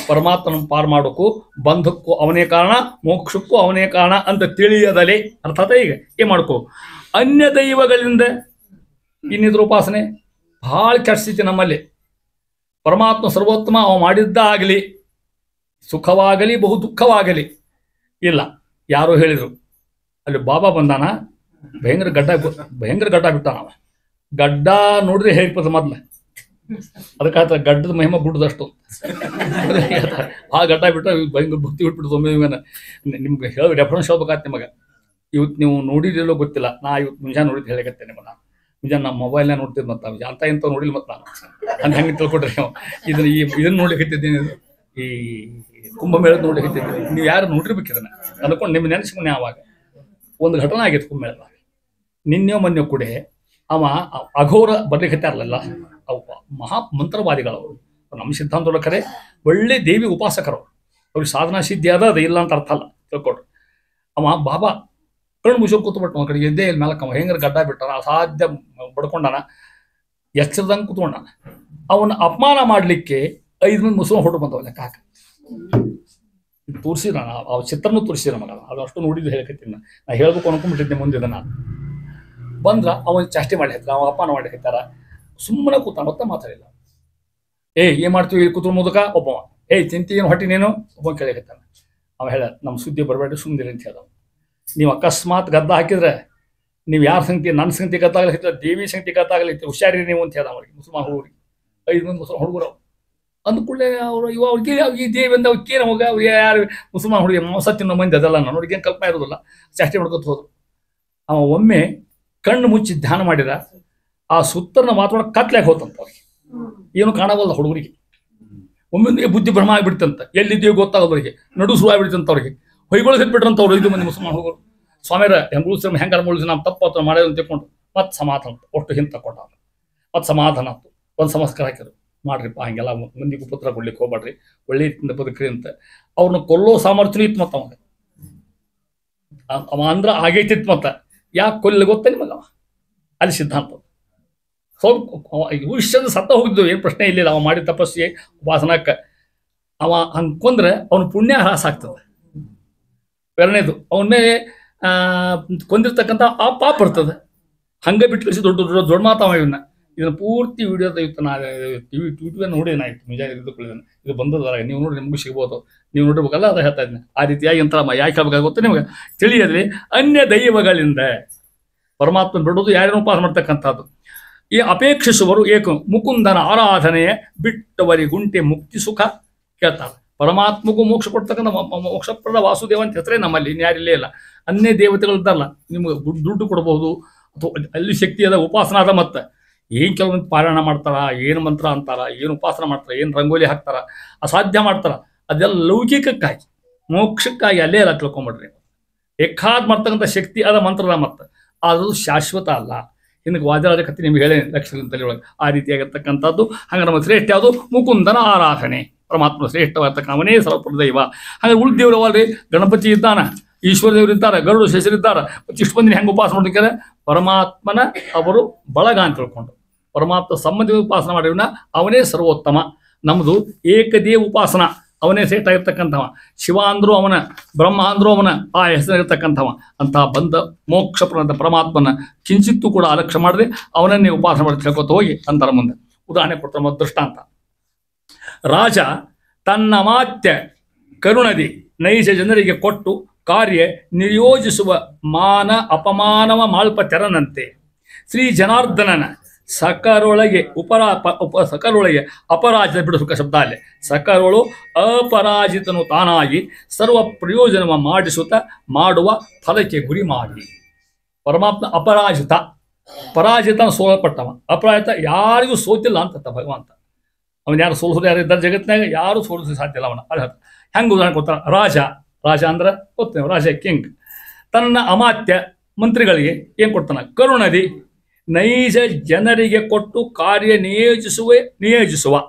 ಪರಮಾತ್ಮನ ಪಾರು ಮಾಡೋಕ್ಕೂ ಬಂಧಕ್ಕೂ ಅವನೇ ಕಾರಣ, ಮೋಕ್ಷಕ್ಕೂ ಅವನೇ ಕಾರಣ ಅಂತ ತಿಳಿಯದಲೆ. ಅರ್ಥಾತ್ ಈಗ ಏನ್ ಮಾಡ್ಕೋ, ಅನ್ಯ ದೈವಗಳಿಂದ ಇನ್ನಿದ್ರ ಉಪಾಸನೆ ಭಾಳ ಕೆಡಿಸ್ತೈತಿ ನಮ್ಮಲ್ಲಿ. ಪರಮಾತ್ಮ ಸರ್ವೋತ್ತಮ, ಅವ ಮಾಡಿದ್ದ ಆಗಲಿ, ಸುಖವಾಗಲಿ ಬಹು ದುಃಖವಾಗಲಿ ಇಲ್ಲ. ಯಾರೋ ಹೇಳಿದರು ಅಲ್ಲಿ ಬಾಬಾ ಬಂದಾನ, ಭಯಂಕರ ಗಡ್ಡ ಬಿಟ್ಟಾನ. ಅವ ಗಡ್ಡ ನೋಡ್ರಿ ಹೇಳ್ಪದ ಮೊದ್ಲು. ಅದಕ್ಕೆ ಗಡ್ಡದ ಮಹಿಮೆ ಬಿಡುದಷ್ಟು. ಆ ಗಡ್ಡ ಬಿಟ್ಟ ಭಯಂಕರ ಭಕ್ತಿ ಬಿಟ್ಬಿಡ್ತು. ಒಮ್ಮೆ ನಿಮ್ಗೆ ರೆಫರೆನ್ಸ್ ಹೇಳ್ಬೇಕಾಯ್ತು ನಿಮಗೆ. ಇವತ್ತು ನೀವು ನೋಡಿದಿಲ್ಲೋ ಗೊತ್ತಿಲ್ಲ, ನಾ ಇವತ್ತು ಮುಂಜಾನೆ ನೋಡಿದ್ದು ಹೇಳಕತ್ತೇನೆ ನಿಮ್ಮನ್ನ. ನಿಜ ನಮ್ಮ ಮೊಬೈಲ್ನ ನೋಡ್ತಿದ್ ಮತ್ತೆ ಅಂತ ಇಂಥ ನೋಡಿಲ್ಲ ಮತ್ತೆ ನಾನು ಅಂತ ಹೆಂಗೆ ತಿಳ್ಕೊಡ್ರಿ ನೀವು ಇದನ್ನ ನೋಡ್ಲಿಕ್ಕಿದ್ದೀನಿ ಈ ಕುಂಭಮೇಳದ ನೋಡ್ಲಿಕ್ಕಿದ್ದೀನಿ ನೀವು ಯಾರು ನೋಡಿರ್ಬೇಕು ಇದನ್ನ ಅಂದ್ಕೊಂಡು ನಿಮ್ಮ ನೆನೆಸ್ಕೊಂಡೆ ಆವಾಗ ಒಂದು ಘಟನೆ ಆಗಿತ್ತು ಕುಂಭಮೇಳದಾಗ ನಿನ್ನೆ ಮೊನ್ನೆ ಕೂಡ ಅವ ಅಘೋರ ಬರ್ಲಿಕ್ಕಿತ್ತಾರಲ್ಲ ಅವು ಮಹಾ ಮಂತ್ರವಾದಿಗಳವರು ನಮ್ಮ ಸಿದ್ಧಾಂತದ ಕರೆ ಒಳ್ಳೆ ದೇವಿ ಉಪಾಸಕರು ಅವ್ರಿಗೆ ಸಾಧನಾ ಸಿದ್ಧಿ ಅದ ಇಲ್ಲ ಅಂತ ಅರ್ಥ ಅಲ್ಲ ತಿಳ್ಕೊಡ್ರಿ ಅವ ಬಾಬಾ ಕಣ್ಣು ಮುಚ್ಚೋಕೆ ಕೂತ್ಬಿಟ್ಟು ಆ ಕಡೆ ಎದ್ದೇ ಇಲ್ಲಿ ಮೇಲಕ್ಕ ಹೆಂಗಾರ ಗಡ್ಡ ಬಿಟ್ಟಾನ ಅಸಾಧ್ಯ ಬಡ್ಕೊಂಡಾನ ಎಚ್ಚರದಂಗೆ ಕೂತ್ಕೊಂಡಾನ ಅವನ ಅಪಮಾನ ಮಾಡಲಿಕ್ಕೆ 5 ಮಂದಿ ಮುಸ್ಲಿಂ ಹೊರಟು ಬಂದವ ಲೆಕ್ಕ ತೋರಿಸಿದ ಆ ಚಿತ್ರನೂ ತೋರಿಸಿದ ಮಗ ಅದು ಅಷ್ಟು ನೋಡಿದ್ದು ಹೇಳಕತ್ತೀನಿ ನಾ ಹೇಳ್ಬೇಕು ಅನ್ಕೊಂಡ್ಬಿಟ್ಟಿದ್ದೆ ಮುಂದೆ ನಾನು ಬಂದ್ರ ಅವನ ಚಾಷ್ಟೆ ಮಾಡಿ ಅವ ಅಪಮಾನ ಮಾಡಿರ್ತಾರ ಸುಮ್ಮನೆ ಕೂತ ಮತ್ತೆ ಮಾತಾಡಿಲ್ಲ ಏನ್ ಮಾಡ್ತೀವಿ ಕೂತ್ರು ಮುದಕ ಒಬ್ಬವ ಚಿಂತೆ ಏನು ಹೊಟ್ಟಿ ನೀನು ಒಬ್ಬ ಕೇಳಿಕತ್ತಾನ ಅವ ಹೇಳ ನಮ್ಮ ಸುದ್ದಿ ಬರಬೇಡಿ ಸುಮ್ಮನೆ ಅಂತ ಹೇಳ್ದವ ನೀವು ಅಕಸ್ಮಾತ್ ಗದ್ದ ಹಾಕಿದ್ರೆ ನೀವು ಯಾರ ಸಂಗತಿ ನನ್ನ ಸಂಗತಿ ಗದ್ದಾಗಲಿಕ್ಕೆ ದೇವಿ ಸಂಗತಿ ಗದ್ದಾಗಲಿಕ್ಕೆ ಹುಷಾರಿ ನೀವು ಅಂತ ಹೇಳ್ದ ಅವ್ರಿಗೆ ಮುಸ್ಲ್ಮಾನ್ ಹುಡುಗರಿಗೆ 5 ಮಂದಿ ಮುಸ್ಲಿಂ ಹುಡುಗರು ಅಂದ ಕೂಡಲೇ ಅವರು ಅವ್ರಿಗೆ ಈ ದೇವಿ ಅಂದ ಅವ್ರಿಗೆ ನಮಗ ಅವ್ರು ಯಾರು ಮುಸ್ಲ್ಮಾನ್ ಹುಡುಗಿ ಮೋಸ ತಿನ್ನೋ ಮಂದಿ ಅದಲ್ಲ ನಾನು ಅವ್ರಿಗೆ ಏನು ಕಲ್ಪನೆ ಇರೋದಿಲ್ಲ ಚಾಷ್ಟೆ ಮಾಡ್ಕೊತ ಹೋದ್ರು ಅವ ಒಮ್ಮೆ ಕಣ್ಣು ಮುಚ್ಚಿ ಧ್ಯಾನ ಮಾಡಿದ ಆ ಸುತ್ತರನ್ನ ಮಾತಾಡೋ ಕತ್ಲಾಗ ಹೋತಂತ ಅವ್ರಿಗೆ ಏನು ಕಾಣವಲ್ಲ ಹುಡುಗರಿಗೆ ಒಮ್ಮೆ ಬುದ್ಧಿ ಭ್ರಮ ಆಗಿಬಿಡ್ತಂತ ಎಲ್ಲಿದ್ದೀವಿ ಗೊತ್ತಾಗೋದ್ರಿಗೆ ನಡು ಶುರುವಾಗ್ಬಿಡ್ತಂತ ಅವ್ರಿಗೆ ಹೊಯ್ಗಳು ಹಿಟ್ಬಿಟ್ರಂತ ಅವ್ರು 5 ಮಂದಿ ಮುಸ್ಲ್ಮಾನ್ ಹುಡುಗರು ಸ್ವಾಮಿಯರ ಹೆಂಗ್ ಹೆಂಗಾರ ಮುಳಿಸಿ ನಾವು ತಪ್ಪು ಮಾಡೋದು ಅಂತ ತಿಳ್ಕೊಂಡು ಮತ್ತೆ ಸಮಾಧಾನ ಒಟ್ಟು ಹಿಂದೆ ತಗೊಂಡ ಮತ್ತೆ ಸಮಾಧಾನ ಆಯ್ತು ಒಂದು ಸಂಸ್ಕಾರ ಹಾಕಿದ್ರು ಮಾಡ್ರಿಪ್ಪ ಹಂಗೆಲ್ಲ ಮಂದಿಗೂ ಪುತ್ರ ಕೊಡ್ಲಿಕ್ಕೆ ಹೋಗ್ಬೇಡ್ರಿ ಒಳ್ಳೆ ರೀತಿಯಿಂದ ಬದುಕ್ರಿ ಅಂತ ಅವ್ರನ್ನ ಕೊಲ್ಲೋ ಸಾಮರ್ಥ್ಯ ಇತ್ತು ಮತ್ತ ಅವ ಅಂದ್ರ ಆಗೈತಿತ್ತು ಮತ್ತ ಯಾಕೆ ಕೊಲ್ಲ ಗೊತ್ತ ನಿಮಗ ಅಲ್ಲಿ ಸಿದ್ಧಾಂತ ಭವಿಷ್ಯದ ಸತ್ತ ಹೋಗಿದ್ದು ಏನು ಪ್ರಶ್ನೆ ಇಲ್ಲಿಲ್ಲ ಅವ ಮಾಡಿ ತಪಸ್ಸಿಗೆ ಉಪಾಸನಕ್ಕೆ ಅವ ಹಂಗೆ ಅವನ ಪುಣ್ಯ ಹ್ರಾಸ ಆಗ್ತದೆ ಎರಡನೇದು ಅವನ್ನೇ ಕೊಂದಿರ್ತಕ್ಕಂಥ ಆ ಪಾಪ ಬರ್ತದೆ ಹಂಗೆ ಬಿಟ್ಟು ಕಳಿಸಿ ದೊಡ್ಡ ಮಾತಾವ ಇದನ್ನ ಪೂರ್ತಿ ವಿಡಿಯೋದ ಇತ್ತು ನಾ ಯೂಟ್ಯೂಬ್ ನೋಡಿ ಏನಾಯ್ತು ನಿಜ ಇದು ಬಂದದ ನೀವು ನೋಡಿ ನಿಮಗೂ ಸಿಗ್ಬೋದು ನೀವು ನೋಡಿರ್ಬೇಕಲ್ಲ ಅದು ಹೇಳ್ತಾ ಇದ್ದೀನಿ ಆ ರೀತಿಯಾಗಿ ಅಂತ ಯಾಕೆ ಹೇಳ್ಬೇಕಾಗುತ್ತೆ ನಿಮಗೆ ತಿಳಿಯದ್ರಿ ಅನ್ಯ ದೈವಗಳಿಂದ ಪರಮಾತ್ಮ ಬಿಡೋದು ಯಾರೇನೋ ಉಪವಾಸ ಮಾಡ್ತಕ್ಕಂಥದ್ದು ಈ ಅಪೇಕ್ಷಿಸುವರು ಏಕ ಮುಕುಂದನ ಆರಾಧನೆಯ ಬಿಟ್ಟವರಿಗುಂಟೆ ಮುಕ್ತಿ ಸುಖ ಕೇಳ್ತಾರೆ ಪರಮಾತ್ಮಗೂ ಮೋಕ್ಷ ಕೊಡ್ತಕ್ಕಂಥ ಮೋಕ್ಷಪ್ರದ ವಾಸುದೇವ ಅಂತ ಹೆಸರೇ ನಮ್ಮಲ್ಲಿ ಇನ್ಯಾರಿಲ್ಲೇ ಇಲ್ಲ ಅನ್ಯ ದೇವತೆಗಳಿದ್ದಲ್ಲ ನಿಮ್ಗೆ ದುಡ್ಡು ಕೊಡ್ಬೋದು ಅಥವಾ ಅಲ್ಲಿ ಶಕ್ತಿ ಅದ ಉಪಾಸನ ಅದ ಮತ್ತೆ ಏನು ಕೆಲವೊಂದು ಪಾರಾಯಣ ಮಾಡ್ತಾರ ಏನು ಮಂತ್ರ ಅಂತಾರ ಏನು ಉಪಾಸನ ಮಾಡ್ತಾರ ಏನು ರಂಗೋಲಿ ಹಾಕ್ತಾರ ಅಸಾಧ್ಯ ಮಾಡ್ತಾರ ಅದೆಲ್ಲ ಲೌಕಿಕಕ್ಕಾಗಿ ಮೋಕ್ಷಕ್ಕಾಗಿ ಅಲ್ಲೇ ಎಲ್ಲ ತಿಳ್ಕೊಂಬಿಡ್ರಿ ಏಕಾದ್ ಮಾಡ್ತಕ್ಕಂಥ ಶಕ್ತಿ ಅದ ಮಂತ್ರದ ಮತ್ತೆ ಅದು ಶಾಶ್ವತ ಅಲ್ಲ ಇನ್ನು ವಾದ್ಯರಾಜ ಕತ್ತಿ ನಿಮ್ಗೆ ಹೇಳೇನೆ ಲಕ್ಷದಲ್ಲಿ ಒಳಗೆ ಆ ರೀತಿಯಾಗಿರ್ತಕ್ಕಂಥದ್ದು ಹಂಗೆ ನಮ್ಮ ಶ್ರೇಷ್ಠ ಯಾವುದು ಮುಕುಂದನ ಆರಾಧನೆ ಪರಮಾತ್ಮ ಶ್ರೇಷ್ಠವಾಗಿರ್ತಕ್ಕ ಅವನೇ ಸರ್ವಪ್ರದೈವ ಹಾಗೆ ಉಳಿದೇವ್ರು ಅವಲ್ರಿ ಗಣಪತಿ ಇದ್ದಾನ ಈಶ್ವರ ದೇವರು ಇದ್ದಾರೆ ಗರುಡು ಶೇಷರಿದ್ದಾರೆ ಮತ್ತು ಇಷ್ಟು ಮಂದಿ ಹೆಂಗೆ ಉಪಾಸನೆ ಮಾಡ್ಲಿಕ್ಕೆ ಪರಮಾತ್ಮನ ಅವರು ಬಳಗ ಅಂತ ತಿಳ್ಕೊಂಡು ಪರಮಾತ್ಮ ಸಂಬಂಧಿ ಉಪಾಸನ ಮಾಡಿವನ ಅವನೇ ಸರ್ವೋತ್ತಮ ನಮ್ಮದು ಏಕದೇವ ಉಪಾಸನ ಅವನೇ ಶ್ರೇಷ್ಠ ಆಗಿರ್ತಕ್ಕಂಥವ ಶಿವ ಅಂದ್ರೂ ಅವನ ಬ್ರಹ್ಮ ಅಂದ್ರೂ ಅವನ ಆ ಹೆಸರಿರ್ತಕ್ಕಂಥವ ಅಂತಹ ಬಂದ ಮೋಕ್ಷಪ್ರದ ಪರಮಾತ್ಮನ ಕಿಂಚಿತ್ತೂ ಕೂಡ ಅಲಕ್ಷ್ಯ ಮಾಡದೆ ಅವನನ್ನೇ ಉಪಾಸನೆ ಮಾಡಿ ತಿಳ್ಕೊತ ಹೋಗಿ ಅಂತಾರ ಮುಂದೆ ಉದಾಹರಣೆ ಕೊಡ್ತಾರೆ ಮತ್ತು ದೃಷ್ಟಾಂತ ರಾಜ ತನ್ನ ಮಾತ್ಯ ಕರುಣದಿ ನೈಜ ಜನರಿಗೆ ಕೊಟ್ಟು ಕಾರ್ಯ ನಿಯೋಜಿಸುವ ಮಾನ ಅಪಮಾನವ ಮಾಲ್ಪ ತೆರನಂತೆ ಶ್ರೀ ಜನಾರ್ದನನ ಸಕರೊಳಗೆ ಸಕರೊಳಗೆ ಅಪರಾಜಿತ ಬಿಡು ಸುಖ ಶಬ್ದ ಅಲ್ಲೇ ಸಕರೊಳು ಅಪರಾಜಿತನು ತಾನಾಗಿ ಸರ್ವ ಪ್ರಯೋಜನವ ಮಾಡಿಸುತ್ತ ಮಾಡುವ ಫಲಕ್ಕೆ ಗುರಿ ಮಾಡಿ ಪರಮಾತ್ಮ ಪರಾಜಿತ ಸೋಲಪಟ್ಟವ ಅಪರಾಜಿತ ಯಾರಿಗೂ ಸೋತಿಲ್ಲ ಅಂತ ಭಗವಂತ ಅವನು ಯಾರು ಸೋಲಿಸೋದು ಯಾರು ಇದ್ದಾರೆ ಜಗತ್ತಿನಾಗ ಯಾರು ಸೋಲಿಸೋದು ಸಾಧ್ಯ ಇಲ್ಲ ಅವನ ಅದು ಹೆಂಗೆ ಉದಾಹರಣೆ ಕೊಡ್ತಾನೆ ರಾಜ ಅಂದ್ರೆ ಗೊತ್ತೇವೆ ರಾಜ ಕಿಂಗ್ ತನ್ನ ಅಮಾತ್ಯ ಮಂತ್ರಿಗಳಿಗೆ ಏನು ಕೊಡ್ತಾನೆ ಕರುಣದಿ ನೈಜ ಜನರಿಗೆ ಕೊಟ್ಟು ಕಾರ್ಯ ನಿಯೋಜಿಸುವ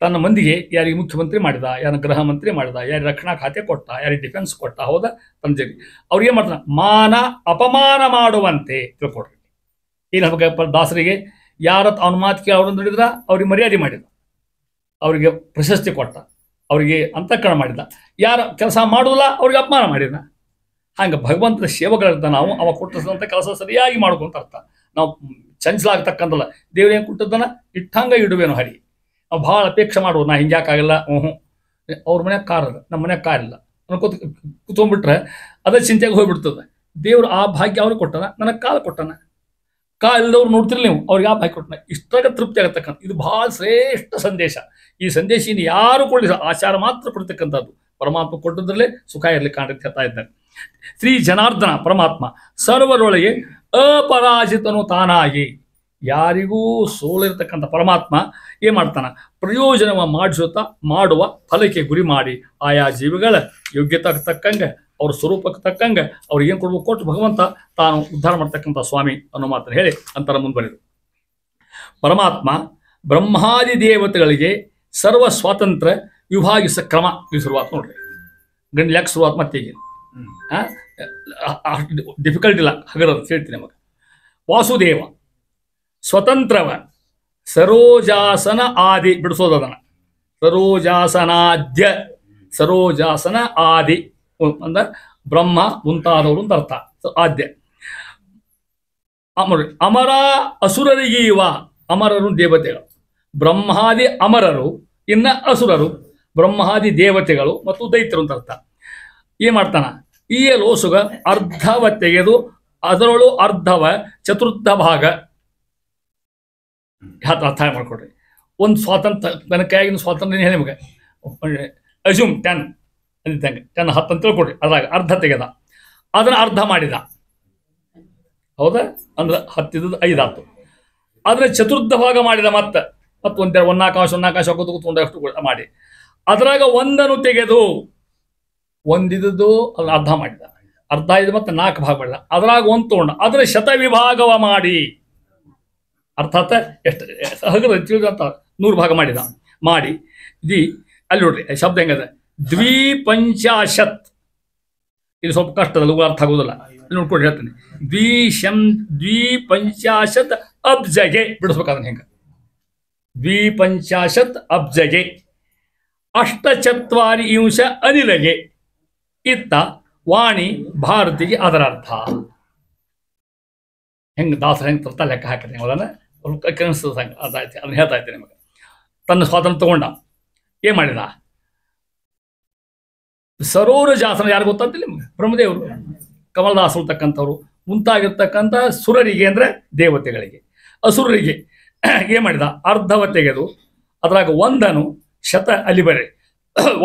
ತನ್ನ ಮಂದಿಗೆ ಯಾರಿಗೆ ಮುಖ್ಯಮಂತ್ರಿ ಮಾಡಿದ ಯಾರ ಗೃಹ ಮಂತ್ರಿ ಮಾಡಿದ ಯಾರಿಗೆ ರಕ್ಷಣಾ ಖಾತೆ ಕೊಟ್ಟ ಯಾರಿಗೆ ಡಿಫೆನ್ಸ್ ಕೊಟ್ಟ ಹೌದಾ ತನ್ನ ಜನ ಅವ್ರಿಗೆ ಏನು ಮಾಡ್ತಾನೆ ಮಾನ ಅಪಮಾನ ಮಾಡುವಂತೆ ತಿಳ್ಕೊಡ್ರಿ ಏನು ಹೇಳ್ಬೇಕಪ್ಪ ದಾಸರಿಗೆ ಯಾರ ಅವನ ಮಾತು ಕೇಳಿ ಅವ್ರನ್ನ ಹಿಡಿದ್ರ ಅವ್ರಿಗೆ ಮರ್ಯಾದೆ ಮಾಡಿದ ಅವರಿಗೆ ಪ್ರಶಸ್ತಿ ಕೊಟ್ಟ ಅವರಿಗೆ ಅಂತಃಕರಣ ಮಾಡಿದ ಯಾರ ಕೆಲಸ ಮಾಡೋಲ್ಲ ಅವ್ರಿಗೆ ಅಪಮಾನ ಮಾಡಿದ ಹಂಗೆ ಭಗವಂತನ ಸೇವಕರಿರ್ತಾನೆ ಅವ ಕೊಟ್ಟಿಸಿದಂಥ ಕೆಲಸ ಸರಿಯಾಗಿ ಮಾಡ್ಕೊಂತ ಅರ್ಥ ನಾವು ಚಂಚಲಾಗ್ತಕ್ಕಂಥಲ್ಲ ದೇವ್ರು ಏನು ಕೊಟ್ಟಿದ್ದಾನ ಇಟ್ಟಂಗ ಇಡುವೇನೋ ಹರಿ ನಾವು ಭಾಳ ಅಪೇಕ್ಷೆ ಮಾಡುವ ನಾ ಹಿಂಗ್ಯಾಕಾಗಲ್ಲ ಅವ್ರ ಮನ್ಯಾಗ ಕಾರ್ ಅದ ನಮ್ಮ ಮನ್ಯಾಗ ಕಾರ್ ಇಲ್ಲ ಅನ್ಕೋತ ಕುತ್ಕೊಂಡ್ಬಿಟ್ರೆ ಅದೇ ಚಿಂತೆಗೆ ಹೋಗ್ಬಿಡ್ತದೆ ದೇವ್ರು ಆ ಭಾಗ್ಯ ಅವ್ರಿಗೆ ಕೊಟ್ಟನ ನನಗೆ ಕಾಲ ಕೊಟ್ಟನ ಇಲ್ಲದವ್ರು ನೋಡ್ತಿರ್ಲಿ ನೀವು ಅವ್ರಿಗೆ ಆ ಭಾಗ್ಯ ಕೊಟ್ಟನ ಇಷ್ಟಾಗ ತೃಪ್ತಿ ಆಗತಕ್ಕಂಥ ಇದು ಭಾಳ ಶ್ರೇಷ್ಠ ಸಂದೇಶ ಈ ಸಂದೇಶ ಇನ್ನು ಯಾರು ಕೊಡಲಿಲ್ಲ ಆಚಾರ ಮಾತ್ರ ಕೊಡ್ತಕ್ಕಂಥದ್ದು ಪರಮಾತ್ಮ ಕೊಟ್ಟದ್ರಲ್ಲೇ ಸುಖ ಇರಲಿ ಕಾಣುತ್ತೆ ಹೇಳ್ತಾ ಇದ್ದಾರೆ ಶ್ರೀ ಜನಾರ್ದನ ಪರಮಾತ್ಮ ಸರ್ವರೊಳಗೆ ಅಪರಾಜಿತನು ತಾನಾಗಿ ಯಾರಿಗೂ ಸೋಲಿರ್ತಕ್ಕಂಥ ಪರಮಾತ್ಮ ಏನ್ ಮಾಡ್ತಾನ, ಪ್ರಯೋಜನವ ಮಾಡಿಸುತ್ತಾ ಮಾಡುವ ಫಲಕ್ಕೆ ಗುರಿ ಮಾಡಿ ಆಯಾ ಜೀವಿಗಳ ಯೋಗ್ಯತೆಗೆ ತಕ್ಕಂಗೆ ಅವ್ರ ಸ್ವರೂಪಕ್ಕೆ ತಕ್ಕಂಗೆ ಅವ್ರಿಗೆ ಏನು ಕೊಡ್ಬೇಕು ಕೊಟ್ಟು ಭಗವಂತ ತಾನು ಉದ್ಧಾರ ಮಾಡ್ತಕ್ಕಂಥ ಸ್ವಾಮಿ ಅನ್ನೋ ಮಾತನ್ನು ಹೇಳಿ ಅಂತರ ಮುಂದುವರೆದು ಪರಮಾತ್ಮ ಬ್ರಹ್ಮಾದಿ ದೇವತೆಗಳಿಗೆ ಸರ್ವ ಸ್ವಾತಂತ್ರ್ಯ ವಿಭಾಗಿಸ ಕ್ರಮ ಶುರುವಾತ್ ನೋಡ್ರಿ. ಗಂಡು ಯಾಕೆ ಶುರುವಾತ್ ಮತ್ತೆ ಈಗ ಡಿಫಿಕಲ್ಟ್ ಇಲ್ಲ, ಹಗರದ ಹೇಳ್ತೀನಿ ನಮಗೆ. ವಾಸುದೇವ ಸ್ವತಂತ್ರವ ಸರೋಜಾಸನ ಆದಿ ಬಿಡಿಸೋದನ್ನ, ಸರೋಜಾಸನಾದ್ಯ ಸರೋಜಾಸನ ಆದಿ ಅಂದ್ರೆ ಬ್ರಹ್ಮ ಮುಂತಾದವರು ಅಂತ ಅರ್ಥ. ಆದ್ಯ ಅಮರ ಅಸುರರಿಗೀವ, ಅಮರರು ದೇವತೆಗಳು, ಬ್ರಹ್ಮಾದಿ ಅಮರರು, ಇನ್ನ ಅಸುರರು ಬ್ರಹ್ಮಾದಿ ದೇವತೆಗಳು ಮತ್ತು ದೈತ್ಯರು ಅಂತ ಅರ್ಥ. ಏನ್ ಮಾಡ್ತಾನ, ಈ ಲೋಸುಗ ಅರ್ಧವ ತೆಗೆದು ಅದರೊಳು ಅರ್ಧವ ಚತುರ್ಥ ಭಾಗ ಅರ್ಥ ಮಾಡ್ಕೊಡ್ರಿ. ಒಂದು ಸ್ವಾತಂತ್ರ್ಯ ನನ್ನ ಕೈಯಾಗಿನ ಸ್ವಾತಂತ್ರ್ಯ ಹೇಳಿ ನಿಮಗೆ ಅಜ್ಯೂಮ್ 10 ಅಂದಿದ್ದಂಗೆ 10 10 ಅಂತ ತಿಳ್ಕೊಡ್ರಿ. ಅದ್ರಾಗ ಅರ್ಧ ತೆಗೆದ, ಅದನ್ನ ಅರ್ಧ ಮಾಡಿದ, ಹೌದಾ? ಅಂದ್ರೆ 10 5 ಆಯ್ತು. ಆದ್ರೆ ಚತುರ್ಥ ಭಾಗ ಮಾಡಿದ ಮತ್ತೆ ಒಂದಾಕಾಶ ಕೂತ್ಕೊಂಡಷ್ಟು ಮಾಡಿ ಅದ್ರಾಗ ಒಂದನ್ನು ತೆಗೆದು ಒಂದಿದ್ದು ಅದನ್ನ ಅರ್ಧ ಮಾಡಿದ, ಅರ್ಧ ಇದು ಮತ್ತೆ 4 ಭಾಗ ಮಾಡಿದ, ಅದ್ರಾಗ ಒಂದು ತಗೊಂಡ ಅದ್ರ ಶತವಿಭಾಗವ ಮಾಡಿ, ಅರ್ಥಾತ್ ಎಷ್ಟು ಹಗರ ತಿಳಿದಂತ 100 ಭಾಗ ಮಾಡಿದ ಮಾಡಿ ಅಲ್ಲಿ ನೋಡ್ರಿ ಶಬ್ದ ಹೆಂಗದ, ದ್ವಿಪಂಚಾಶತ್. ಇದು ಸ್ವಲ್ಪ ಕಷ್ಟದಲ್ಲ, ಅರ್ಥ ಆಗೋದಿಲ್ಲ, ನೋಡ್ಕೊಂಡು ಹೇಳ್ತೀನಿ. ದ್ವಿಪಂಚಾಶತ್ ಅಬ್ಜಗೆ ಬಿಡಿಸ್ಬೇಕಾದ್ರೆ ಹೆಂಗ, ದ್ವಿಪಂಚಾಶತ್ ಅಬ್ಜಗೆ ಅಷ್ಟಚತ್ವಾರಿ ಅಂಶ ಅನಿಲಗೆ ಇತ್ತ ವಾಣಿ ಭಾರತಿಗೆ ಅದರ ಅರ್ಥ. ಹೆಂಗೆ ದಾಸರ ಹೆಂಗೆ ತರ್ತಾ ಲೆಕ್ಕ ಹಾಕಿದೆ ಅದನ್ನ ಕನಸ್ತದ ಸಂಘ ಅದಾಯ್ತು. ಅದನ್ನ ಹೇಳ್ತಾ ಇದ್ದೇನೆ ನಿಮಗೆ. ತನ್ನ ಸ್ವಾತಂತ್ರ್ಯ ತಗೊಂಡ ಏನ್ ಮಾಡಿದ, ಸರೋಜಾಸನ ಯಾರು ಗೊತ್ತಂತಿಲ್ಲ ನಿಮ್ಗೆ, ಬ್ರಹ್ಮದೇವರು, ಕಮಲದಾಸರು ತಕ್ಕಂಥವ್ರು ಮುಂತಾಗಿರ್ತಕ್ಕಂಥ ಸುರರಿಗೆ ಅಂದ್ರೆ ದೇವತೆಗಳಿಗೆ, ಅಸುರರಿಗೆ ಏನ್ ಮಾಡಿದ, ಅರ್ಧವ ತೆಗೆದು ಅದ್ರಾಗ ಒಂದನು ಶತ ಅಲ್ಲಿ ಬರೀ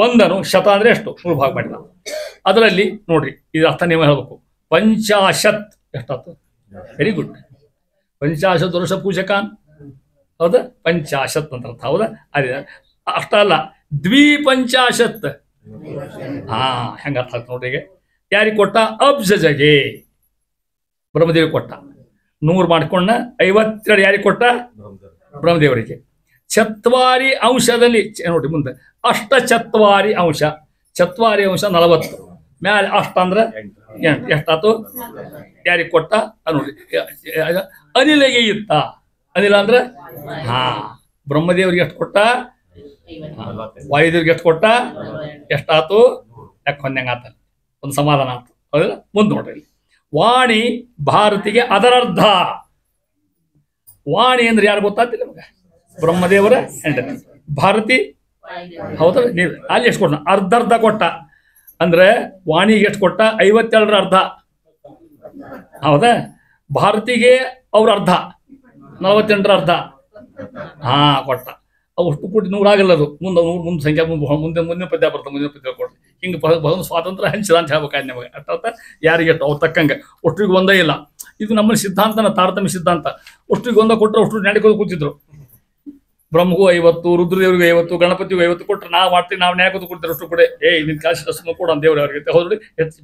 ಒಂದನು ಶತ ಅಂದ್ರೆ ಎಷ್ಟು 100 ಭಾಗ ಮಾಡಿದ. ಅದರಲ್ಲಿ ನೋಡ್ರಿ ಇದು ಅರ್ಥ ನೀವು ಹೇಳ್ಬೇಕು. ಪಂಚಾಶತ್ ಎಷ್ಟಾಯ್ತು, ವೆರಿ ಗುಡ್. ಪಂಚಾಶತ್ ವರ್ಷ ಪೂಜಕಾನ್, ಹೌದಾ? ಪಂಚಾಶತ್ ಅಂತ ಅರ್ಥ, ಹೌದಾ? ಅದೇ ಅಷ್ಟಲ್ಲ, ದ್ವಿಪಂಚಾಶತ್. ಹೆಂಗ ಅರ್ಥ ಆಗ್ತದೆ ನೋಡ್ರಿ. ಈಗ ಯಾರಿಗೆ ಕೊಟ್ಟ, ಅಬ್ಜಗೆ ಬ್ರಹ್ಮದೇವಿ ಕೊಟ್ಟ. 100 ಮಾಡ್ಕೊಂಡ 52 ಯಾರಿಗೆ ಕೊಟ್ಟ, ಬ್ರಹ್ಮದೇವರಿಗೆ. ಚತ್ವಾರಿ ಅಂಶದಲ್ಲಿ ನೋಡ್ರಿ ಮುಂದೆ ಅಷ್ಟಚತ್ವಾರಿ ಅಂಶ, ಚತ್ವಾರಿ ಅಂಶ 40 ಮ್ಯಾಲೆ ಅಷ್ಟ ಅಂದ್ರೆ 8 ಎಷ್ಟಾತು, ಯಾರಿಗೆ ಕೊಟ್ಟ ನೋಡಿ. ಅನಿಲಿಗೆ ಇತ್ತ, ಅನಿಲ ಅಂದ್ರೆ ಬ್ರಹ್ಮದೇವರಿಗೆ ಎಷ್ಟು ಕೊಟ್ಟ, ವಾಯುದೇವ್ರಿಗೆ ಎಷ್ಟು ಕೊಟ್ಟ, ಎಷ್ಟಾತು ಯಾಕೆ ಹೊಂದಂಗ ಆತ, ಒಂದು ಸಮಾಧಾನ ಆಯ್ತು, ಹೌದಿಲ್ಲ? ಮುಂದೆ ನೋಡ್ರಿ, ವಾಣಿ ಭಾರತಿಗೆ ಅದರರ್ಧ. ವಾಣಿ ಅಂದ್ರೆ ಯಾರು ಗೊತ್ತಾಗ್ತಿಲ್ಲ ನಮಗೆ, ಬ್ರಹ್ಮದೇವರ ಹೆಂಡತಿ ಭಾರತಿ, ಹೌದಾ? ನೀವು ಅಲ್ಲಿ ಎಷ್ಟು ಕೊಟ್ಟ, ಅರ್ಧ ಕೊಟ್ಟ. ಅಂದ್ರೆ ವಾಣಿಗೆ ಎಷ್ಟು ಕೊಟ್ಟ, 52 ಅರ್ಧ, ಹೌದಾ? ಭಾರತಿಗೆ ಅವ್ರ ಅರ್ಧ 48 ಅರ್ಧ ಕೊಟ್ಟ. ಅಷ್ಟು ಕೂಡಿ 100 ಆಗಲ್ಲ, ಅದು ಮುಂದೆ ಸಂಖ್ಯೆ ಮುಂದಿನ ಪದ್ಯ ಬರ್ತದೆ, ಮುಂದಿನ ಪದ್ಯ ಕೊಡ್ರಿ. ಹಿಂಗೆ ಭಗವಂತ ಸ್ವಾತಂತ್ರ್ಯ ಹಂಚಿದ ಅಂತ ಹೇಳ್ಬೇಕಾಯ್ತು ನಿಮಗೆ. ಅರ್ಥಾತ್ ಯಾರಿಗೆ ಎಷ್ಟು ಅವ್ರು ತಕ್ಕಂಗೆ, ಒಷ್ಟಿಗೆ ಒಂದೇ ಇಲ್ಲ. ಇದು ನಮ್ಮ ಸಿದ್ಧಾಂತನ ತಾರತಮ್ಯ ಸಿದ್ಧಾಂತ. ಒಷ್ಟಿಗೆ ಒಂದ ಕೊಟ್ಟರೆ ಅಷ್ಟು ನಡ್ಕೊಂಡು ಕೂತಿದ್ರು. ಬ್ರಹ್ಮಗೂ 50, ರುದ್ರದೇವ್ರಿಗೆ 50, ಗಣಪತಿಗೂ 50 ಕೊಟ್ಟರೆ ನಾವು ಮಾಡ್ತೀವಿ, ನಾವು ನ್ಯಾಯ ಕೊಡ್ತೀವಿ. ಅಷ್ಟು ಕೂಡ ನಿನ್ ಕಾಶಿ ಅಷ್ಟು ಕೊಡು ಅಂತ ದೇವ್ರು ಅವ್ರಿಗೆ ಹೌದ್ರಿ.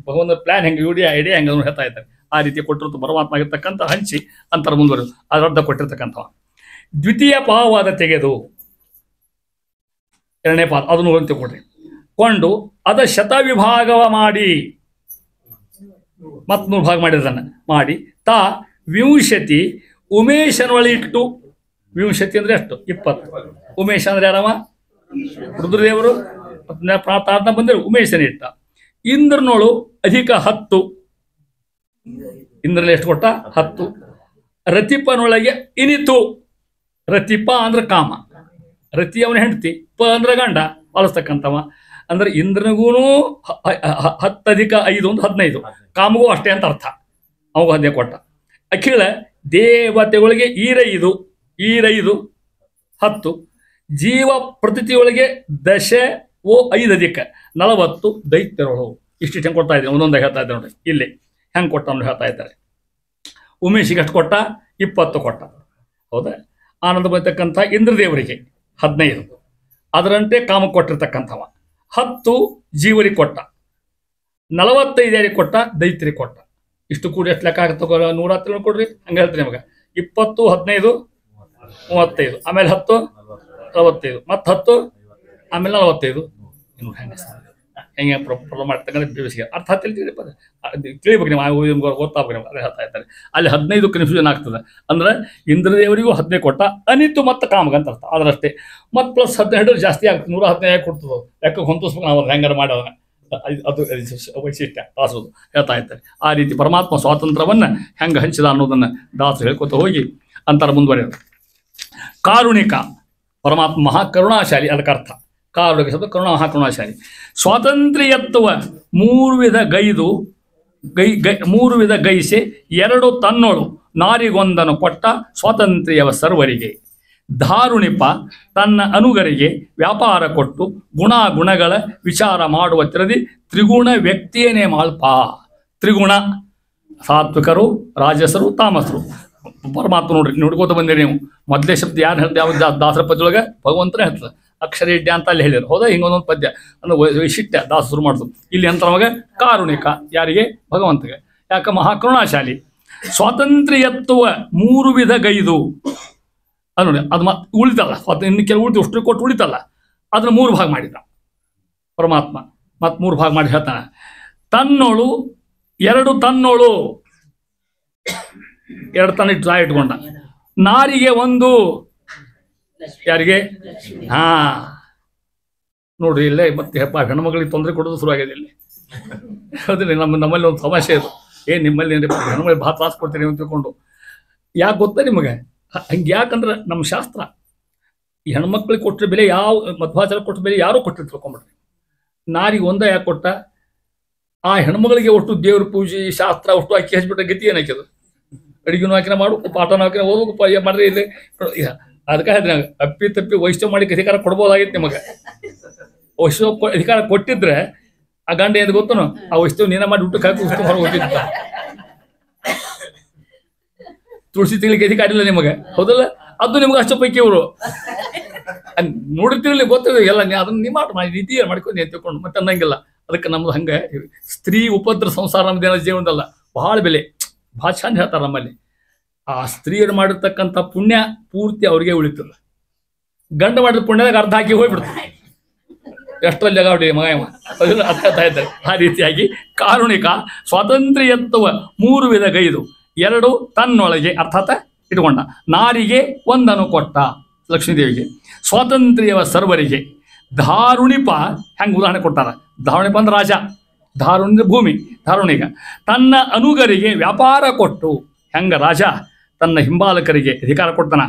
ಭಗವಂತ ಪ್ಲಾನ್ ಹೆಂಗೆ, ಐಡಿಯಾ ಹೆಂಗೆ ಅದನ್ನು ಹೇಳ್ತಾ ಇದ್ದಾರೆ. ಆ ರೀತಿ ಕೊಟ್ಟಿರ್ತು ಪರಮಾತ್ಮ ಆಗಿರ್ತಕ್ಕಂಥ ಹಂಚಿ ಅಂತರ ಮುಂದುವರೆದು ಅದರರ್ಧ ಕೊಟ್ಟಿರ್ತಕ್ಕಂಥವ. ದ್ವಿತೀಯ ಪಾವವಾದ ತೆಗೆದು 2ನೇ ಪಾದ ಅದನ್ನು ತಗೊಳ್ರಿ ಕೊಂಡು ಅದ ಶತವಿಭಾಗವ ಮಾಡಿ, ಮತ್ 100 ಭಾಗ ಮಾಡಿದನ್ನ ಮಾಡಿ ತಾ ವಿಂಶತಿ ಉಮೇಶನೊಳಿಟ್ಟು. ವಿಂಶತಿ ಅಂದ್ರೆ ಎಷ್ಟು, 20. ಉಮೇಶ ಅಂದ್ರೆ ಯಾರವ, ರುದ್ರದೇವರು. ಪ್ರಾರ್ಥನ ಬಂದ್ರೆ ಉಮೇಶನ ಇಟ್ಟ. ಇಂದ್ರನೋಳು ಅಧಿಕ 10. ಇಂದ್ರಲ್ಲಿ ಎಷ್ಟು ಕೊಟ್ಟ, 10. ರತಿಪನೊಳಗೆ ಇನಿತು. ರತಿಪ ಅಂದ್ರೆ ಕಾಮ, ರತಿ ಅವನ ಹೆಂಡತಿ, ಪ ಅಂದ್ರೆ ಗಂಡ ಪಾಲಿಸ್ತಕ್ಕಂಥವ. ಅಂದ್ರೆ ಇಂದ್ರನಿಗೂ 10 + 5 ಒಂದು 15, ಕಾಮಗೂ ಅಷ್ಟೇ ಅಂತ ಅರ್ಥ. ಅವಾಗ 15 ಕೊಟ್ಟ. ಅಖಿಲ ದೇವತೆಗಳಿಗೆ ಈರೈದು 10. ಜೀವ ಪ್ರತಿಯೊಳಗೆ 10 ಓ 5 ಅಧಿಕ 40 ದೈತ್ಯರೊಳು. ಇಷ್ಟು ಹೆಂಗೆ ಕೊಡ್ತಾ ಇದ್ದೀನಿ, ಒಂದೊಂದು ಹೇಳ್ತಾ ಇದ್ದಾರೆ ನೋಡಿ. ಇಲ್ಲಿ ಹೆಂಗೆ ಕೊಟ್ಟ ಹೇಳ್ತಾ ಇದ್ದಾರೆ. ಉಮೇಶಿಗೆ ಎಷ್ಟು ಕೊಟ್ಟ? 20 ಕೊಟ್ಟ. ಹೌದಾ? ಆನಂದ ಬರ್ತಕ್ಕಂಥ ಇಂದ್ರದೇವರಿಗೆ 15, ಅದರಂತೆ ಕಾಮಕ್ಕೆ ಕೊಟ್ಟಿರ್ತಕ್ಕಂಥವ 10 ಜೀವರಿಗೆ ಕೊಟ್ಟ, 45 ಯಾರಿಗೆ ಕೊಟ್ಟ? ದೈತ್ಯರಿಗೆ ಕೊಟ್ಟ. ಇಷ್ಟು ಕೂಡಿ ಎಷ್ಟು ಲೆಕ್ಕ ಆಗುತ್ತೆ? 110 ಕೊಡ್ರಿ, ಹಂಗೆ ಹೇಳ್ತೀನಿ ನಿಮಗೆ. 20, 15, 35, ಆಮೇಲೆ 10, 45, ಮತ್ತೆ 10, ಆಮೇಲೆ 45. ಇನ್ನು ಹೆಂಗೆ ಪ್ರಾಬ್ಲಮ್ ಮಾಡ್ತಕ್ಕಂಥ ಬೇಸಿಗೆ ಅರ್ಥ ತಿಳಿಬೇಕು ನೀವು, ಗೊತ್ತಾಗ್ಬೇಕು ನೀವು. ಅದೇ ಹೇಳ್ತಾ ಇರ್ತಾರೆ ಅಲ್ಲಿ 15 ಕನ್ಫ್ಯೂಷನ್ ಆಗ್ತದೆ. ಅಂದ್ರೆ ಇಂದ್ರದೇವರಿಗೂ 15 ಕೊಟ್ಟ, ಅನಿತು ಮತ್ತು ಕಾಮಗಂತ ಅರ್ಥ ಅದರಷ್ಟೇ. ಮತ್ತು ಪ್ಲಸ್ 12 ಜಾಸ್ತಿ ಆಗ್ತದೆ, 115 ಕೊಡ್ತದೆ. ಲೆಕ್ಕ ಹೊಂದಿಸ್ಬೇಕು ನಾವು ಹೆಂಗಾರ ಮಾಡೋದನ್ನ. ಅದು ವೈಶಿಷ್ಟ್ಯ ದಾಸರು ಹೇಳ್ತಾ ಇರ್ತಾರೆ. ಆ ರೀತಿ ಪರಮಾತ್ಮ ಸ್ವಾತಂತ್ರ್ಯವನ್ನು ಹೆಂಗೆ ಹಂಚಿದ ಅನ್ನೋದನ್ನು ದಾಸರು ಹೇಳ್ಕೊತ ಹೋಗಿ ಅಂತರ ಮುಂದುವರೆಯೋದು. ಕಾರುಣಿಕ ಪರಮಾತ್ಮ ಮಹಾಕರುಣಾಶಾಲಿ, ಅದಕ್ಕೆ ಅರ್ಥ ಕಾರುಣಿಕ ಶಬ್ದ ಕರುಣಾ, ಮಹಾಕರುಣಾಶಾಲಿ. ಸ್ವಾತಂತ್ರ್ಯತ್ವ 3 ವಿಧ ಗೈದು ಗೈ 3 ವಿಧ ಗೈಸೆ 2 ತನ್ನೋಳು ನಾರಿಗೊಂದನು ಕೊಟ್ಟ ಸ್ವಾತಂತ್ರ್ಯವ ಸರ್ವರಿಗೆ. ಧಾರುಣಿಪ ತನ್ನ ಅನುಗರಿಗೆ ವ್ಯಾಪಾರ ಕೊಟ್ಟು ಗುಣಗಳ ವಿಚಾರ ಮಾಡುವ ತಿರದಿ ತ್ರಿಗುಣ ವ್ಯಕ್ತಿಯೇನೇ ಮಾಲ್ಪ. ತ್ರಿಗುಣ ಸಾತ್ವಿಕರು, ರಾಜಸರು, ತಾಮಸರು. ಪರಮಾತ್ಮ ನೋಡ್ರಿ, ನೋಡ್ಕೋತ ಬಂದಿರಿ ನೀವು. ಮೊದಲೇ ಶಬ್ದ ಯಾರು ಹೇಳ್ದೆ? ಯಾವ ದಾಸರ ಪದ್ಯೊಳಗೆ ಭಗವಂತನೇ ಹೇಳ್ತದೆ. ಅಕ್ಷರೇಡ್ಯ ಅಂತ ಅಲ್ಲಿ ಹೇಳಿದ್ರು. ಹೌದಾ? ಹಿಂಗೊಂದೊಂದು ಪದ್ಯ ಅಂದ್ರೆ ವೈಶಿಷ್ಟ್ಯ ದಾಸ ಶುರು ಮಾಡಿದ್ರು. ಇಲ್ಲಿ ಅಂತ ನಮಗೆ ಕಾರುಣಿಕ ಯಾರಿಗೆ? ಭಗವಂತಗೆ. ಯಾಕೆ? ಮಹಾಕರುಣಾಶಾಲಿ. ಸ್ವಾತಂತ್ರ್ಯತ್ವ 3 ವಿಧ ಗೈದು ನೋಡಿ, ಅದು ಉಳಿತಲ್ಲ, ಇನ್ನು ಕೆಲವು ಉಳಿದು ಅಷ್ಟು ಕೊಟ್ಟು ಉಳಿತಲ್ಲ, ಅದನ್ನ 3 ಭಾಗ ಮಾಡಿದ ಪರಮಾತ್ಮ. ಮತ್ತು 3 ಭಾಗ ಮಾಡಿ ಹೇಳ್ತಾನೆ. ತನ್ನೋಳು 2 ತನ್ನೋಳು, 2 ತನ್ನ ಇಟ್ಕೊಂಡ. ನಾರಿಗೆ 1 ಯಾರಿಗೆ? ಹಾ ನೋಡ್ರಿ, ಇಲ್ಲೇ ಮತ್ತೆ ಹೆಣ್ಮಗಳಿಗೆ ತೊಂದರೆ ಕೊಡೋದು ಶುರುವಾಗಿದೆ ಇಲ್ಲಿ. ಹೌದಿಲ್ಲ? ನಮ್ಮಲ್ಲಿ ಒಂದು ಸಮಸ್ಯೆ ಇದು. ನಿಮ್ಮಲ್ಲಿ ಹೆಣ್ಮಗಳಿಗೆ ಭಾಳ ತ್ರಾಸ ಕೊಡ್ತೀರಿ ಅಂತ ತಿಳ್ಕೊಂಡು. ಯಾಕೆ ಗೊತ್ತಾ ನಿಮಗೆ? ಹಂಗೆ ಯಾಕಂದ್ರೆ ನಮ್ಮ ಶಾಸ್ತ್ರ ಈ ಹೆಣ್ಮಕ್ಳಿಗೆ ಕೊಟ್ಟರೆ ಬೆಲೆ ಯಾವ ಮಧ್ವಾಚಾರ ಕೊಟ್ಟ ಬೆಲೆ ಯಾರೂ ಕೊಟ್ಟಿರ್ತ ತಿಳ್ಕೊಂಬಿಡ್ರಿ. ನಾರಿಗೆ 1 ಯಾಕೆ ಕೊಟ್ಟ? ಆ ಹೆಣ್ಮಗಳಿಗೆ ಒಟ್ಟು ದೇವ್ರ ಪೂಜೆ ಶಾಸ್ತ್ರ ಅಷ್ಟು ಅಕ್ಕಿ ಹಚ್ಬಿಟ್ಟ ಗತಿ ಏನಾಕಿದು? ಅಡಿಗೆನೂ ಹಾಕಿನ ಮಾಡು, ಪಾಠನೂ ಹಾಕಿನ ಓದೋದು ಮಾಡ್ರಿ. ಇಲ್ಲಿ ಅದಕ್ಕೆ ಹೇಳಿದ್ರೆ ಅಪ್ಪಿ ತಪ್ಪಿ ವೈಷ್ಣವ ಮಾಡಿ ಅಧಿಕಾರ ಕೊಡ್ಬೋದಾಗಿತ್ತು ನಿಮಗೆ. ವೈಷ್ಣವ ಅಧಿಕಾರ ಕೊಟ್ಟಿದ್ರೆ ಆ ಗಂಡ ಏನು ಗೊತ್ತನು? ಆ ವೈಷ್ಣವ್ ನೀನ ಮಾಡಿ ಊಟಕ್ಕೆ ಹಾಕಿ ವೈಷ್ಣವ್ ಹೊರಗೆ ಹೋಗಿದ್ದ. ತುಳಸಿ ತಿಂಗಳಿಗೆ ಅಧಿಕಾರ ಇಲ್ಲ ನಿಮಗೆ, ಹೌದಲ್ಲ? ಅದು ನಿಮ್ಗೆ ಅಷ್ಟು ಪೈಕಿ ಇವರು ನೋಡಿರ್ತಿರಲಿ, ಗೊತ್ತಿದೆ ಎಲ್ಲ. ಅದನ್ನ ನೀವು ಮಾಡಿ ರೀತಿ ಮಾಡ್ಕೊಂಡು ನೀವು ತಿಳ್ಕೊಂಡು ಮತ್ತೆ ಅನ್ನಂಗಿಲ್ಲ. ಅದಕ್ಕೆ ನಮ್ದು ಹಂಗೆ ಸ್ತ್ರೀ ಉಪದ್ರ ಸಂಸಾರ ನಮ್ದೇನ ಜೀವನದಲ್ಲ, ಬಹಳ ಬೆಲೆ, ಭಾಳ ಚಂದ ಹೇಳ್ತಾರೆ ನಮ್ಮಲ್ಲಿ. ಆ ಸ್ತ್ರೀಯರು ಮಾಡಿರ್ತಕ್ಕಂಥ ಪುಣ್ಯ ಪೂರ್ತಿ ಅವ್ರಿಗೆ ಉಳಿತದೆ. ಗಂಡ ಮಾಡಿದ ಪುಣ್ಯದಾಗ ಅರ್ಧ ಹಾಕಿ ಹೋಗ್ಬಿಡ್ತಾರೆ. ಎಷ್ಟರಲ್ಲಿ ಜಗಾವಡಿ ಮಗ ಅರ್ಥ ಇದ್ದಾರೆ. ಆ ರೀತಿಯಾಗಿ ಕಾರುಣಿಕ ಸ್ವಾತಂತ್ರ್ಯತ್ವ 3 ವಿಧ ಗೈದು 2 ತನ್ನೊಳಗೆ ಅರ್ಥಾತ್ ಇಟ್ಕೊಂಡ. ನಾರಿಗೆ 1 ಕೊಟ್ಟ ಲಕ್ಷ್ಮೀದೇವಿಗೆ. ಸ್ವಾತಂತ್ರ್ಯವ ಸರ್ವರಿಗೆ. ಧಾರುಣಿಪ ಹೆಂಗೆ ಉದಾಹರಣೆ ಕೊಟ್ಟಾರ? ಧಾರುಣಿಪ ಅಂದ್ರೆ ರಾಜ, ಧಾರುಣಿ ಭೂಮಿ, ಧಾರುಣಿಗ. ತನ್ನ ಅನುಗರಿಗೆ ವ್ಯಾಪಾರ ಕೊಟ್ಟು ಹೆಂಗ ರಾಜ ತನ್ನ ಹಿಂಬಾಲಕರಿಗೆ ಅಧಿಕಾರ ಕೊಡ್ತಾನ.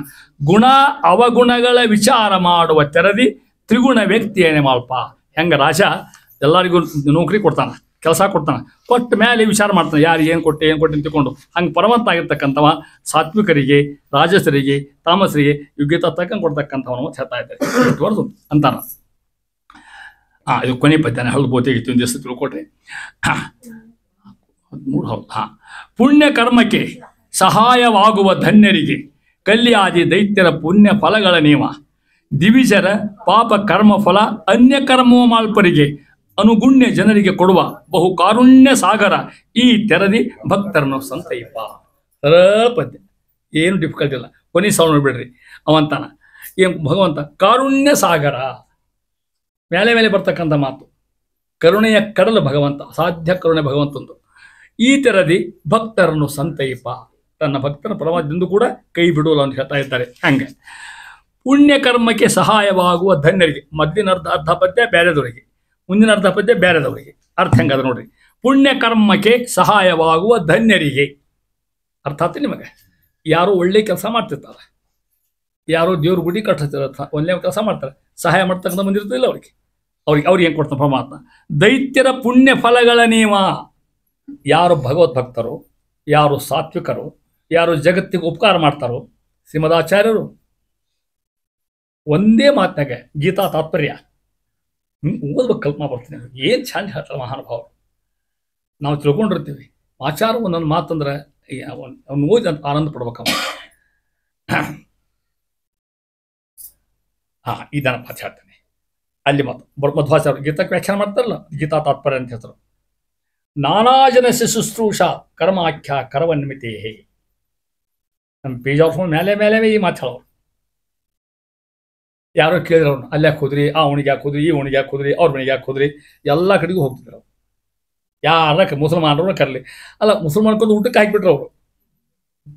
ಗುಣ ಅವಗುಣಗಳ ವಿಚಾರ ಮಾಡುವ ತೆರದಿ ತ್ರಿಗುಣ ವ್ಯಕ್ತಿಯೇನೆ ಮಾಲ್ಪ. ಹೆಂಗ ರಾಜ ಎಲ್ಲರಿಗೂ ನೌಕರಿ ಕೊಡ್ತಾನ, ಕೆಲಸ ಕೊಡ್ತಾನ, ಕೊಟ್ಟ ಮೇಲೆ ವಿಚಾರ ಮಾಡ್ತಾನೆ ಯಾರು ಏನು ಕೊಟ್ಟೆ ಅಂತ ತಿಳ್ಕೊಂಡು. ಹಂಗೆ ಪರಮಂತ ಆಗಿರ್ತಕ್ಕಂಥವ ಸಾತ್ವಿಕರಿಗೆ, ರಾಜಸರಿಗೆ, ತಾಮಸರಿಗೆ ಯೋಗ್ಯತಾ ತಕ್ಕಂಗೆ ಕೊಡ್ತಕ್ಕಂಥವನು ಅಂತ ಹೇಳ್ತಾ ಇದ್ದಾರೆ. ಇಷ್ಟುವರೆದು ಅಂತಾನ. ಇದು ಕೊನೆ ಪದ್ಯನ ಹೌದು ಬೋತೆಗಿತ್ತು ಒಂದು ದಿವಸ ತಿಳ್ಕೊಟ್ರಿ. 13 ಹೌದು. ಪುಣ್ಯ ಕರ್ಮಕ್ಕೆ ಸಹಾಯವಾಗುವ ಧನ್ಯರಿಗೆ ಕಲ್ಯಾದಿ ದೈತ್ಯರ ಪುಣ್ಯ ಫಲಗಳ ನಿಯಮ. ದಿವಿಜರ ಪಾಪ ಕರ್ಮ ಫಲ ಅನ್ಯ ಕರ್ಮವ ಮಾಲ್ಪರಿಗೆ ಅನುಗುಣ್ಯ ಜನರಿಗೆ ಕೊಡುವ ಬಹು ಕಾರುಣ್ಯ ಸಾಗರ ಈ ತೆರದಿ ಭಕ್ತರನ್ನು ಸಂತೈಪ. ಪದ್ಯ ಏನು ಡಿಫಿಕಲ್ಟ್ ಇಲ್ಲ. ಕೊನೆ ಸಾವು ನೋಡ್ಬಿಡ್ರಿ. ಅವಂತಾನ ಏನು ಭಗವಂತ ಕಾರುಣ್ಯ ಸಾಗರ, ಮೇಲೆ ಮೇಲೆ ಬರ್ತಕ್ಕಂಥ ಮಾತು. ಕರುಣೆಯ ಕಡಲ ಭಗವಂತ, ಅಸಾಧ್ಯ ಕರುಣೆ ಭಗವಂತಂದು. ಈ ತೆರದಿ ಭಕ್ತರನ್ನು ಸಂತೈಪ, ತನ್ನ ಭಕ್ತರ ಪರಮಾತ್ಮದಿಂದ ಕೂಡ ಕೈ ಬಿಡುವಲ್ಲ ಅಂತ ಹೇಳ್ತಾ ಇದ್ದಾರೆ. ಹಂಗೆ ಪುಣ್ಯ ಕರ್ಮಕ್ಕೆ ಸಹಾಯವಾಗುವ ಧನ್ಯರಿಗೆ. ಮೊದಲಿನ ಅರ್ಧ ಪದ್ಯ ಬೇರೆದವರಿಗೆ, ಮುಂದಿನ ಅರ್ಧ ಪದ್ಯ ಬೇರೆದವರಿಗೆ. ಅರ್ಥ ಹೆಂಗದ ನೋಡ್ರಿ. ಪುಣ್ಯ ಕರ್ಮಕ್ಕೆ ಸಹಾಯವಾಗುವ ಧನ್ಯರಿಗೆ ಅರ್ಥಾತ್ ನಿಮಗೆ ಯಾರೋ ಒಳ್ಳೆ ಕೆಲಸ ಮಾಡ್ತಿರ್ತಾರೆ, ಯಾರೋ ದೇವ್ರ ಗುಡಿ ಕಟ್ಟಿರ್ತಾರೆ, ಒಳ್ಳೆ ಕೆಲಸ ಮಾಡ್ತಾರೆ, ಸಹಾಯ ಮಾಡ್ತಕ್ಕಂಥ ಬಂದಿರ್ತಿಲ್ಲ ಅವ್ರಿಗೆ ಏನು ಕೊಡ್ತಾನೆ ಪರಮಾತ್ಮ? ದೈತ್ಯರ ಪುಣ್ಯ ಫಲಗಳ ನಿಯಮ. ಯಾರು ಭಗವದ್ ಭಕ್ತರು, ಯಾರು ಸಾತ್ವಿಕರು, ಯಾರು ಜಗತ್ತಿಗೆ ಉಪಕಾರ ಮಾಡ್ತಾರೋ, ಶ್ರೀಮದಾಚಾರ್ಯರು ಒಂದೇ ಮಾತಿನಾಗ ಗೀತಾ ತಾತ್ಪರ್ಯ ಓದ್ಬೇಕು, ಕಲ್ಪನಾ ಬರ್ತೀನಿ. ಏನು ಚಂದ ಹೇಳ್ತಾರೆ ಮಹಾನುಭಾವರು. ನಾವು ತಿಳ್ಕೊಂಡಿರ್ತೀವಿ ಆಚಾರ ಒಂದೊಂದು ಮಾತಂದ್ರೆ ಅವ್ನು ಓದಿ ಅಂತ ಆನಂದ ಪಡ್ಬೇಕಮ್ಮ. ಇದನ್ನ ಮಾತು ಹೇಳ್ತೇನೆ. ಅಲ್ಲಿ ಮಧ್ವಾಚಾರ್ಯ ಗೀತಕ್ಕೆ ವ್ಯಾಖ್ಯಾನ ಮಾಡ್ತಾರಲ್ಲ, ಗೀತಾ ತಾತ್ಪರ್ಯ ಅಂತ ಹೆಸರು. ನಾನಾ ಜನಸ್ಯ ಶುಶ್ರೂಷ ಕರ್ಮಾಖ್ಯ ಕರವನ್ಮಿತೇ. ನಮ್ಮ ಪೇಜ್ ಆಫ್ ಮೇಲೆ ಮೇಲೆ ಈ ಮಾತು ಹೇಳೋರು. ಯಾರೋ ಕೇಳಿದ್ರು ಅವ್ನು, ಅಲ್ಲಿ ಯಾಕೆ ಹೋದ್ರಿ, ಆ ಉಣಿಗೆ ಯಾಕೆ ಹೋದ್ರಿ, ಈ ಉಣಿಗೆ ಯಾಕೆ ಹೋದ್ರಿ, ಅವ್ರ ಮನೆಗೆ ಯಾಕೆ ಹೋದ್ರಿ, ಎಲ್ಲ ಕಡೆಗೂ ಹೋಗ್ತಿದ್ರು ಅವ್ರು. ಯಾರ ಮುಸಲ್ಮಾನರು ಕರಲಿ, ಅಲ್ಲ ಮುಸಲ್ಮಾನ್ಕೊಂಡು ಊಟಕ್ಕೆ ಹಾಕಿಬಿಟ್ರು ಅವರು.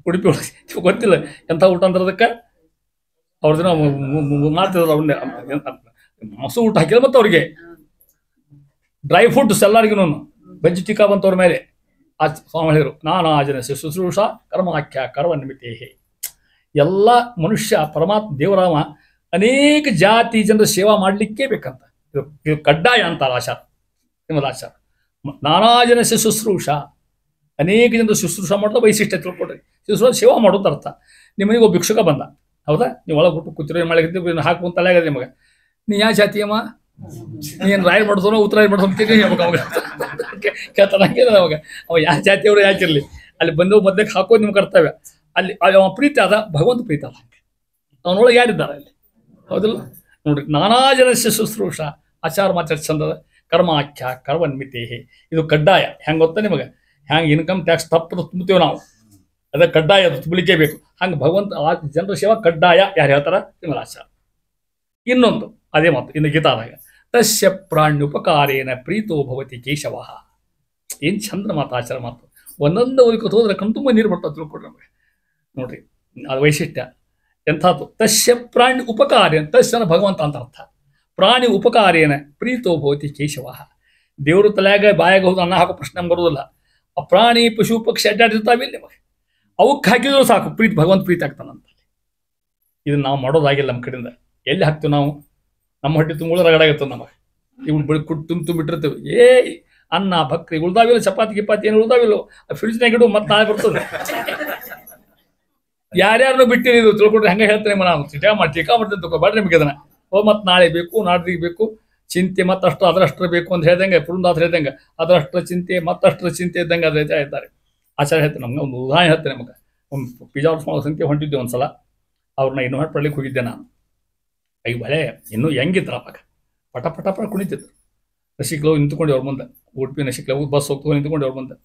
ಉಡುಪಿ ಒಳಗೆ ಗೊತ್ತಿಲ್ಲ ಎಂಥ ಊಟ ಅಂದ್ರದಕ್ಕೆ ಅವ್ರ ದಿನ ಮಾಡ್ತಿದ್ರು. ಅವನ್ನೇ ಮೊಸರು ಊಟ ಹಾಕಿಲ್ಲ. ಮತ್ತು ಅವ್ರಿಗೆ ಡ್ರೈ ಫ್ರೂಟ್ಸ್ ಎಲ್ಲರಿಗೂ ಬಜ್ಜಿ ಟೀಕಾ ಬಂತವ್ರ ಮೇಲೆ. ಆ ಸ್ವಾಮಿ ಹೇಳಿದ್ರು, ನಾನಾ ಜನಸ್ಯ ಶುಶ್ರೂಷ ಕರ್ಮಾಖ್ಯ ಕರವನ್ಮಿತೇ. ಎಲ್ಲ ಮನುಷ್ಯ ಪರಮಾತ್ಮ ದೇವರಾಮ ಅನೇಕ ಜಾತಿ ಜನರ ಸೇವಾ ಮಾಡಲಿಕ್ಕೆ ಬೇಕಂತ. ಇದು ಕಡ್ಡಾಯ ಅಂತಾರೆ ಆಚಾರ, ನಿಮ್ಮದು ಆಚಾರ. ನಾನಾ ಜನಸ್ಯ ಶುಶ್ರೂಷ, ಅನೇಕ ಜನರು ಶುಶ್ರೂಷ ಮಾಡೋದು ವೈಶಿಷ್ಟ್ಯ ತಿಳ್ಕೊಡ್ರಿ. ಶುಶ್ರೂಷ ಸೇವಾ ಮಾಡೋದು ಅರ್ಥ. ನಿಮ್ಮನಿಗೆ ಒಬ್ಬ ಭಿಕ್ಷುಕ ಬಂದ, ಹೌದಾ, ನೀವು ಒಳಗೆ ಬಿಟ್ಟು ಕೂತಿರೋ ಮಾಡಿದ್ರೆ ಹಾಕುವಂತ ತಲೆ ಆಗದೆ ನಿಮಗೆ. ನೀ ಯಾವ ಜಾತಿ ಅಮ್ಮ, ನೀನು ರಾಯ್ ಮಾಡಿಸೋನೋ ಉತ್ತರಾಯ್ ಮಾಡಿಸೋ ಕೇಳ್ತಾನೆ ಅವಾಗ. ಅವ ಯಾವ ಜಾತಿಯವರು ಯಾಕಿರಲಿ, ಅಲ್ಲಿ ಬಂದು ಮಧ್ಯಕ್ಕೆ ಹಾಕೋದು ನಿಮ್ಮ ಕರ್ತವ್ಯ. ಅಲ್ಲಿ ಅವ ಪ್ರೀತಿ ಆದ, ಭಗವಂತ ಪ್ರೀತಿ ಅದ. ಅವನೊಳಗೆ ಯಾರಿದ್ದಾರೆ ಅಲ್ಲಿ, ಹೌದಿಲ್ಲ ನೋಡ್ರಿ. ನಾನಾ ಜನಸ್ಯ ಶುಶ್ರೂಷ ಆಚಾರ ಮಾತಾಡಿ ಚಂದದ. ಕರ್ಮಾಖ್ಯ ಕರವನ್ಮಿತೇ, ಇದು ಕಡ್ಡಾಯ. ಹೆಂಗೆ ಗೊತ್ತಾ ನಿಮಗೆ, ಹ್ಯಾಂಗೆ ಇನ್ಕಮ್ ಟ್ಯಾಕ್ಸ್ ತಪ್ಪದು ತುಂಬ್ತೀವಿ ನಾವು, ಅದಕ್ಕೆ ಕಡ್ಡಾಯ, ಅದು ತುಂಬಲಿಕ್ಕೆ ಬೇಕು. ಹಂಗೆ ಭಗವಂತ ಆ ಜನರ ಸೇವಾ ಕಡ್ಡಾಯ. ಯಾರು ಹೇಳ್ತಾರ, ನಿಮ್ಮದು ಆಚಾರ. ಇನ್ನೊಂದು ಅದೇ ಮಾತು ಇನ್ನು ಗೀತಾದಾಗ, ತಸ್ಯ ಪ್ರಾಣ್ಯುಪಕಾರೇನ ಪ್ರೀತೋ ಭವತಿ ಕೇಶವ. ಏನು ಚಂದ್ರ ಮಾತು, ಆಚಾರ ಮಾತು. ಒಂದೊಂದು ಓದಿಕೊತ ಹೋದ್ರೆ ಕಣ್ತುಂಬ ನೀರು ಬರ್ತಾ ತಿಳ್ಕೊಡ್ರಿ ನಮಗೆ. ನೋಡ್ರಿ ಅದು ವೈಶಿಷ್ಟ್ಯ ಎಂಥದ್ದು. ತಸ್ಯ ಪ್ರಾಣಿ ಉಪಕಾರೇನ, ತಸ್ಯನ ಭಗವಂತ ಅಂತ ಅರ್ಥ. ಪ್ರಾಣಿ ಉಪಕಾರೇನ ಪ್ರೀತೋ ಭವತಿ ಕೇಶವ. ದೇವರು ತಲೆಯಾಗ ಬಾಯಾಗ ಹೋದು ಅನ್ನ ಹಾಕೋ ಪ್ರಶ್ನೆ ನಮ್ಗೆ ಬರೋದಿಲ್ಲ. ಆ ಪ್ರಾಣಿ ಪಶು ಪಕ್ಷಿ ಅಡ್ಡಾಡಿರ್ತಾವಿಲ್ಲ ನಿಮಗೆ, ಅವಕ್ಕೆ ಹಾಕಿದ್ರು ಸಾಕು ಪ್ರೀತಿ, ಭಗವಂತ ಪ್ರೀತಿ ಆಗ್ತಾನಂತ. ಇದನ್ನ ನಾವು ಮಾಡೋದಾಗಿಲ್ಲ ನಮ್ಮ ಕಡೆಯಿಂದ. ಎಲ್ಲಿ ಹಾಕ್ತೀವಿ ನಾವು, ನಮ್ಮ ಹೊಟ್ಟೆ ತುಂಬ ರಗಡಾಗಿರ್ತದೆ ನಮಗೆ. ಇವ್ನು ಬೆಳಗ್ಗೆ ಕುಟ್ಟು ತುಂಬಿಟ್ಟಿರ್ತೀವಿ. ಅನ್ನ ಭಕ್ರಿ ಉಳ್ದಾವಿಲ್ಲ, ಚಪಾತಿ ಗಿಪಾತಿ ಏನು ಉಳ್ದಾವಿಲ್ಲ, ಫ್ರಿಜ್ನಾಗ ಇಡು, ಮತ್ತೆ ನಾಳೆ ಬರ್ತದೆ. ಯಾರ್ಯಾರನ್ನೂ ಬಿಟ್ಟಿದ್ದು ತಿಳ್ಕೊಂಡ್ರೆ ಹಂಗೆ ಹೇಳ್ತೇನೆ. ನಾವು ಟೀಕಾ ಮಾಡ್ತೀನಿ ತಗೋಬೇಡ್ರಿ ನಿಮಗೆ ಅದನ್ನ. ಮತ್ತೆ ನಾಳೆ ಬೇಕು, ನಾಡ್ದಿಗೆ ಬೇಕು, ಚಿಂತೆ ಮತ್ತಷ್ಟು ಅದರಷ್ಟರ ಬೇಕು ಅಂತ ಹೇಳ್ದಂಗೆ, ಪುರಂದಾತ್ರ ಹೇಳ್ದಂಗೆ ಅದರಷ್ಟರ ಚಿಂತೆ ಮತ್ತಷ್ಟರ ಚಿಂತೆ ಇದ್ದಂಗೆ ಅದ್ರ ಹೇಳ್ತಾರೆ. ಆಚಾರ್ಯ ಹೇಳ್ತೇನೆ ನಮ್ಗೆ ಒಂದು ಉದಾಹರಣೆ ಹೇಳ್ತೇನೆ ನಮಗೆ. ಒಂದು ಪಿಜಾವ್ರ ಸಂಖ್ಯೆ ಹೊಂಟಿದ್ದೆ ಒಂದ್ಸಲ. ಅವ್ರನ್ನ ಇನ್ವೈಟ್ ಪಡ್ಲಿಕ್ಕೆ ಹೋಗಿದ್ದೆ ನಾನು. ಈಗ ಬಳೆ ಇನ್ನೂ ಹೆಂಗಿದ್ರ ಅವಾಗ, ಪಟ ಪಟ ಪಟ ಕುಣಿತಿದ್ರು. ನಶಿಕ್ಲೋ ನಿಂತ್ಕೊಂಡು ಅವ್ರ ಮುಂದೆ, ಉಡುಪಿ ನಶಿಕ್ಲ ಬಸ್ ಹೋಗ್ತೋ ನಿಂತ್ಕೊಂಡು ಅವ್ರ ಮುಂದೆ.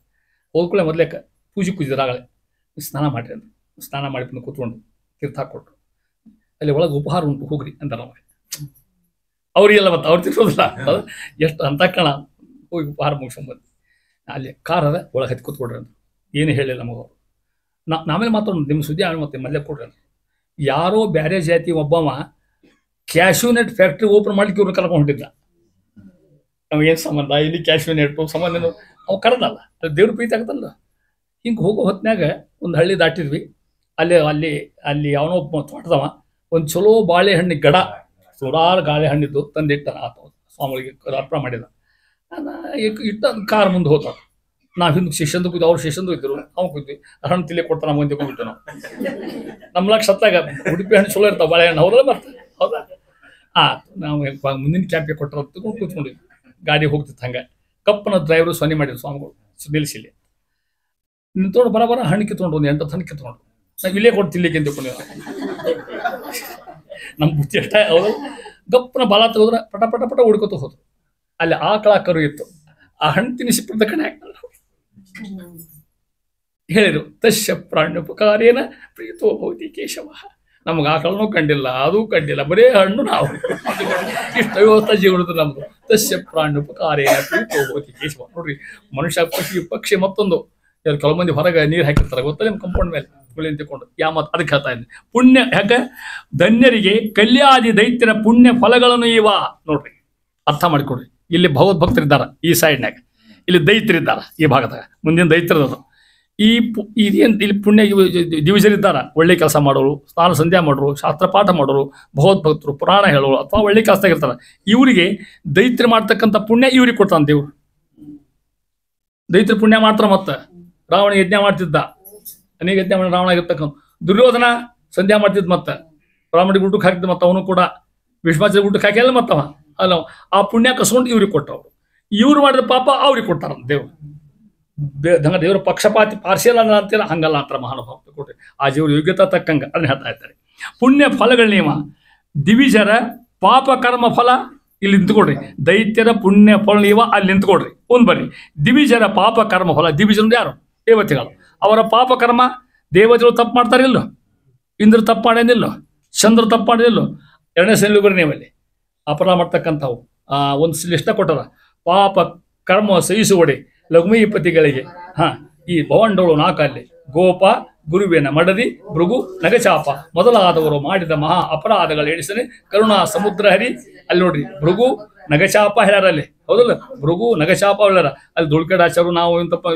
ಹೋದ್ಕೊಳ್ಳೆ ಮೊದಲೇಕ ಪೂಜೆ ಕೂಜಿದ್ರು. ಆಗಲೇ ಸ್ನಾನ ಮಾಡಿರಿ ಅಂದ್ರೆ ಸ್ನಾನ ಮಾಡಿ ಬಂದು ಕೂತ್ಕೊಂಡು ತೀರ್ಥ ಹಾಕ್ಕೊಟ್ರು. ಅಲ್ಲಿ ಒಳಗೆ ಉಪಹಾರ ಉಂಟು ಹೋಗ್ರಿ ಅಂತಾರೆ ನಮಗೆ. ಅವ್ರಿಗೆಲ್ಲ ಮತ್ತೆ ಅವ್ರು ತಿರ್ಸೋದಿಲ್ಲ, ಎಷ್ಟು ಅಂತ ಕಣ. ಹೋಗಿ ಉಪಹಾರ ಮುಗಿಸ್ಕೊಂಡ್ಬಂದು ಅಲ್ಲಿ ಕಾರದ ಒಳಗೆ ಹತ್ತಿ ಕೂತ್ಕೊಡ್ರಿ ಅಂತ ಏನು ಹೇಳಿಲ್ಲ ನಮಗವರು. ನಾಮೇಲೆ ಮಾತಾಡೋಣ ನಿಮ್ಮ ಸುದ್ದಿ ಆಮೇಲೆ ಮತ್ತೆ ಮಲ್ಲೆ ಕೊಡ್ರಿ ಅಂತ. ಯಾರೋ ಬೇರೆ ಜಾತಿ ಒಬ್ಬವ ಕ್ಯಾಶ್ಯೂನೆಟ್ ಫ್ಯಾಕ್ಟ್ರಿ ಓಪನ್ ಮಾಡ್ಲಿಕ್ಕೆ ಇವ್ರು ಕರ್ಕೊಂಡು ಹೊಂಟಿದ್ದ. ನಮಗೇನು ಸಂಬಂಧ ಇಲ್ಲಿ ಕ್ಯಾಶ್ಯೂನೆಟ್ ಸಂಬಂಧ, ಅವು ಕರೆದಲ್ಲ, ದೇವ್ರ ಪ್ರೀತಿ ಆಗ್ತಲ್ಲ. ಹಿಂಗೆ ಹೋಗೋ ಹೊತ್ತಿನಾಗ ಒಂದು ಹಳ್ಳಿ ದಾಟಿದ್ವಿ. ಅಲ್ಲಿ ಅಲ್ಲಿ ಅಲ್ಲಿ ಅವನೋ ತೋಟದವ ಒಂದು ಚಲೋ ಬಾಳೆಹಣ್ಣಿ ಗಡ, ಸುರಾರು ಬಾಳೆಹಣ್ಣಿದ್ದು ತಂದಿಟ್ಟ ಆತ ಸ್ವಾಮಿಗಳಿಗೆ ಅರ್ಪಣೆ ಮಾಡಿದ. ಇಟ್ಟ ಕಾರ್ ಮುಂದೆ ಹೋದ. ನಾವು ಹಿಂದೆ ಶಿಷ್ಯಂದು ಕೂತು, ಅವ್ರು ಶಿಷ್ಯಂದು ಇದ್ರು, ನಾವು ಕೂದ್ವಿ. ಹಣ್ಣು ತಿಲ್ಲಿ ಕೊಡ್ತಾ ನಮ್ಮ ಮುಂದೆ ಹೋಗ್ಬಿಟ್ಟು ನಾವು ನಮ್ಮ ಲಕ್ಷ ಸತ್ತಾಗ ಉಡುಪಿ ಹಣ್ಣು ಚಲೋ ಇರ್ತಾವೆ ಬಾಳೆಹಣ್ಣು, ಹೌದಲ್ಲ ಬರ್ತದೆ, ಹೌದಾ. ನಾವು ಮುಂದಿನ ಕ್ಯಾಂಪಿಗೆ ಕೊಟ್ಟರು ತಗೊಂಡು ಕೂತ್ಕೊಂಡಿದ್ವಿ. ಗಾಡಿ ಹೋಗ್ತಿತ್ತು ಹಂಗೆ. ಕಪ್ಪನ ಡ್ರೈವರು ಸೊನ್ನೆ ಮಾಡಿದ್ರು ಸ್ವಾಮಿಗಳು ನಿಲ್ಲಿಸಿಲ್ಲಿ. ನಿಂತ್ಕೊಂಡು ಬರ ಹಣ್ಣು ಕಿತ್ಕೊಂಡು ಒಂದು 8 ಹಣ್ಣು ಕಿತ್ಕೊಂಡು ನಾವು ಇಲ್ಲೇ ಕೊಟ್ಟು ತಿನ್ಲಿಕ್ಕೆ ಅಂತ ತಿಳ್ಕೊಂಡಿವಿ. ನಮ್ಮ ಬುದ್ಧಿ ಅಷ್ಟ ಹೌದು. ಗಪ್ಪನ ಬಾಲ ತೆಗೆದ್ರೆ ಪಟ ಪಟ ಪಟ ಹುಡ್ಕೋತ ಹೋದ್ರು. ಅಲ್ಲಿ ಆಕಳ ಕರು ಇತ್ತು. ಆ ಹಣ್ಣು ತಿನ್ನಿಸಿ ಪುಟ್ಟ ಕಣೆ ಹಾಕಲ್ಲ ಹೇಳಿದ್ರು. ತಸ್ಯ ಪ್ರಾಣ್ಯುಪಕಾರೇನ ಪ್ರೀತೋ ಭವತಿ ಕೇಶವ. ನಮ್ಗೆ ಆಕಳನೂ ಕಂಡಿಲ್ಲ, ಅದೂ ಕಂಡಿಲ್ಲ, ಬರೇ ಹಣ್ಣು ನಾವು ಇಷ್ಟು ವ್ಯವಸ್ಥೆ ಜೀವನದ ನಮ್ದು. ತಸ್ಯ ಪ್ರಾಣ್ಯುಪಕಾರೇನ ಪ್ರೀತೋ ಭವತಿ ಕೇಶವ. ನೋಡ್ರಿ, ಮನುಷ್ಯ ಪಕ್ಷಿ ಮತ್ತೊಂದು. ಕೆಲವು ಮಂದಿ ಹೊರಗೆ ನೀರು ಹಾಕಿರ್ತಾರೆ ಗೊತ್ತಾ ನಿಮ್ಮ ಕಂಪೌಂಡ್ ಮೇಲೆ ನಿಂತುಕೊಂಡು. ಮಾತು ಅದಕ್ಕೆ ಹೇಳ್ತಾ ಇದ್ದೀನಿ. ಪುಣ್ಯ ಯಾಕೆ ಧನ್ಯರಿಗೆ ಕಲ್ಯಾದಿ ದೈತ್ಯರ ಪುಣ್ಯ ಫಲಗಳನ್ನು ಇವ. ನೋಡ್ರಿ ಅರ್ಥ ಮಾಡಿಕೊಡ್ರಿ. ಇಲ್ಲಿ ಭಗವದ್ಭಕ್ತರಿದ್ದಾರೆ ಈ ಸೈಡ್ನಾಗ, ಇಲ್ಲಿ ದೈತ್ಯರಿದ್ದಾರೆ ಈ ಭಾಗದಾಗ. ಮುಂದಿನ ದೈತ್ಯರದು ಇದೇನು ಇಲ್ಲಿ ಪುಣ್ಯ ದಿವಸರಿದ್ದಾರೆ. ಒಳ್ಳೆ ಕೆಲಸ ಮಾಡೋರು, ಸ್ನಾನ ಸಂಧ್ಯಾ ಮಾಡೋರು, ಶಾಸ್ತ್ರ ಪಾಠ ಮಾಡೋರು, ಭಗವದ್ಭಕ್ತರು, ಪುರಾಣ ಹೇಳೋರು ಅಥವಾ ಒಳ್ಳೆ ಕೆಲಸದಾಗ ಇರ್ತಾರೆ. ಇವರಿಗೆ ದೈತ್ಯರು ಮಾಡ್ತಕ್ಕಂಥ ಪುಣ್ಯ ಇವ್ರಿಗೆ ಕೊಡ್ತಾನೆ ದೇವ್ರು. ದೈತ್ಯರು ಪುಣ್ಯ ಮಾಡ್ತಾರೆ. ಮತ್ತೆ ರಾವಣ ಯಜ್ಞ ಮಾಡ್ತಿದ್ದ, ಅನೇಕ ಯಜ್ಞ ಮಾಡಿ ರಾವಣ ಆಗಿರ್ತಕ್ಕಂಥ. ದುರ್ಯೋಧನ ಸಂಧ್ಯಾ ಮಾಡ್ತಿದ್ದ, ಮತ್ತೆ ರಾವಣಿಗೆ ಊಟಕ್ಕೆ ಹಾಕಿದ್ದ, ಮತ್ತೆ ಅವನು ಕೂಡ ಭೀಷ್ಮಾಚಾರ್ಯ ಊಟಕ್ಕೆ ಹಾಕಿ ಅಲ್ಲ ಮತ್ತವ ಅಲ್ಲ. ಆ ಪುಣ್ಯ ಕಸ್ಕೊಂಡು ಇವ್ರಿಗೆ ಕೊಟ್ಟವ್ರು. ಇವ್ರು ಮಾಡಿದ ಪಾಪ ಅವ್ರಿಗೆ ಕೊಡ್ತಾರಂತ ದೇವ್ರು. ದೇವರು ಪಕ್ಷಪಾತಿ ಪಾರ್ಶಿಯಲ್ ಅಲ್ಲ ಅಂತಿಲ್ಲ, ಹಂಗಲ್ಲ ಅಂತಾರೆ ಮಹಾನುಭಾವ ಕೊಡ್ರಿ. ಆ ಜೀವ್ರ ಯೋಗ್ಯತಾ ತಕ್ಕಂಗೆ ಅದನ್ನ ಹೇಳ್ತಾ ಇದ್ದಾರೆ. ಪುಣ್ಯ ಫಲಗಳ ನಿಯಮ, ದಿವಿಜರ ಪಾಪ ಕರ್ಮ ಫಲ ಇಲ್ಲಿ ನಿಂತ್ಕೊಡ್ರಿ. ದೈತ್ಯರ ಪುಣ್ಯ ಫಲ ನಿಯಮ ಅಲ್ಲಿ ನಿಂತ್ಕೊಡ್ರಿ. ಒಂದು ಬರ್ರಿ. ದಿವಿಜರ ಪಾಪ ಕರ್ಮ ಫಲ. ದಿವಿಜರು ಯಾರು? ದೇವತೆಗಳು. ಅವರ ಪಾಪ ಕರ್ಮ, ದೇವತೆಗಳು ತಪ್ಪು ಮಾಡ್ತಾರಿಲ್ಲೋ, ಇಂದ್ರ ತಪ್ಪು ಮಾಡೇನಿಲ್ಲೋ, ಚಂದ್ರ ತಪ್ಪು ಮಾಡಿದಿಲ್ಲೋ. ಎರಡನೇ ಸೆಲ್ಯುಗರ ನಿಯಮಲ್ಲಿ ಅಪರಾಧ ಮಾಡ್ತಕ್ಕಂಥವು ಒಂದು ಲಿಷ್ಟ ಕೊಟ್ಟದ. ಪಾಪ ಕರ್ಮ ಸಹಿಸುವಡೆ ಲಘುಮೀಪತಿಗಳಿಗೆ ಈ ಭವಂಡಗಳು ನಾಲ್ಕಲ್ಲಿ ಗೋಪ, ಗುರುವಿನ ಮಡದಿ, ಭೃಗು, ನಗಚಾಪ ಮೊದಲಾದವರು ಮಾಡಿದ ಮಹಾ ಅಪರಾಧಗಳ ಎಣಿಸನೆ ಕರುಣಾ ಸಮುದ್ರ ಹರಿ. ಅಲ್ಲಿ ನೋಡ್ರಿ, ಭೃಗು ನಗಚಾಪ ಹೇಳ್ಯಾರ ಅಲ್ಲಿ, ಹೌದಲ್ಲ? ಭೃಗು ನಗಚಾಪ ಹೇಳ್ಯಾರ ಅಲ್ಲಿ. ದುಳ್ಕಡಾಚಾರ್ಯ ನಾವು ಇಂತಪ್ಪ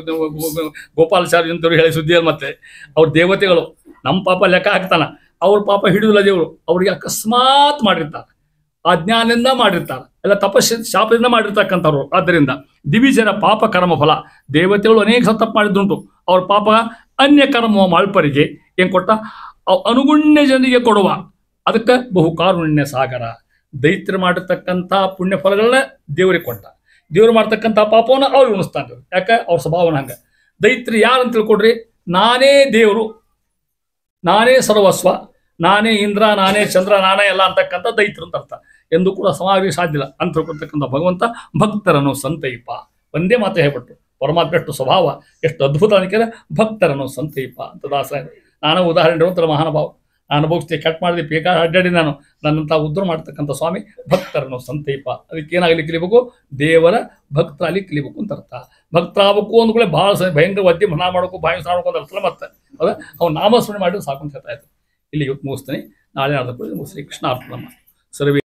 ಗೋಪಾಲಾಚಾರ್ಯ ಇಂಥವ್ರು ಹೇಳಿ ಸುದ್ದಿ ಅಲ್ಲಿ. ಮತ್ತೆ ಅವ್ರ ದೇವತೆಗಳು ನಮ್ಮ ಪಾಪ ಲೆಕ್ಕ ಹಾಕ್ತಾನ, ಅವ್ರ ಪಾಪ ಹಿಡಿದಿಲ್ಲ ದೇವರು. ಅವ್ರಿಗೆ ಅಕಸ್ಮಾತ್ ಮಾಡಿರ್ತಾರೆ, ಅಜ್ಞಾನದಿಂದ ಮಾಡಿರ್ತಾರೆ, ಎಲ್ಲ ತಪಸ್ಸು ಶಾಪದಿಂದ ಮಾಡಿರ್ತಕ್ಕಂಥವ್ರು. ಆದ್ದರಿಂದ ದಿವಿಜರ ಪಾಪ ಕರ್ಮ ಫಲ. ದೇವತೆಗಳು ಅನೇಕ ಸಲ ತಪ್ಪು ಮಾಡಿದ್ದುಂಟು. ಅವ್ರ ಪಾಪ ಅನ್ಯ ಕರ್ಮ ಮಾಳ್ಪರಿಗೆ ಏನು ಕೊಟ್ಟ? ಅನುಗುಣ್ಯ ಜನರಿಗೆ ಕೊಡುವ. ಅದಕ್ಕೆ ಬಹು ಕಾರುಣ್ಯ ಸಾಗರ. ದೈತ್ಯರು ಮಾಡಿರ್ತಕ್ಕಂಥ ಪುಣ್ಯ ಫಲಗಳನ್ನ ದೇವರಿಗೆ ಕೊಟ್ಟ. ದೇವ್ರು ಮಾಡ್ತಕ್ಕಂಥ ಪಾಪವನ್ನು ಅವ್ರಿಗೆ ಉಣಿಸ್ತಾನೆ. ಯಾಕೆ? ಅವ್ರ ಸ್ವಭಾವನ ಹಂಗೆ. ದೈತ್ಯರು ಯಾರಂತ ತಿಳ್ಕೊಡ್ರಿ, ನಾನೇ ದೇವರು, ನಾನೇ ಸರ್ವಸ್ವ, ನಾನೇ ಇಂದ್ರ, ನಾನೇ ಚಂದ್ರ, ನಾನೇ ಎಲ್ಲ ಅಂತಕ್ಕಂಥ ದೈತ್ಯರು ಅಂತ ಅರ್ಥ. ಎಂದು ಕೂಡ ಸಮಾಜಕ್ಕೆ ಸಾಧ್ಯ ಇಲ್ಲ ಅಂತ ತಿಳ್ಕೊಳ್ತಕ್ಕಂಥ ಭಗವಂತ ಭಕ್ತರನ್ನು ಸಂತೈಪ. ಒಂದೇ ಮಾತು ಹೇಳ್ಬಿಟ್ಟು ಪರಮಾತ್ಮ ಎಷ್ಟು ಸ್ವಭಾವ, ಎಷ್ಟು ಅದ್ಭುತ ಅನ್ಕಿದ್ರೆ ಭಕ್ತರನ್ನು ಸಂತೈಪ ಅಂತ ದಾಸ. ನಾನು ಉದಾಹರಣೆ ಇರುವಂಥ ಮಹಾನುಭಾವ. ನಾನು ಬೋಗ್ಸ್ತಿ ಕಟ್ ಮಾಡಿದೆ, ಬೇಕಾದ ಅಡ್ಡಾಡಿ ನಾನು ನನ್ನಂತ ಉದ್ಧಾರ ಮಾಡ್ತಕ್ಕಂಥ ಸ್ವಾಮಿ ಭಕ್ತರನ್ನು ಸಂತೈಪ. ಅದಕ್ಕೆ ಏನಾಗಲಿ ಕಲಿಬೇಕು? ದೇವರ ಭಕ್ತರಾಗಲಿ ಕಲಿಬೇಕು ಅಂತ ಅರ್ಥ. ಭಕ್ತರಾಗಬೇಕು ಅಂದ್ಕೊಳ್ಳೆ ಭಾಳ ಭಯಂಕರ ಒದ್ದಿ ಮನ ಮಾಡೋಕು, ಬಾಯಿ ಮಾಡ್ಬೇಕು ಅಂತ ಅರ್ಥ. ಮತ್ತೆ ಹೌದಾ? ಅವ್ನು ನಾಮಸ್ಮರಣೆ ಮಾಡಿದ್ರೆ ಸಾಕು ಅಂತ ಹೇಳ್ತಾ ಇತ್ತು. ಇಲ್ಲಿ ಇವತ್ತು ಮುಗಿಸ್ತೀನಿ. ನಾಳೆ ನಾಡ್ದು ಶ್ರೀ ಕೃಷ್ಣ ಅರ್ಪಣ ಸರ್ವೇ